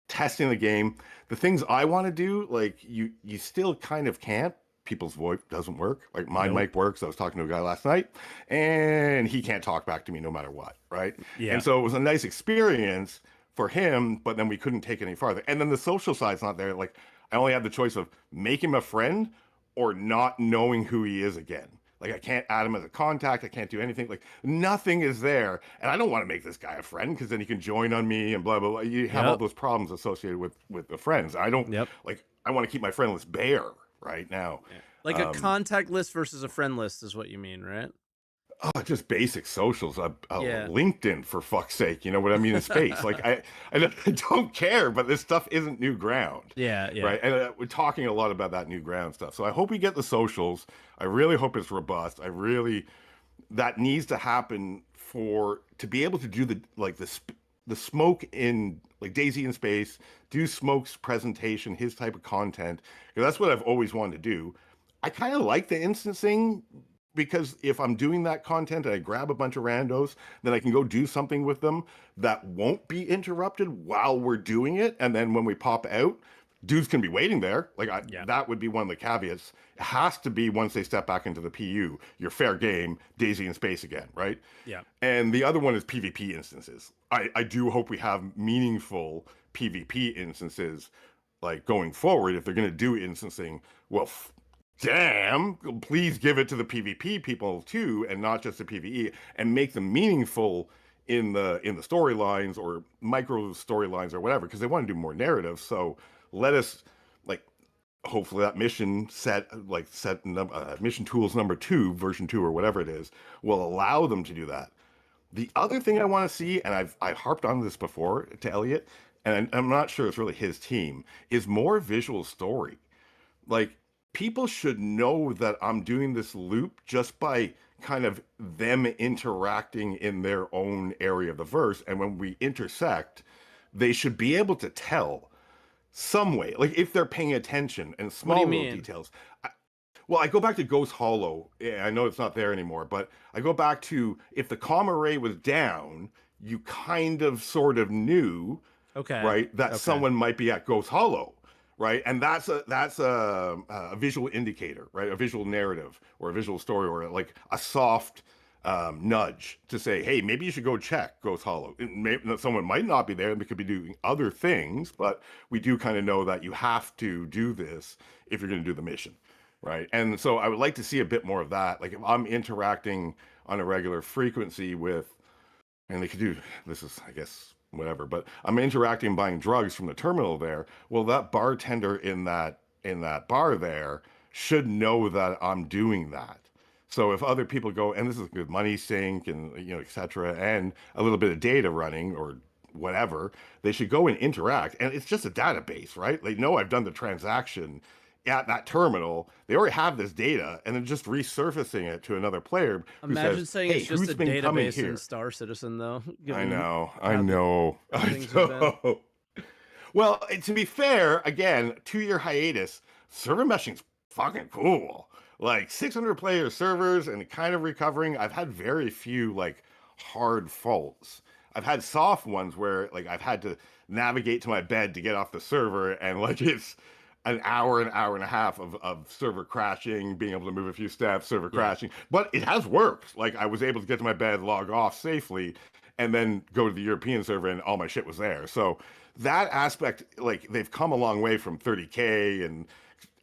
Testing the game. The things I want to do, like you still kind of can't. People's voice doesn't work. Like my mic works. I was talking to a guy last night and he can't talk back to me no matter what. Right. Yeah. And so it was a nice experience for him, but then we couldn't take it any farther. And then the social side's not there. Like I only have the choice of make him a friend or not knowing who he is again. Like I can't add him as a contact. I can't do anything. Like nothing is there. And I don't want to make this guy a friend because then he can join on me and blah, blah, blah. You have all those problems associated with the friends. I don't like, I want to keep my friend list bare right now. Like a contact list versus a friend list is what you mean, right? Oh, just basic socials. LinkedIn, for fuck's sake. You know what I mean? In space. Like I don't care, but this stuff isn't new ground. Yeah. Right. And we're talking a lot about that new ground stuff. So I hope we get the socials. I really hope it's robust. That needs to happen to be able to do the smoke in like Daisy in space, do Smoke's presentation, his type of content. Because that's what I've always wanted to do. I kind of like the instancing because if I'm doing that content and I grab a bunch of randos, then I can go do something with them that won't be interrupted while we're doing it. And then when we pop out, dudes can be waiting there. Like that would be one of the caveats. It has to be once they step back into the PU, you're fair game, Daisy in space again, right? Yeah. And the other one is PvP instances. I do hope we have meaningful PvP instances like going forward. If they're going to do instancing, well, damn, please give it to the PvP people too, and not just the PvE, and make them meaningful in the storylines or micro storylines or whatever, because they want to do more narrative. So let us hopefully that mission mission tools number 2, version 2 or whatever it is, will allow them to do that. The other thing I want to see, and I harped on this before to Elliot, and I'm not sure it's really his team, is more visual story. Like people should know that I'm doing this loop just by kind of them interacting in their own area of the verse, and when we intersect, they should be able to tell some way, like if they're paying attention and small little details. I go back to Ghost Hollow. Yeah, I know it's not there anymore, but I go back to if the comm array was down, you kind of sort of knew, right, that someone might be at Ghost Hollow, right? And that's a visual indicator, right? A visual narrative or a visual story or like a soft nudge to say, hey, maybe you should go check Ghost Hollow. Someone might not be there. They could be doing other things, but we do kind of know that you have to do this if you're going to do the mission, right? And so I would like to see a bit more of that. Like if I'm interacting on a regular frequency with and they could do this is, I guess, whatever. But I'm interacting and buying drugs from the terminal there. Well, that bartender in that bar there should know that I'm doing that. So if other people go, and this is a good money sink, and et cetera, and a little bit of data running or whatever, they should go and interact. And it's just a database, right? They know I've done the transaction at that terminal. They already have this data, and then just resurfacing it to another player who Imagine says, saying "Hey, it's just who's a been coming database in here?" Star Citizen, though. I given know, how I the- know, how I things have been. know. Well, to be fair, again, 2-year hiatus, server meshing's fucking cool. Like 600 player servers and kind of recovering. I've had very few like hard faults. I've had soft ones where like I've had to navigate to my bed to get off the server, and like it's an hour and a half of server crashing, being able to move a few steps, server Yeah. crashing. But it has worked. Like I was able to get to my bed, log off safely, and then go to the European server, and all my shit was there. So that aspect, like they've come a long way from 30K and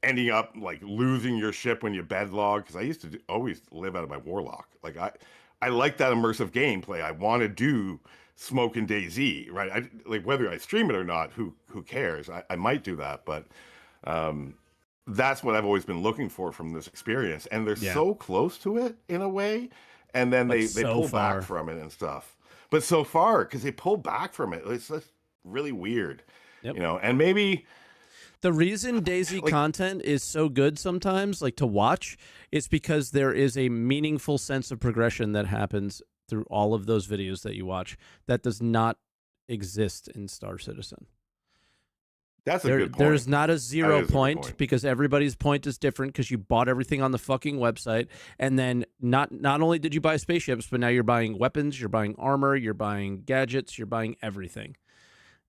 ending up like losing your ship when you bed log. Because I used to always live out of my warlock. Like I like that immersive gameplay. I want to do Smoke and DayZ, right? Like whether I stream it or not, who cares? I might do that, but that's what I've always been looking for from this experience. And they're so close to it in a way, and then they so pull far back from it and stuff. But so far, because they pull back from it, it's just really weird, And maybe the reason DayZ content is so good sometimes, like to watch, is because there is a meaningful sense of progression that happens through all of those videos that you watch that does not exist in Star Citizen. That's a good point. There's not a zero That is a good point because everybody's point is different because you bought everything on the fucking website, and then not only did you buy spaceships, but now you're buying weapons, you're buying armor, you're buying gadgets, you're buying everything,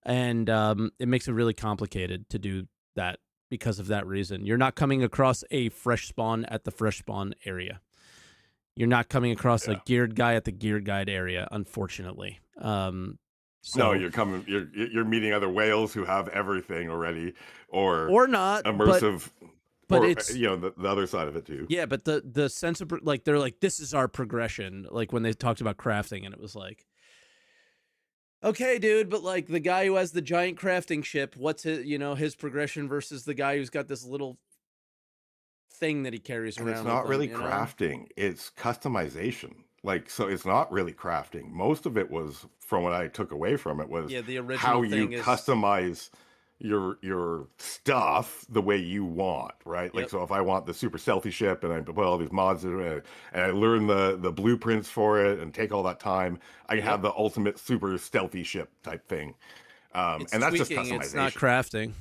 and it makes it really complicated to do that because of that reason. You're not coming across a fresh spawn at the fresh spawn area. You're not coming across a geared guy at the geared guide area, unfortunately. No, you're meeting other whales who have everything already, or not immersive, but or, it's the other side of it too. Yeah, but the sense of like they're like, this is our progression. Like when they talked about crafting, and it was like, okay, dude, but like the guy who has the giant crafting ship, what's his progression versus the guy who's got this little thing that he carries And around? it's not with really him, you know? crafting; it's customization. Like, so it's not really crafting. Most of it was, from what I took away from it, was the original how you thing is customize your stuff the way you want, right? Like, Yep. so if I want the super stealthy ship and I put all these mods in it and I learn the blueprints for it and take all that time, I can have the ultimate super stealthy ship type thing. And that's just tweaking, customization. it's not crafting.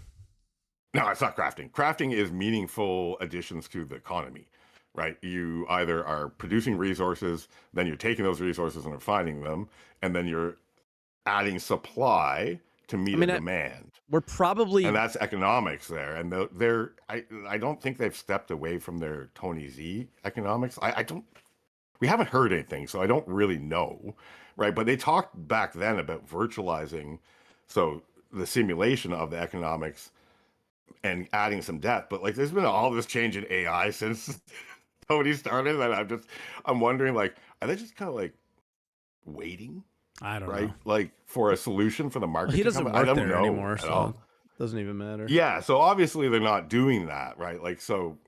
No, it's not crafting. Crafting is meaningful additions to the economy, right? You either are producing resources, then you're taking those resources and refining them, and then you're adding supply to meet a demand. We're probably, and that's economics there. And I don't think they've stepped away from their Tony Z economics. We haven't heard anything, so I don't really know, right? But they talked back then about virtualizing, so the simulation of the economics and adding some depth. But like, there's been all this change in AI since Tony started, and I'm wondering, like, are they just kind of like waiting? I don't know, know. like for a solution for the market. Well, he doesn't I work don't there know anymore, at so all. it doesn't even matter. Yeah, so obviously they're not doing that, right? Like, so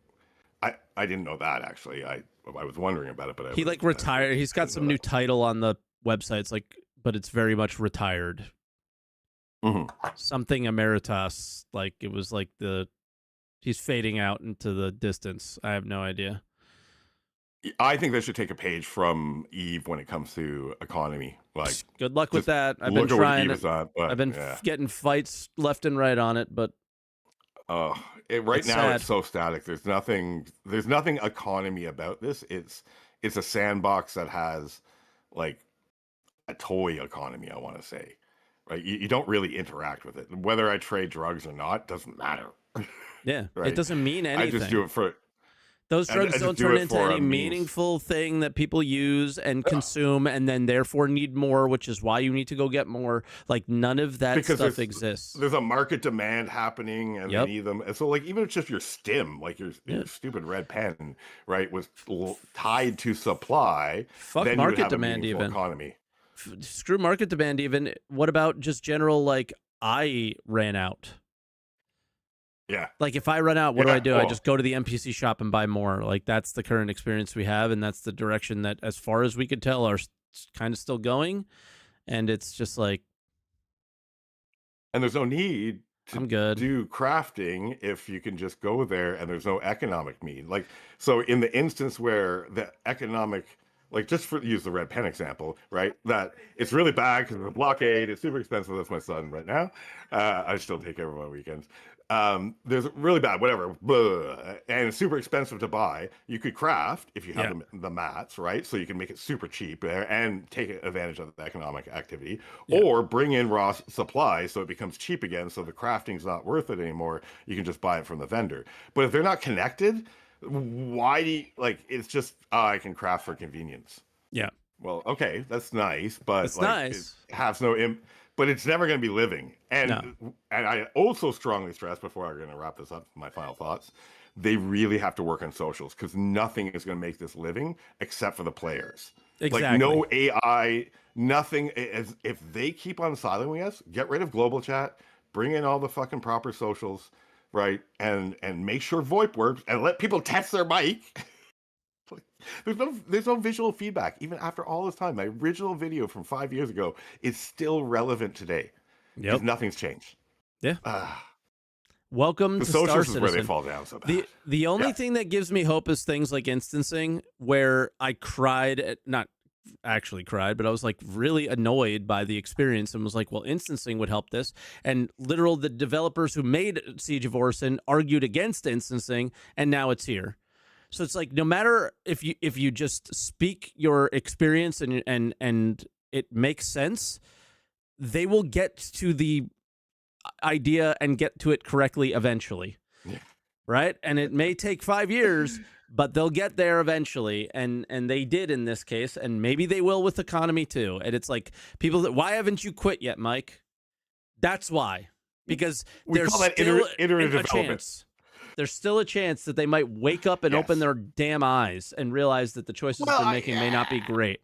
I didn't know that actually. I was wondering about it, but He like retired. He's got some new title on the websites, like, but it's very much retired. Something emeritus, like it was like he's fading out into the distance. I have no idea. I think they should take a page from Eve when it comes to economy. Like, good luck with that. I've look been at what trying. Eve is at, but, I've been getting fights left and right on it, but right it's now sad. it's so static. There's nothing economy about this. It's a sandbox that has like a toy economy, I want to say. Right? You don't really interact with it. Whether I trade drugs or not doesn't matter. Yeah, Right? it doesn't mean anything. I just do it for those drugs don't turn into any means. meaningful thing that people use and consume, and then therefore need more, which is why you need to go get more. Like none of that stuff exists. There's a market demand happening, and they need them. And so, like, even if it's just your stim, like your stupid red pen, right, was tied to supply. Fuck then market you would have demand a even. economy. Screw market demand even. What about just general, like, I ran out? Yeah. Like, if I run out, what do I do? I well, just go to the NPC shop and buy more. Like, that's the current experience we have, and that's the direction that, as far as we could tell, are kind of still going. And it's just like, and there's no need to I'm good. do crafting if you can just go there and there's no economic need. Like, so in the instance where the economic, like, just for use the red pen example, right? That it's really bad because of the blockade. It's super expensive. That's my son right now. I still take care of my weekends. There's really bad, whatever, and it's super expensive to buy. You could craft if you have the mats, right? So you can make it super cheap and take advantage of the economic activity, or bring in raw supplies so it becomes cheap again. So the crafting's not worth it anymore. You can just buy it from the vendor. But if they're not connected, why do you, like? It's just I can craft for convenience. Yeah. Well, okay, that's nice, but it's like nice. It has no but it's never going to be living. And and I also strongly stress, before I'm going to wrap this up, my final thoughts, they really have to work on socials, because nothing is going to make this living except for the players. Exactly. Like, no AI, nothing. If they keep on silencing us, get rid of global chat, bring in all the fucking proper socials, right? And make sure VoIP works, and let people test their mic. There's no visual feedback even after all this time. My original video from 5 years ago is still relevant today because nothing's changed. Yeah. Welcome the to socials Star is Citizen. where they fall down so bad. The only thing that gives me hope is things like instancing, where I cried, not actually cried, but I was like really annoyed by the experience and was like, well, instancing would help this. And the developers who made Siege of Orison argued against instancing, and now it's here. So it's like, no matter if you just speak your experience and it makes sense, they will get to the idea and get to it correctly eventually. Yeah. Right? And it may take 5 years, but they'll get there eventually. And they did in this case, and maybe they will with economy too. And it's like, why haven't you quit yet, Mike? That's why. Because there's call that still iterative a development. chance. There's still a chance that they might wake up and open their damn eyes and realize that the choices they're making may not be great.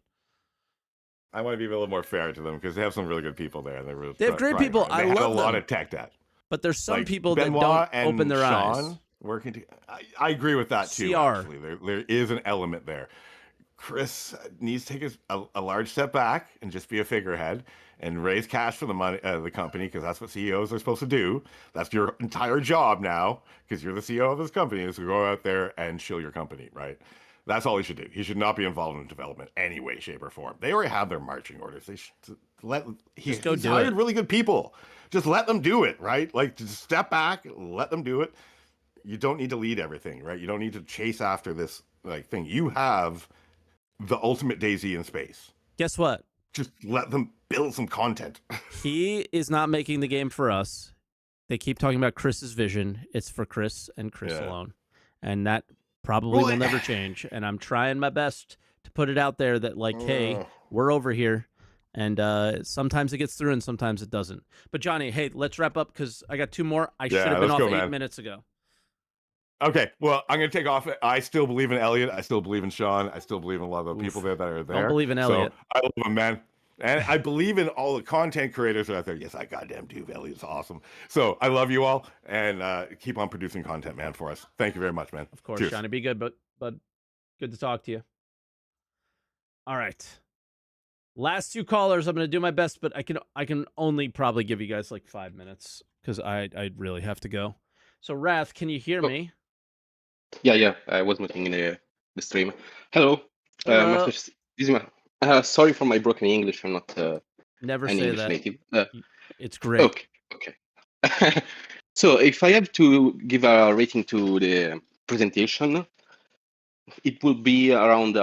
I want to be a little more fair to them because they have some really good people there. They have great people. I love them. They have a lot of tech debt. But there's some like people Benoit that don't and open their Sean eyes. Working together. I agree with that too. CR. Actually, there is an element there. Chris needs to take a large step back and just be a figurehead and raise cash for the money, the company, because that's what CEOs are supposed to do. That's your entire job now, because you're the CEO of this company, is to go out there and shill your company, right? That's all he should do. He should not be involved in development any way, shape, or form. They already have their marching orders. They should he's hired really good people. Just let them do it, right? Like, just step back, let them do it. You don't need to lead everything, right? You don't need to chase after this like thing. You have the ultimate DayZ in space. Guess what? Just let them build some content. He is not making the game for us. They keep talking about Chris's vision. It's for Chris and Chris alone. And that probably will never change. And I'm trying my best to put it out there that, like, hey, we're over here. And sometimes it gets through and sometimes it doesn't. But Johnny, hey, let's wrap up because I got 2 more. I should have been off 8 minutes ago. Okay, well, I'm going to take off. I still believe in Elliot. I still believe in Sean. I still believe in a lot of the people there that are there. Don't believe in Elliot. So I love him, man. And I believe in all the content creators that are out there. Yes, I goddamn do. Elliot's awesome. So I love you all, and keep on producing content, man, for us. Thank you very much, man. Of course, Cheers. Johnny, be good, but good to talk to you. All right. Last 2 callers. I'm going to do my best, but I can only probably give you guys like 5 minutes because I really have to go. So, Wrath, can you hear me? Yeah. I was looking in the stream. Hello. Hello. This is my, sorry for my broken English. I'm not Never an say English that. native. It's great. Okay. So if I have to give a rating to the presentation, it will be around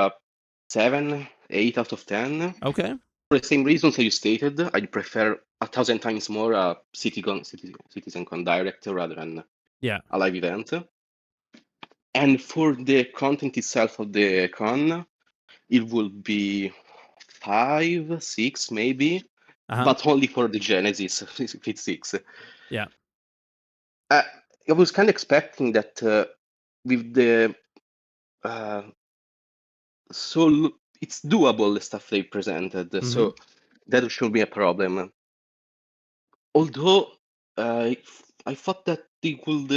7, 8 out of 10. Okay. For the same reasons you stated, I'd prefer 1,000 times more a Citizencon Direct rather than a live event. And for the content itself of the con, it will be 5, 6 maybe, but only for the Genesis, if it's 6. Yeah. I was kind of expecting that with the so it's doable the stuff they presented. So that should be a problem. Although I thought that they could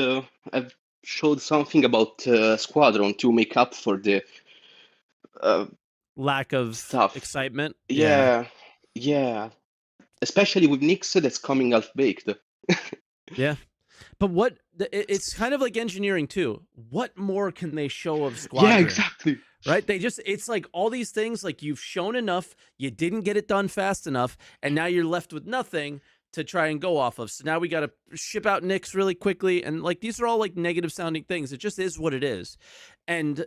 have showed something about Squadron to make up for the lack of stuff. excitement. Yeah. Especially with Nix that's coming half baked. Yeah. But it's kind of like engineering too. What more can they show of Squadron? Yeah, exactly. Right? It's like all these things, like you've shown enough, you didn't get it done fast enough, and now you're left with nothing to try and go off of. So now we got to ship out Nix really quickly. And like, these are all like negative sounding things. It just is what it is. And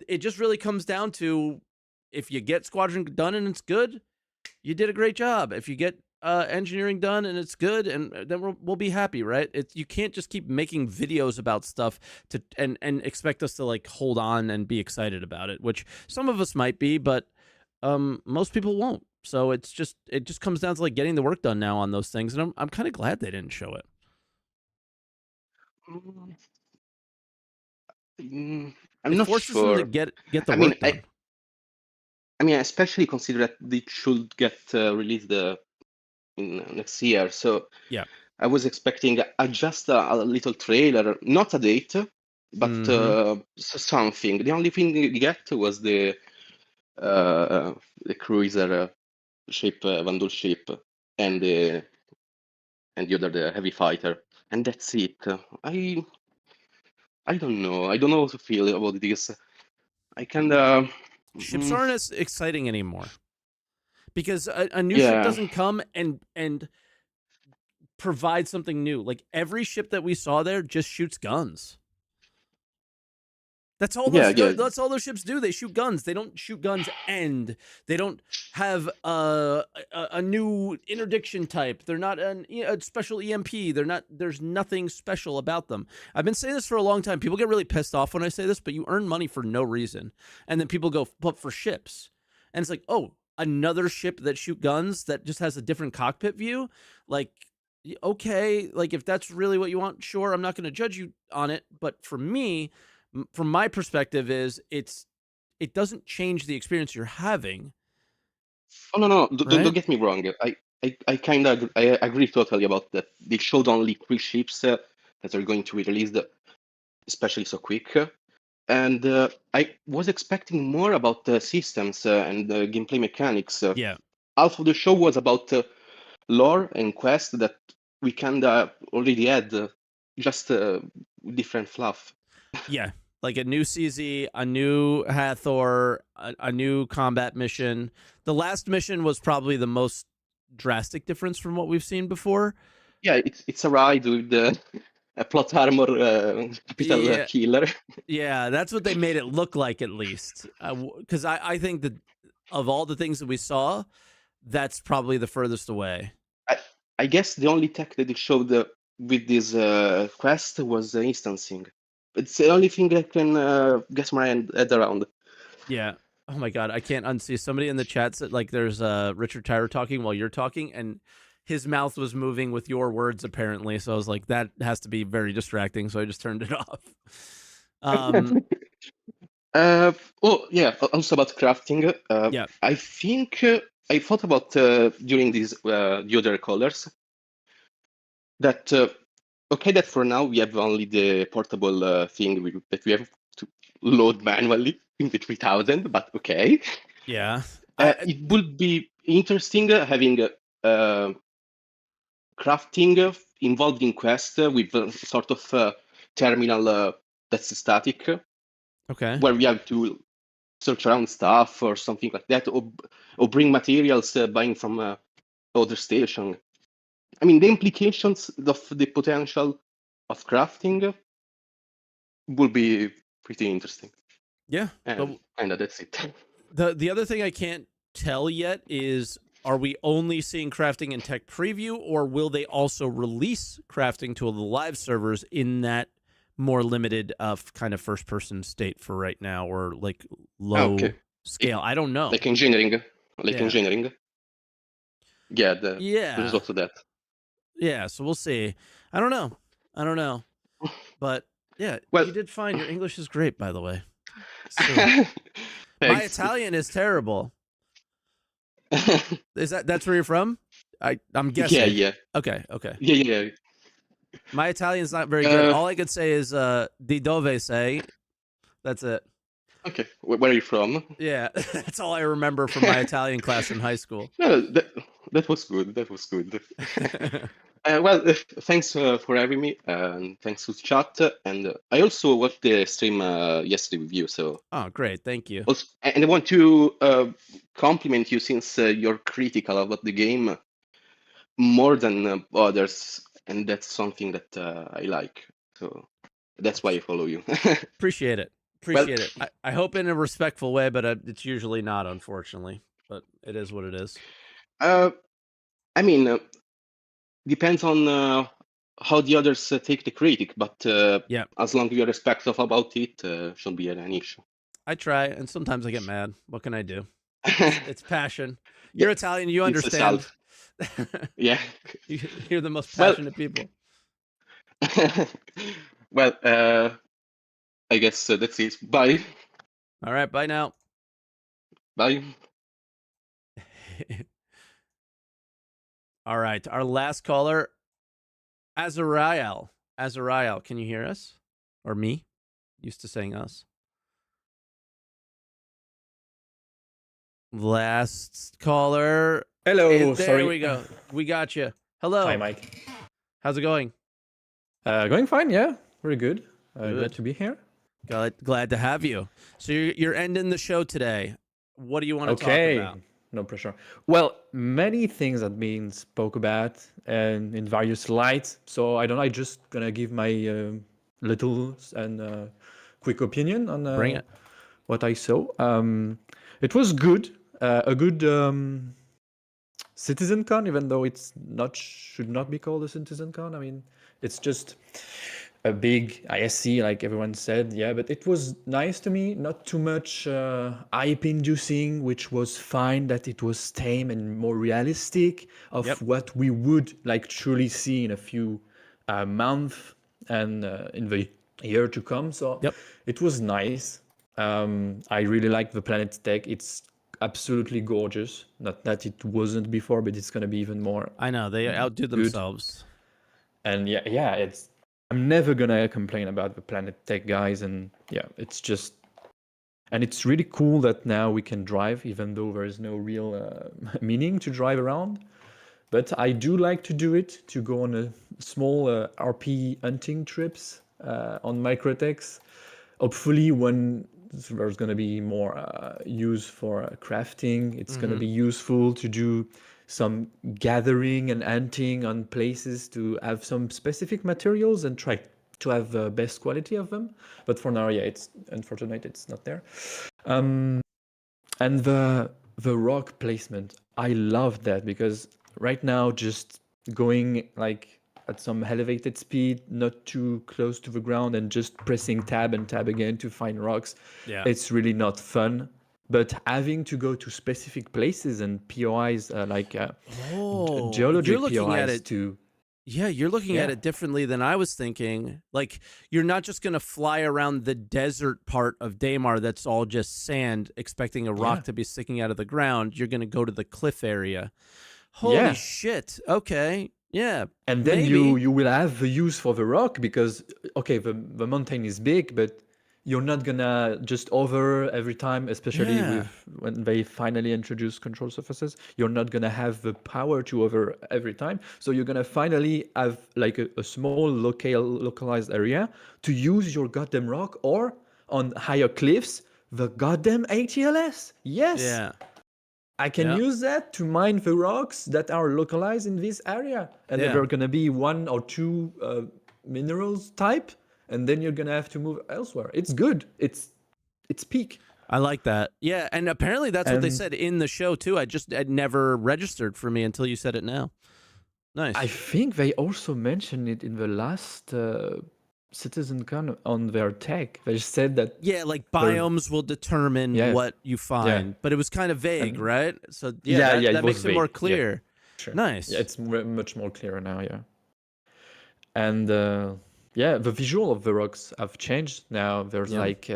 it just really comes down to, if you get Squadron done and it's good, you did a great job. If you get engineering done and it's good, and then we'll be happy, right? You can't just keep making videos about stuff and expect us to like hold on and be excited about it, which some of us might be, but most people won't. So it just comes down to like getting the work done now on those things, and I'm kind of glad they didn't show it. I'm not forces sure. them to get the work done. I mean, especially consider that they should get released in next year. So yeah, I was expecting just a little trailer, not a date, but something. The only thing you get was the cruiser ship, Vandal ship, and the other, the heavy fighter, and that's it. I don't know. I don't know how to feel about this. I can. Ships aren't as exciting anymore because a new ship doesn't come and provide something new. Like every ship that we saw there just shoots guns. That's all. That's all those ships do. They shoot guns. They don't shoot guns, and they don't have a new interdiction type. They're not a special EMP. They're not. There's nothing special about them. I've been saying this for a long time. People get really pissed off when I say this, but you earn money for no reason, and then people go, "But for ships," and it's like, oh, another ship that shoot guns that just has a different cockpit view, like. Okay, like if that's really what you want, sure, I'm not going to judge you on it, but for me, from my perspective, it doesn't change the experience you're having. Oh no, don't get me wrong. I kind of I agree totally about that. They showed only 3 ships that are going to be released, especially so quick. And I was expecting more about the systems and gameplay mechanics. Yeah. Half of the show was about lore and quest that we kind of already had, just different fluff. Yeah, like a new CZ, a new Hathor, a new combat mission. The last mission was probably the most drastic difference from what we've seen before. Yeah, it's a ride with a plot armor capital killer. Yeah, that's what they made it look like, at least. Because I think that of all the things that we saw, that's probably the furthest away. I guess the only tech that they showed with this quest was instancing. It's the only thing I can guess my head around. Yeah. Oh my god, I can't unsee. Somebody in the chat said like there's Richard Tyler talking while you're talking, and his mouth was moving with your words apparently. So I was like, that has to be very distracting. So I just turned it off. Oh yeah, also about crafting. Yeah. I think I thought about during these the other colors that okay, that for now we have only the portable thing that we have to load manually in the 3000, but okay. Yeah. It would be interesting having crafting involved in quest with a sort of terminal that's static. Okay. Where we have to search around stuff or something like that, or bring materials buying from other station. I mean, the implications of the potential of crafting will be pretty interesting. Yeah, and that's it. The other thing I can't tell yet is, are we only seeing crafting in tech preview, or will they also release crafting to the live servers in that more limited kind of first person state for right now, or like low scale? I don't know. Like engineering. Engineering. Yeah, there's also that. Yeah, so we'll see. I don't know. But yeah, you did fine. Your English is great, by the way. So, my Italian is terrible. That's where you're from? I'm guessing. Yeah. Okay. Yeah. My Italian's not very good. All I could say is di dove sei. That's it. Okay. Where are you from? Yeah, that's all I remember from my Italian class in high school. No, that was good. That was good. Well, thanks for having me, and thanks to chat. And I also watched the stream yesterday with you. So. Oh, great! Thank you. Also, and I want to compliment you since you're critical about the game more than others, and that's something that I like. So that's why I follow you. Appreciate it. Appreciate it. I hope in a respectful way, but it's usually not, unfortunately. But it is what it is. I mean, depends on how the others take the critic, but yeah, as long as you're respectful about it, shouldn't be an issue. I try, and sometimes I get mad. What can I do? It's passion. You're Italian, you understand. Yeah, you're the most passionate people. Well, I guess that's it. Bye. All right, bye now. Bye. All right, our last caller, Azariel. Azariel, can you hear us? Or me? Used to saying us. Last caller. Hello, there sorry. we go. We got you. Hello. Hi, Mike. How's it going? Going fine, yeah. Very good. Glad to be here. Glad to have you. So you're ending the show today. What do you want to talk about? No pressure. Well, many things have been spoke about and in various lights. So I don't know. I just gonna give my little and quick opinion on Bring it. What I saw. It was good. A good Citizencon, even though it's should not be called a Citizencon. I mean, it's just a big ISC, like everyone said. Yeah, but it was nice to me. Not too much hype-inducing, which was fine. That it was tame and more realistic of what we would like truly see in a few months and in the year to come. So it was nice. I really like the Planet Tech. It's absolutely gorgeous. Not that it wasn't before, but it's gonna be even more. I know they outdo themselves. And yeah, it's. I'm never gonna complain about the Planet Tech guys, and yeah, it's just. And it's really cool that now we can drive, even though there is no real meaning to drive around. But I do like to do it, to go on a small RP hunting trips on Microtechs. Hopefully, when there's going to be more use for crafting, it's going to be useful to do some gathering and hunting on places to have some specific materials and try to have the best quality of them. But for now, yeah, it's unfortunate it's not there. And the rock placement, I love that, because right now just going like at some elevated speed, not too close to the ground, and just pressing tab and tab again to find rocks, it's really not fun. But having to go to specific places and POIs geology POIs to... Yeah, you're looking at it differently than I was thinking. Like, you're not just going to fly around the desert part of Daymar that's all just sand, expecting a rock to be sticking out of the ground. You're going to go to the cliff area. Holy shit. Okay. Yeah. And then you will have the use for the rock, because, okay, the mountain is big, but you're not gonna just hover every time, especially when they finally introduce control surfaces. You're not gonna have the power to hover every time. So you're gonna finally have like a small localized area to use your goddamn rock, or on higher cliffs, the goddamn ATLS. Yes. Yeah. I can use that to mine the rocks that are localized in this area. And there are going to be 1 or 2 minerals type, and then you're going to have to move elsewhere. It's good. It's peak. I like that. Yeah, and apparently that's what they said in the show too. I'd never registered for me until you said it now. Nice. I think they also mentioned it in the last Citizencon on their tech. They said that like biomes will determine what you find, but it was kind of vague, right? So that makes it more clear. Yeah. Sure. Nice. Yeah, it's much more clear now. Yeah, and the visual of the rocks have changed now. There's like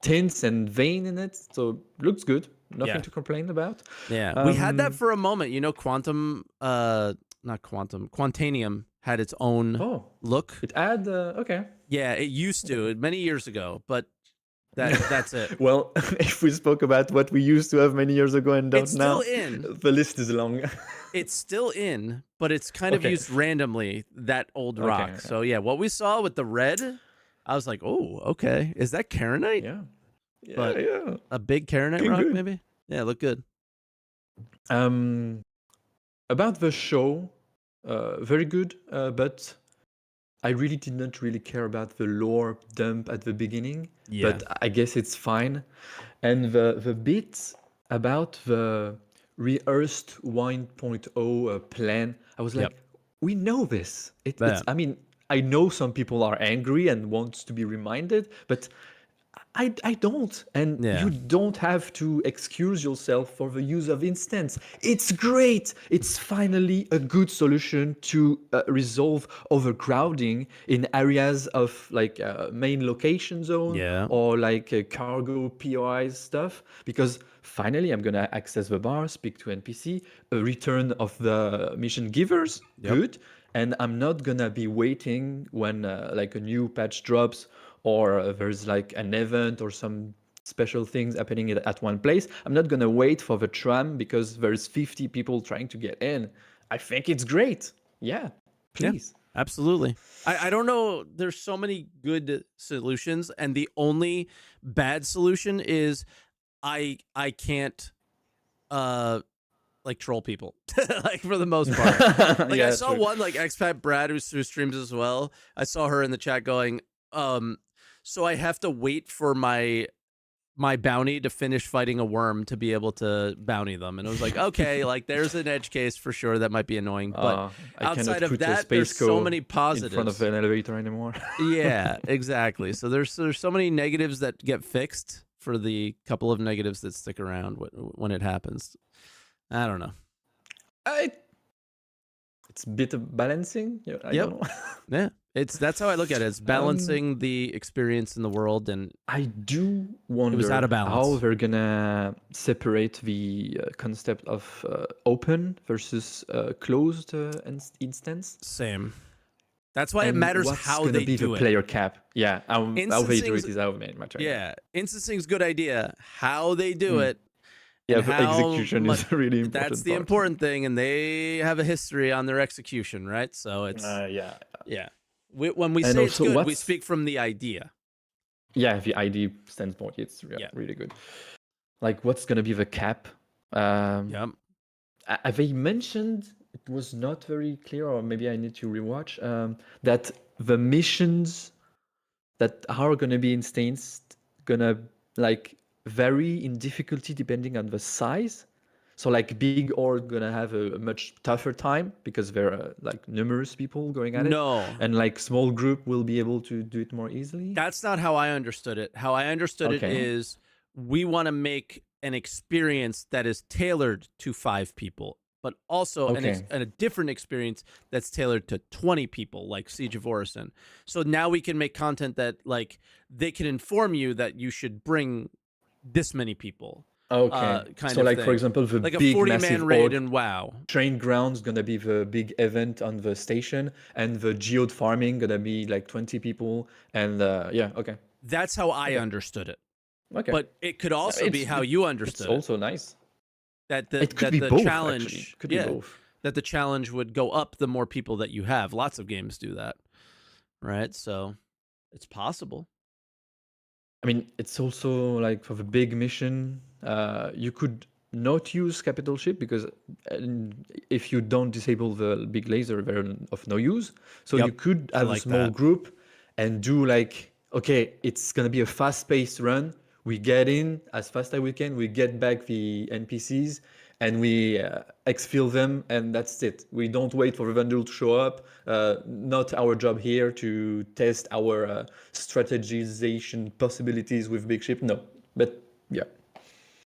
tints and vein in it, so looks good. Nothing to complain about. Yeah, we had that for a moment. You know, Quantanium had its own look. It had okay. Yeah, it used to many years ago, but that's it. Well, if we spoke about what we used to have many years ago and don't It's now, still in. the list is long. It's still in, but it's kind of used randomly, that old rock. Okay. So yeah, what we saw with the red, I was like, oh, okay. Is that Karenite? Yeah. But a big Karenite rock, maybe? Yeah, look good. About the show, very good, but I really did not really care about the lore dump at the beginning. Yeah. But I guess it's fine. And the bit about the rehearsed 1.0 plan, I was like, we know this. It's, I mean, I know some people are angry and want to be reminded, but I don't. And you don't have to excuse yourself for the use of instance. It's great. It's finally a good solution to resolve overcrowding in areas of like main location zone or like cargo POI stuff. Because finally I'm going to access the bar, speak to NPC, a return of the mission givers. Good. And I'm not going to be waiting when like a new patch drops or there's like an event or some special things happening at one place. I'm not going to wait for the tram because there's 50 people trying to get in. I think it's great. Yeah, please. Yeah, absolutely. I don't know. There's so many good solutions, and the only bad solution is I can't like troll people like for the most part. Like I saw one like expat Brad who streams as well. I saw her in the chat going, so I have to wait for my bounty to finish fighting a worm to be able to bounty them. And it was like, okay, like there's an edge case for sure that might be annoying, but outside of that, there's so many positives. In front of an elevator anymore. Yeah, exactly. So there's so many negatives that get fixed for the couple of negatives that stick around when it happens. I don't know. It's a bit of balancing. I don't know. Yeah. That's how I look at it. It's balancing the experience in the world, and I do wonder it was out of balance. How they're gonna separate the concept of open versus closed instance. Same. That's why it matters how they do the it. player cap. Yeah, how they do it is how they matter. Yeah, instancing's good idea. How they do it. Yeah, the execution is really important. That's the important thing, and they have a history on their execution, right? So it's yeah. When we say it's good, we speak from the idea. Yeah, the ID standpoint, it's really good. Like, what's gonna be the cap? They mentioned, it was not very clear, or maybe I need to rewatch, that the missions that are gonna be instanced gonna like vary in difficulty depending on the size. So like big org gonna have a much tougher time because there are like numerous people going at it. No. And like small group will be able to do it more easily. That's not how I understood it. How I understood it is we want to make an experience that is tailored to 5 people, but also a different experience that's tailored to 20 people, like Siege of Orison. So now we can make content that like they can inform you that you should bring this many people. Okay. Kind so of like thing. for example, the like big a 40-man massive raid in WoW. Train ground's gonna be the big event on the station, and the geode farming gonna be like 20 people, and That's how I understood it. Okay. But it could also be how you understood it. It's also nice. That it could that be the both, challenge actually. It could be both. That the challenge would go up the more people that you have. Lots of games do that. Right? So it's possible. I mean, it's also like for the big mission, you could not use capital ship because if you don't disable the big laser, they're of no use. So you could have a small group and do like, okay, it's gonna be a fast-paced run. We get in as fast as we can. We get back the NPCs and we exfil them, and that's it. We don't wait for the Vandal to show up. Not our job here to test our strategization possibilities with big ship. No, but yeah.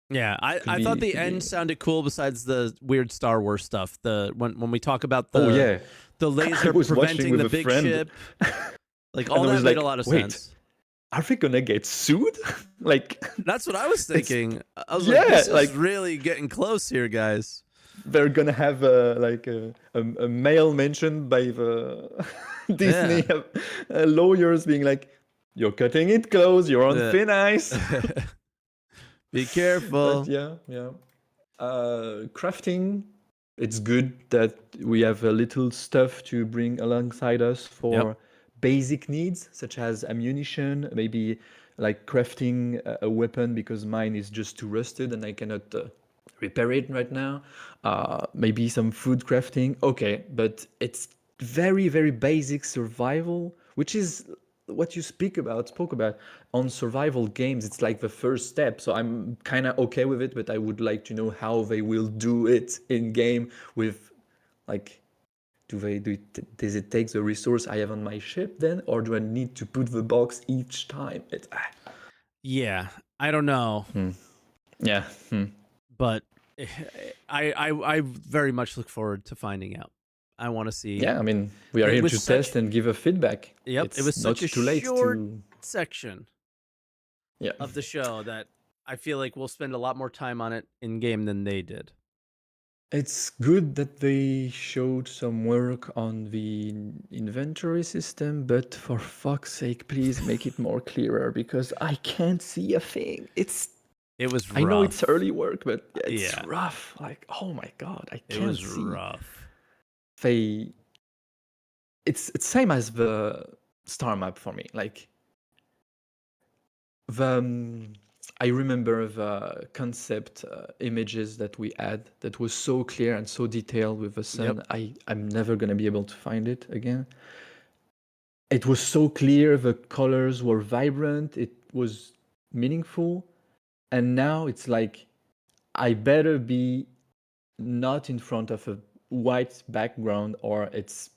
Yeah, I thought the end sounded cool. Besides the weird Star Wars stuff, when we talk about the laser preventing the big ship, like all that made a lot of sense. are we gonna get sued? Like, that's what I was thinking. I was yeah, like, this is like- really getting close here, guys. they're gonna have a mail mentioned by the Disney lawyers being like, "You're cutting it close. You're on thin ice." Be careful. But yeah. Crafting. It's good that we have a little stuff to bring alongside us for basic needs, such as ammunition, maybe like crafting a weapon because mine is just too rusted and I cannot repair it right now. Maybe some food crafting. Okay, but it's very, very basic survival, which is what you spoke about on survival games. It's like the first step, so I'm kind of okay with it, but I would like to know how they will do it in game with, like, does it take the resource I have on my ship then, or do I need to put the box each time? Yeah, I don't know. Yeah. But I very much look forward to finding out. I want to see. Yeah, I mean, we are here to test and give a feedback. Yep, it's it was not such a too late short to... section Yeah. of the show that I feel like we'll spend a lot more time on it in game than they did. It's good that they showed some work on the inventory system, but for fuck's sake, please make it more clearer because I can't see a thing. It was rough. I know it's early work, but it's Yeah. rough. Like, oh my god, I can't It was see. rough. It's same as the star map for me. Like I remember the concept images that we had that was so clear and so detailed with the sun. I'm never gonna be able to find it again. It was so clear, the colors were vibrant, it was meaningful, and now it's like I better be not in front of a white background or it's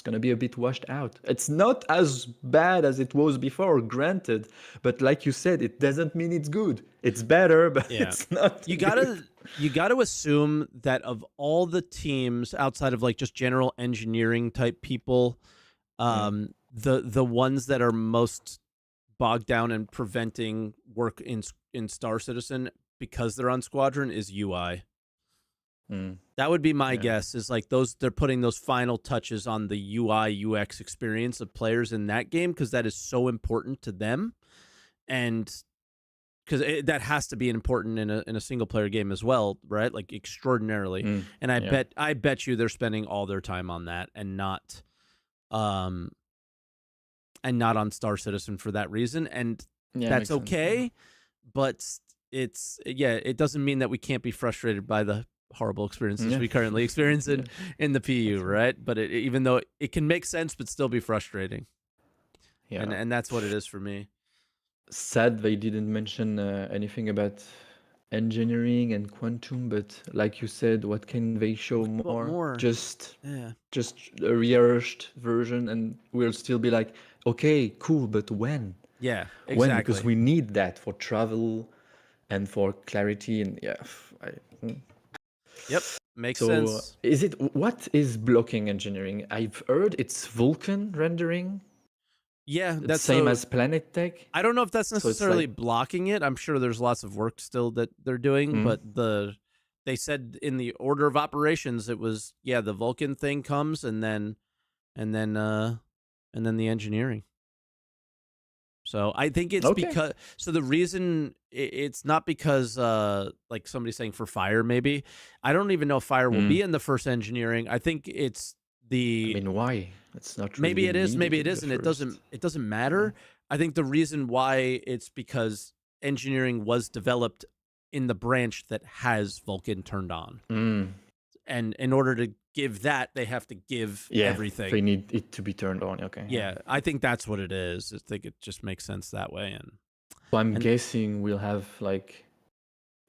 going to be a bit washed out. It's not as bad as it was before, granted, but like you said, it doesn't mean it's good. It's better, but it's not. You gotta assume that of all the teams outside of like just general engineering type people, the ones that are most bogged down and preventing work in Star Citizen because they're on Squadron is UI. That would be my guess, is like they're putting those final touches on the UI UX experience of players in that game because that is so important to them, and because that has to be important in a single player game as well, right? Like extraordinarily. And I bet you they're spending all their time on that and not on Star Citizen for that reason, and that's okay. But it doesn't mean that we can't be frustrated by the horrible experiences we currently experience in the PU, right? But even though it can make sense, but still be frustrating. And that's what it is for me. Sad they didn't mention anything about engineering and quantum, but like you said, what can they show more? Just a rehearsed version, and we'll still be like, okay, cool, but when? Yeah, exactly. When? Because we need that for travel and for clarity, and Yep, makes sense. What is blocking engineering? I've heard it's Vulkan rendering. Yeah, that's same as Planet Tech. I don't know if that's necessarily blocking it. I'm sure there's lots of work still that they're doing, but they said in the order of operations it was the Vulkan thing comes and then the engineering. So I think it's because the reason it's not because like somebody's saying for fire, maybe. I don't even know if fire will be in the first engineering. I think it's why? It's not really maybe it is, maybe it isn't. It doesn't matter. I think the reason why it's because engineering was developed in the branch that has Vulkan turned on. And in order to give that, they have to give everything. They need it to be turned on. Okay. Yeah, I think that's what it is. I think it just makes sense that way. So I'm guessing we'll have like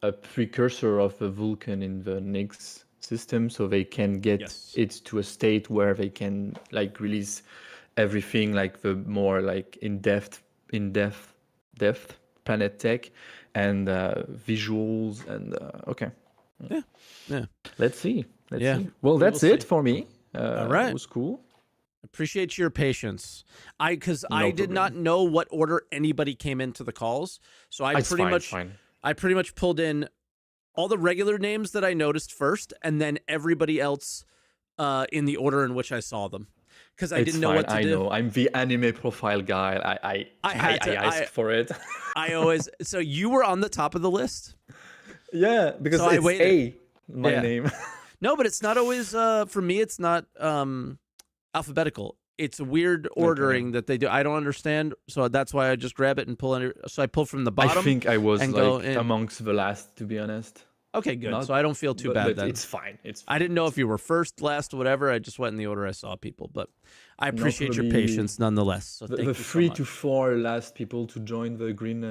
a precursor of a Vulkan in the next system, so they can get it to a state where they can like release everything, like the more like in depth Planet Tech and visuals and Yeah. Let's see. Well, that's it for me. All right. It was cool. Appreciate your patience. Because No I did not problem. know what order anybody came into the calls, so I It's pretty fine, much it's fine. I pretty much pulled in all the regular names that I noticed first, and then everybody else in the order in which I saw them, because I It's didn't know fine. what to I do. know. I'm the anime profile guy. I asked for it. I always. So you were on the top of the list. Yeah, because So I it's waited. my Yeah. name. No, but it's not always. For me, it's not alphabetical. It's a weird ordering that they do. I don't understand, so that's why I just grab it and pull it. So I pull from the bottom. I think I was and go like in. amongst the last, to be honest. Okay, good. Not- So I don't feel too bad but then. it's fine. It's I didn't know if you were first, last, whatever. I just went in the order I saw people, but I appreciate your probably patience nonetheless. So the thank you 3 so much. to 4 last people to join the green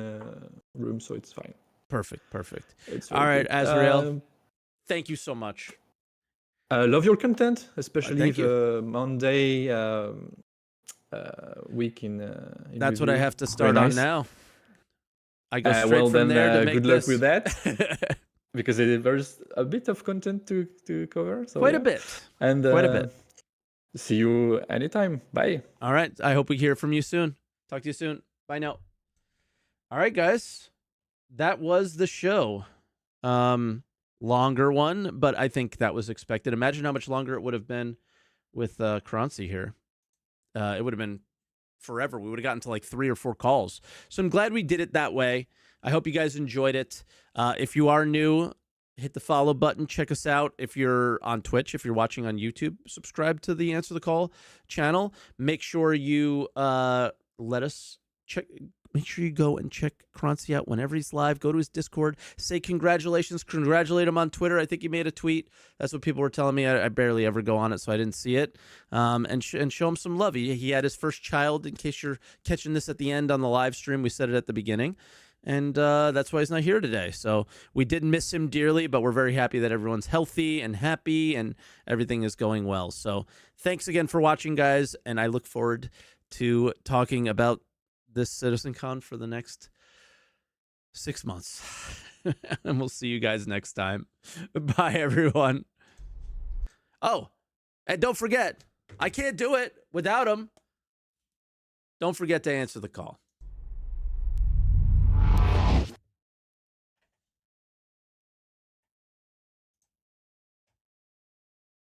room, so it's fine. Perfect. It's All very right, good. Azrael. Thank you so much. I love your content, especially thank you. the Monday week in That's what I review. have to Very start on nice. now. I go straight Well, from then, there to make good this. luck with that. Because there's a bit of content to cover. So Quite a yeah. bit. And Quite a bit. See you anytime. Bye. All right. I hope we hear from you soon. Talk to you soon. Bye now. All right, guys. That was the show. Longer one, but I think that was expected. Imagine how much longer it would have been with Croncy here. It would have been forever. We would have gotten to like 3 or 4 calls. So I'm glad we did it that way. I hope you guys enjoyed it. If you are new, hit the follow button. Check us out. If you're on Twitch, if you're watching on YouTube, subscribe to the Answer the Call channel. Make sure you let us check. Make sure you go and check Croncy out whenever he's live. Go to his Discord. Say congratulations. Congratulate him on Twitter. I think he made a tweet. That's what people were telling me. I barely ever go on it, so I didn't see it. And show him some love. He had his first child, in case you're catching this at the end on the live stream. We said it at the beginning. And that's why he's not here today. So we did miss him dearly, but we're very happy that everyone's healthy and happy and everything is going well. So thanks again for watching, guys. And I look forward to talking about this Citizencon for the next 6 months. And we'll see you guys next time. Bye, everyone. Oh, and don't forget, I can't do it without him. Don't forget to answer the call.